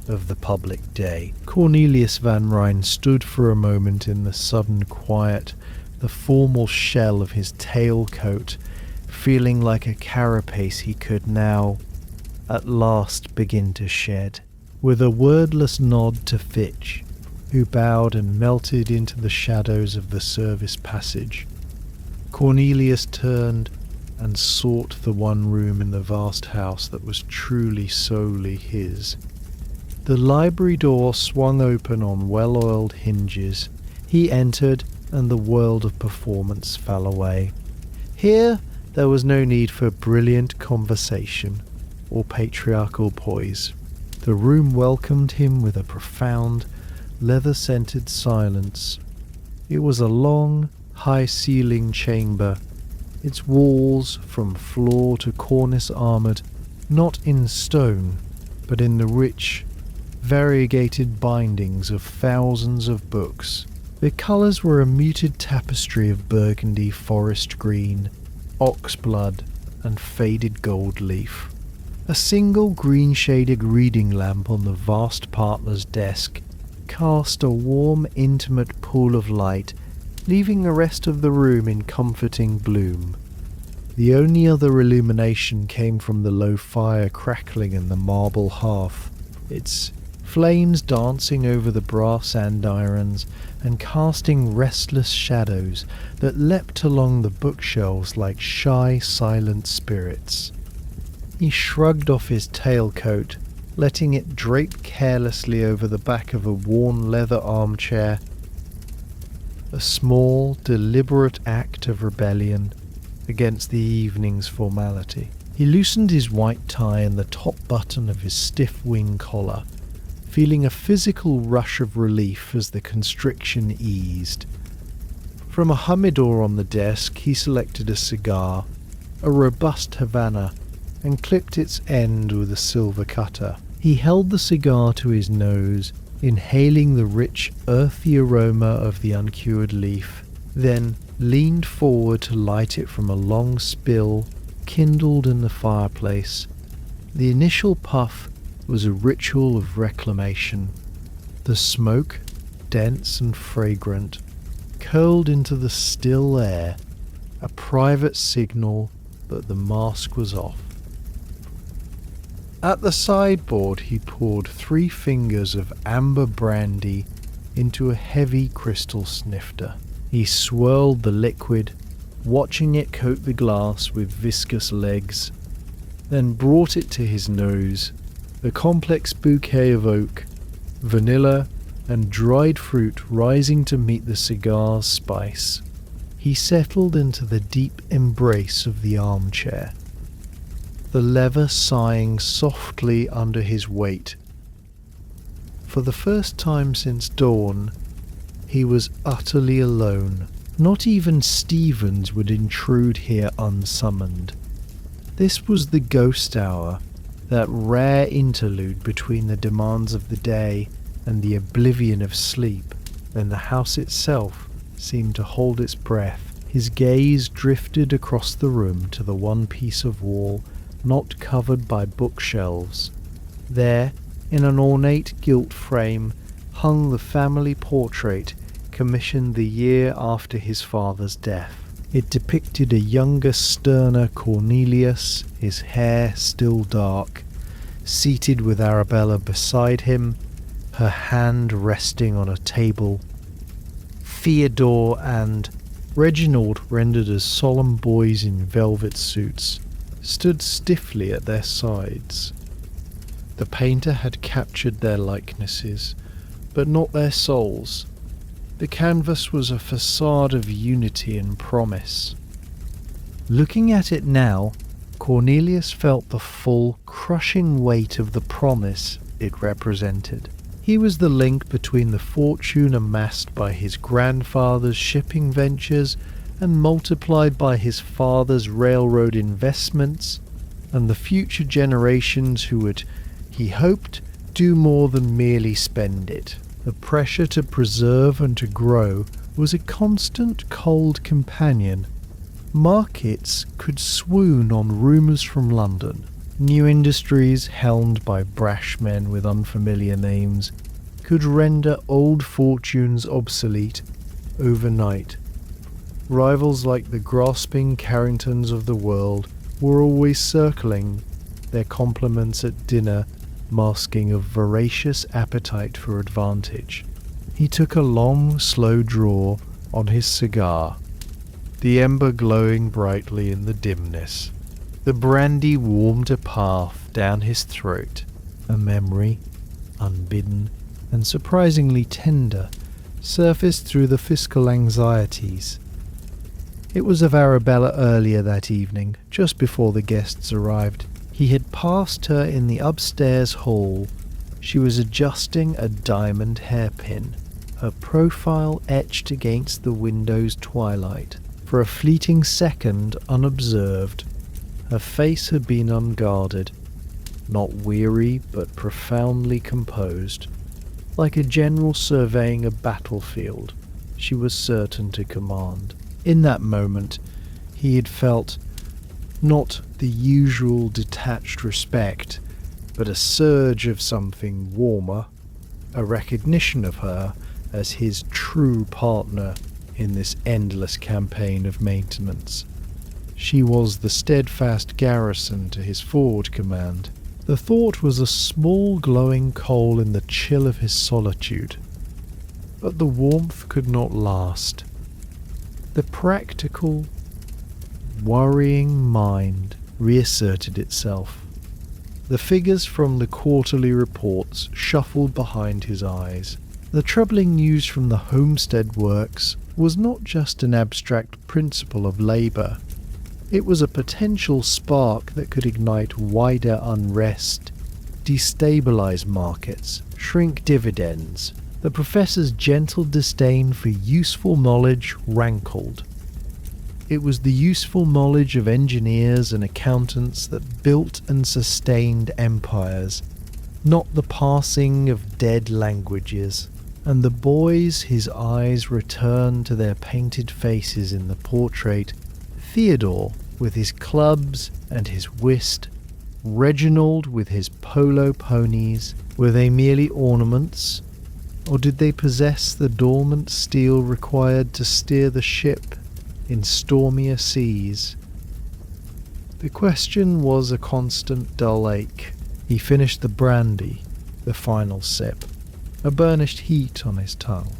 Speaker 1: of the public day. Cornelius Van Ryn stood for a moment in the sudden quiet, the formal shell of his tailcoat, feeling like a carapace he could now, at last, begin to shed. With a wordless nod to Fitch, who bowed and melted into the shadows of the service passage, Cornelius turned and sought the one room in the vast house that was truly solely his. The library door swung open on well-oiled hinges. He entered, and the world of performance fell away. Here there was no need for brilliant conversation or patriarchal poise. The room welcomed him with a profound, leather-scented silence. It was a long, high-ceilinged chamber, its walls from floor to cornice armoured, not in stone, but in the rich, variegated bindings of thousands of books. The colours were a muted tapestry of burgundy, forest green, oxblood, and faded gold leaf. A single green-shaded reading lamp on the vast partner's desk cast a warm, intimate pool of light, leaving the rest of the room in comforting bloom. The only other illumination came from the low fire crackling in the marble hearth, its flames dancing over the brass andirons and casting restless shadows that leapt along the bookshelves like shy, silent spirits. He shrugged off his tailcoat, letting it drape carelessly over the back of a worn leather armchair. A small, deliberate act of rebellion against the evening's formality. He loosened his white tie and the top button of his stiff wing collar, feeling a physical rush of relief as the constriction eased. From a humidor on the desk, he selected a cigar, a robust Havana, and clipped its end with a silver cutter. He held the cigar to his nose, inhaling the rich, earthy aroma of the uncured leaf, then leaned forward to light it from a long spill kindled in the fireplace. The initial puff was a ritual of reclamation. The smoke, dense and fragrant, curled into the still air, a private signal that the mask was off. At the sideboard he poured 3 fingers of amber brandy into a heavy crystal snifter. He swirled the liquid, watching it coat the glass with viscous legs, then brought it to his nose, the complex bouquet of oak, vanilla, and dried fruit rising to meet the cigar's spice. He settled into the deep embrace of the armchair, the leather sighing softly under his weight. For the first time since dawn, he was utterly alone. Not even Stevens would intrude here unsummoned. This was the ghost hour, that rare interlude between the demands of the day and the oblivion of sleep, when the house itself seemed to hold its breath. His gaze drifted across the room to the one piece of wall not covered by bookshelves. There, in an ornate gilt frame, hung the family portrait commissioned the year after his father's death. It depicted a younger, sterner Cornelius, his hair still dark, seated with Arabella beside him, her hand resting on a table. Theodore and Reginald, rendered as solemn boys in velvet suits, stood stiffly at their sides. The painter had captured their likenesses, but not their souls. The canvas was a facade of unity and promise. Looking at it now, Cornelius felt the full, crushing weight of the promise it represented. He was the link between the fortune amassed by his grandfather's shipping ventures and multiplied by his father's railroad investments, and the future generations who would, he hoped, do more than merely spend it. The pressure to preserve and to grow was a constant cold companion. Markets could swoon on rumours from London. New industries, helmed by brash men with unfamiliar names, could render old fortunes obsolete overnight. Rivals like the grasping Carringtons of the world were always circling, their compliments at dinner masking a voracious appetite for advantage. He took a long, slow draw on his cigar, the ember glowing brightly in the dimness. The brandy warmed a path down his throat. A memory, unbidden and surprisingly tender, surfaced through the fiscal anxieties. It was of Arabella earlier that evening, just before the guests arrived. He had passed her in the upstairs hall. She was adjusting a diamond hairpin, her profile etched against the window's twilight. For a fleeting second, unobserved, her face had been unguarded, not weary but profoundly composed. Like a general surveying a battlefield, she was certain to command. In that moment, he had felt not the usual detached respect, but a surge of something warmer, a recognition of her as his true partner in this endless campaign of maintenance. She was the steadfast garrison to his forward command. The thought was a small glowing coal in the chill of his solitude. But the warmth could not last. The practical, worrying mind reasserted itself. The figures from the quarterly reports shuffled behind his eyes. The troubling news from the homestead works was not just an abstract principle of labour. It was a potential spark that could ignite wider unrest, destabilise markets, shrink dividends. The professor's gentle disdain for useful knowledge rankled. It was the useful knowledge of engineers and accountants that built and sustained empires, not the parsing of dead languages. And the boys, his eyes returned to their painted faces in the portrait. Theodore with his clubs and his whist, Reginald with his polo ponies, were they merely ornaments, or did they possess the dormant steel required to steer the ship in stormier seas? The question was a constant dull ache. He finished the brandy, the final sip, a burnished heat on his tongue.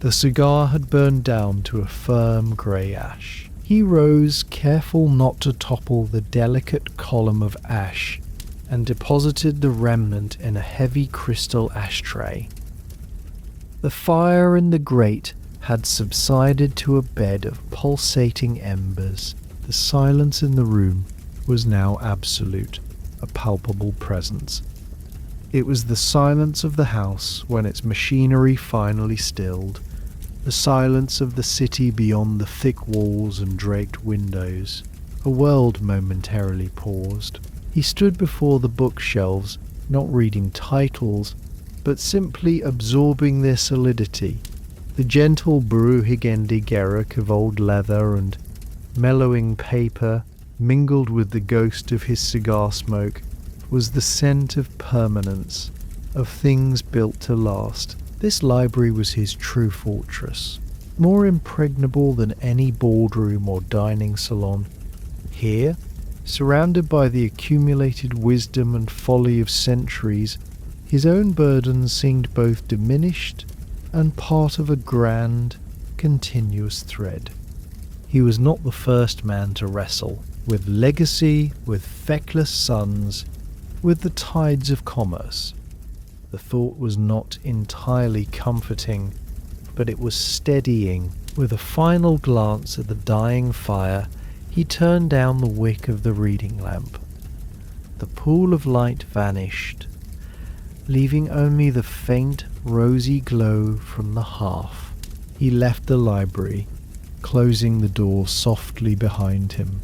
Speaker 1: The cigar had burned down to a firm grey ash. He rose, careful not to topple the delicate column of ash, and deposited the remnant in a heavy crystal ashtray. The fire in the grate had subsided to a bed of pulsating embers. The silence in the room was now absolute, a palpable presence. It was the silence of the house when its machinery finally stilled, the silence of the city beyond the thick walls and draped windows. A world momentarily paused. He stood before the bookshelves, not reading titles, but simply absorbing their solidity. The gentle Brühigende Gerach of old leather and mellowing paper, mingled with the ghost of his cigar smoke, was the scent of permanence, of things built to last. This library was his true fortress, more impregnable than any boardroom or dining salon. Here, surrounded by the accumulated wisdom and folly of centuries, his own burdens seemed both diminished and part of a grand, continuous thread. He was not the first man to wrestle with legacy, with feckless sons, with the tides of commerce. The thought was not entirely comforting, but it was steadying. With a final glance at the dying fire, he turned down the wick of the reading lamp. The pool of light vanished, leaving only the faint, rosy glow from the hearth. He left the library, closing the door softly behind him,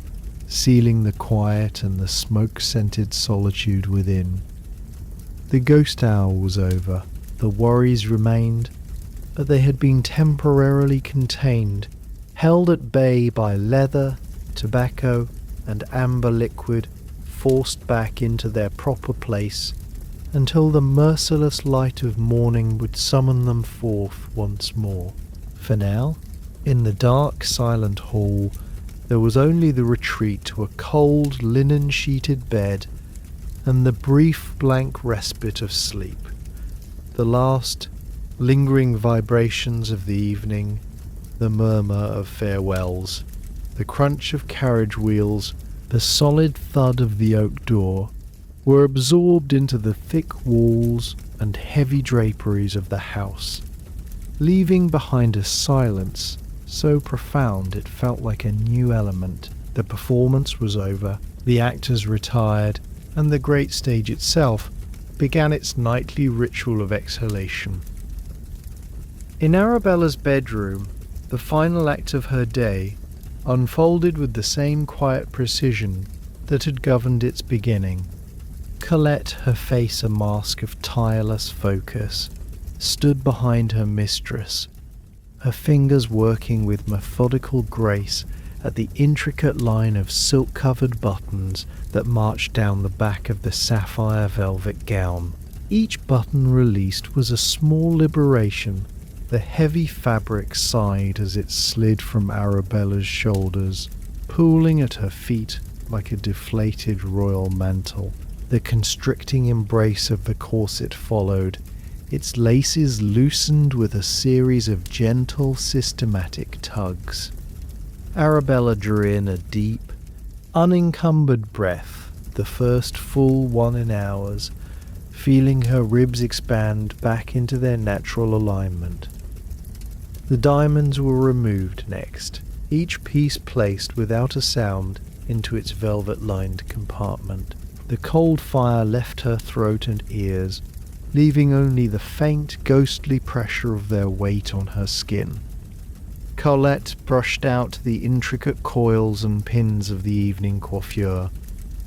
Speaker 1: sealing the quiet and the smoke-scented solitude within. The ghost hour was over. The worries remained, but they had been temporarily contained, held at bay by leather, tobacco, and amber liquid, forced back into their proper place until the merciless light of morning would summon them forth once more. For now, in the dark, silent hall, there was only the retreat to a cold, linen-sheeted bed and the brief blank respite of sleep, the last lingering vibrations of the evening, the murmur of farewells, the crunch of carriage wheels, the solid thud of the oak door, were absorbed into the thick walls and heavy draperies of the house, leaving behind a silence so profound it felt like a new element. The performance was over, the actors retired, and the great stage itself began its nightly ritual of exhalation. In Arabella's bedroom, the final act of her day unfolded with the same quiet precision that had governed its beginning. Colette, her face a mask of tireless focus, stood behind her mistress, her fingers working with methodical grace at the intricate line of silk-covered buttons that marched down the back of the sapphire velvet gown. Each button released was a small liberation. The heavy fabric sighed as it slid from Arabella's shoulders, pooling at her feet like a deflated royal mantle. The constricting embrace of the corset followed, its laces loosened with a series of gentle, systematic tugs. Arabella drew in a deep, unencumbered breath, the first full one in hours, feeling her ribs expand back into their natural alignment. The diamonds were removed next, each piece placed without a sound into its velvet-lined compartment. The cold fire left her throat and ears, leaving only the faint, ghostly pressure of their weight on her skin. Colette brushed out the intricate coils and pins of the evening coiffure,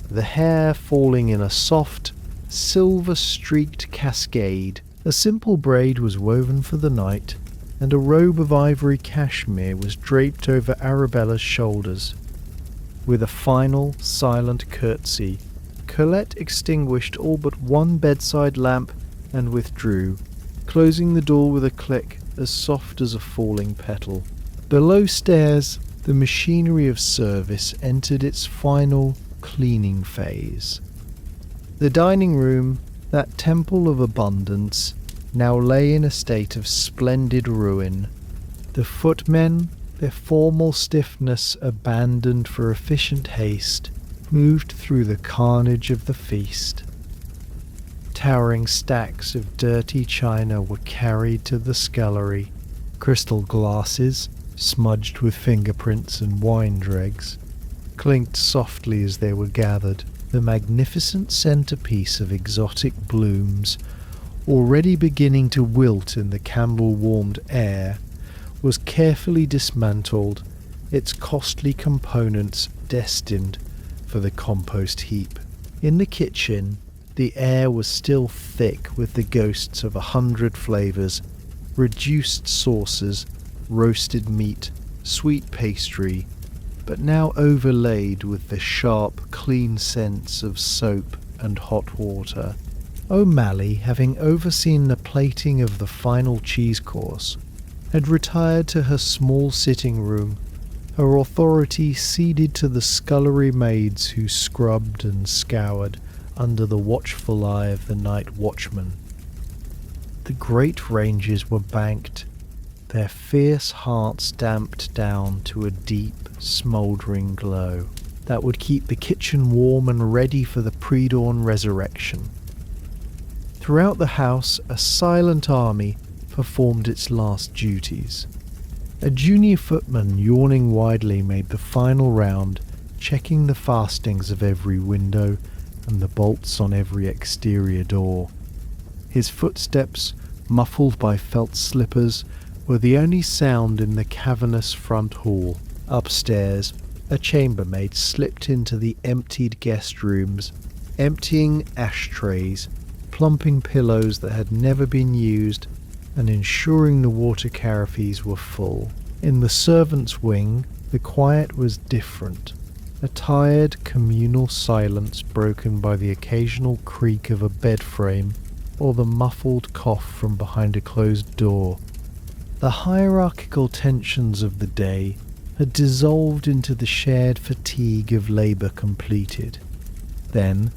Speaker 1: the hair falling in a soft, silver-streaked cascade. A simple braid was woven for the night, and a robe of ivory cashmere was draped over Arabella's shoulders. With a final, silent curtsy, Colette extinguished all but one bedside lamp and withdrew, closing the door with a click as soft as a falling petal. Below stairs, the machinery of service entered its final cleaning phase. The dining room, that temple of abundance, now lay in a state of splendid ruin. The footmen, their formal stiffness abandoned for efficient haste, moved through the carnage of the feast. Towering stacks of dirty china were carried to the scullery. Crystal glasses, smudged with fingerprints and wine dregs, clinked softly as they were gathered. The magnificent centerpiece of exotic blooms, already beginning to wilt in the candle-warmed air, was carefully dismantled, its costly components destined for the compost heap. In the kitchen, the air was still thick with the ghosts of 100 flavors, reduced sauces, roasted meat, sweet pastry, but now overlaid with the sharp, clean scents of soap and hot water. O'Malley, having overseen the plating of the final cheese course, had retired to her small sitting room, her authority ceded to the scullery maids who scrubbed and scoured under the watchful eye of the night watchman. The great ranges were banked, their fierce hearts damped down to a deep, smouldering glow that would keep the kitchen warm and ready for the pre-dawn resurrection. Throughout the house, a silent army performed its last duties. A junior footman yawning widely made the final round, checking the fastenings of every window and the bolts on every exterior door. His footsteps, muffled by felt slippers, were the only sound in the cavernous front hall. Upstairs, a chambermaid slipped into the emptied guest rooms, emptying ashtrays, plumping pillows that had never been used, and ensuring the water carafes were full. In the servants' wing, the quiet was different. A tired, communal silence broken by the occasional creak of a bed frame or the muffled cough from behind a closed door. The hierarchical tensions of the day had dissolved into the shared fatigue of labour completed. Then,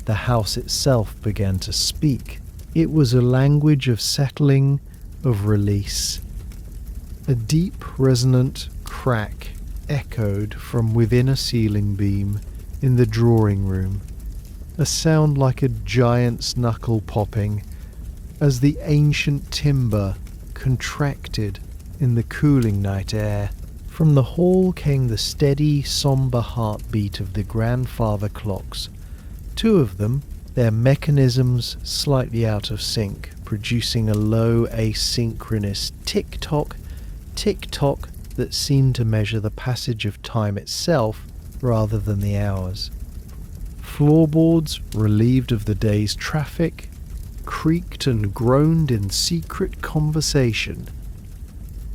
Speaker 1: the house itself began to speak. It was a language of settling, of release. A deep, resonant crack echoed from within a ceiling beam in the drawing room, a sound like a giant's knuckle popping, as the ancient timber contracted in the cooling night air. From the hall came the steady, sombre heartbeat of the grandfather clocks, two of them, their mechanisms slightly out of sync, producing a low, asynchronous tick-tock, tick-tock that seemed to measure the passage of time itself rather than the hours. Floorboards, relieved of the day's traffic, creaked and groaned in secret conversation.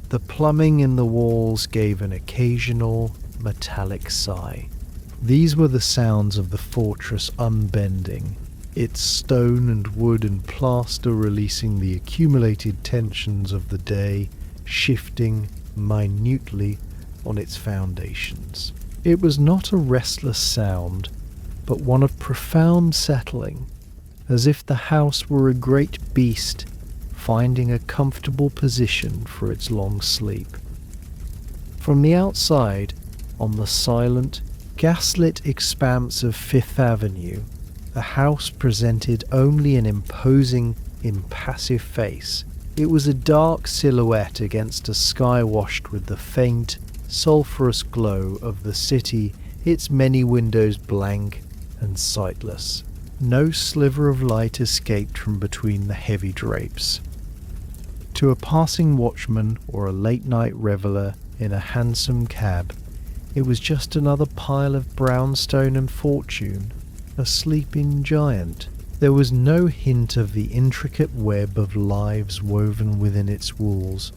Speaker 1: The plumbing in the walls gave an occasional metallic sigh. These were the sounds of the fortress unbending, its stone and wood and plaster releasing the accumulated tensions of the day, shifting minutely on its foundations. It was not a restless sound, but one of profound settling, as if the house were a great beast finding a comfortable position for its long sleep. From the outside, on the silent, gaslit expanse of Fifth Avenue, the house presented only an imposing, impassive face. It was a dark silhouette against a sky washed with the faint, sulphurous glow of the city, its many windows blank and sightless. No sliver of light escaped from between the heavy drapes. To a passing watchman or a late-night reveller in a hansom cab, it was just another pile of brownstone and fortune, a sleeping giant. There was no hint of the intricate web of lives woven within its walls,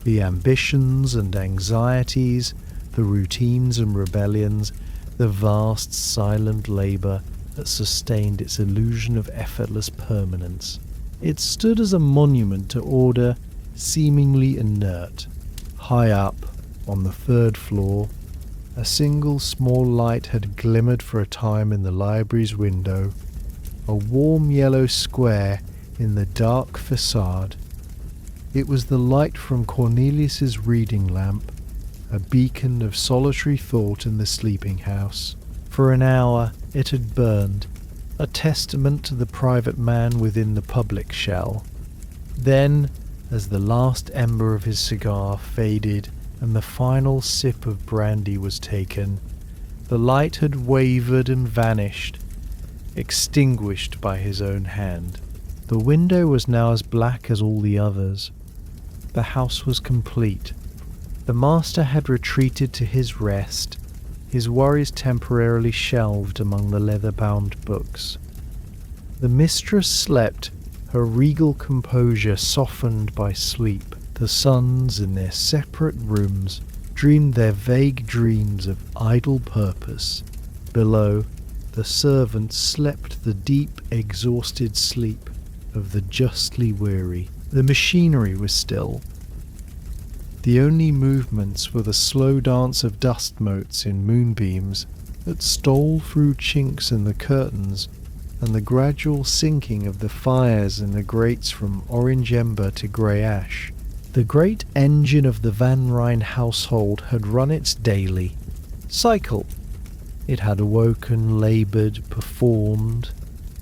Speaker 1: the ambitions and anxieties, the routines and rebellions, the vast silent labour that sustained its illusion of effortless permanence. It stood as a monument to order, seemingly inert. High up, on the third floor, a single small light had glimmered for a time in the library's window, a warm yellow square in the dark facade. It was the light from Cornelius's reading lamp, a beacon of solitary thought in the sleeping house. For an hour it had burned, a testament to the private man within the public shell. Then, as the last ember of his cigar faded and the final sip of brandy was taken, the light had wavered and vanished, extinguished by his own hand. The window was now as black as all the others. The house was complete. The master had retreated to his rest, his worries temporarily shelved among the leather-bound books. The mistress slept, her regal composure softened by sleep. The sons, in their separate rooms, dreamed their vague dreams of idle purpose. Below, the servants slept the deep, exhausted sleep of the justly weary. The machinery was still. The only movements were the slow dance of dust motes in moonbeams that stole through chinks in the curtains, and the gradual sinking of the fires in the grates from orange ember to grey ash. The great engine of the Van Ryn household had run its daily cycle. It had awoken, laboured, performed,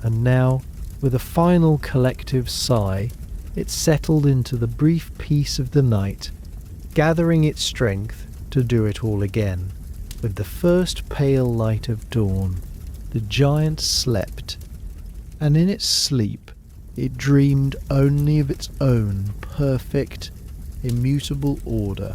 Speaker 1: and now, with a final collective sigh, it settled into the brief peace of the night, gathering its strength to do it all again. With the first pale light of dawn, the giant slept, and in its sleep it dreamed only of its own perfect, immutable order.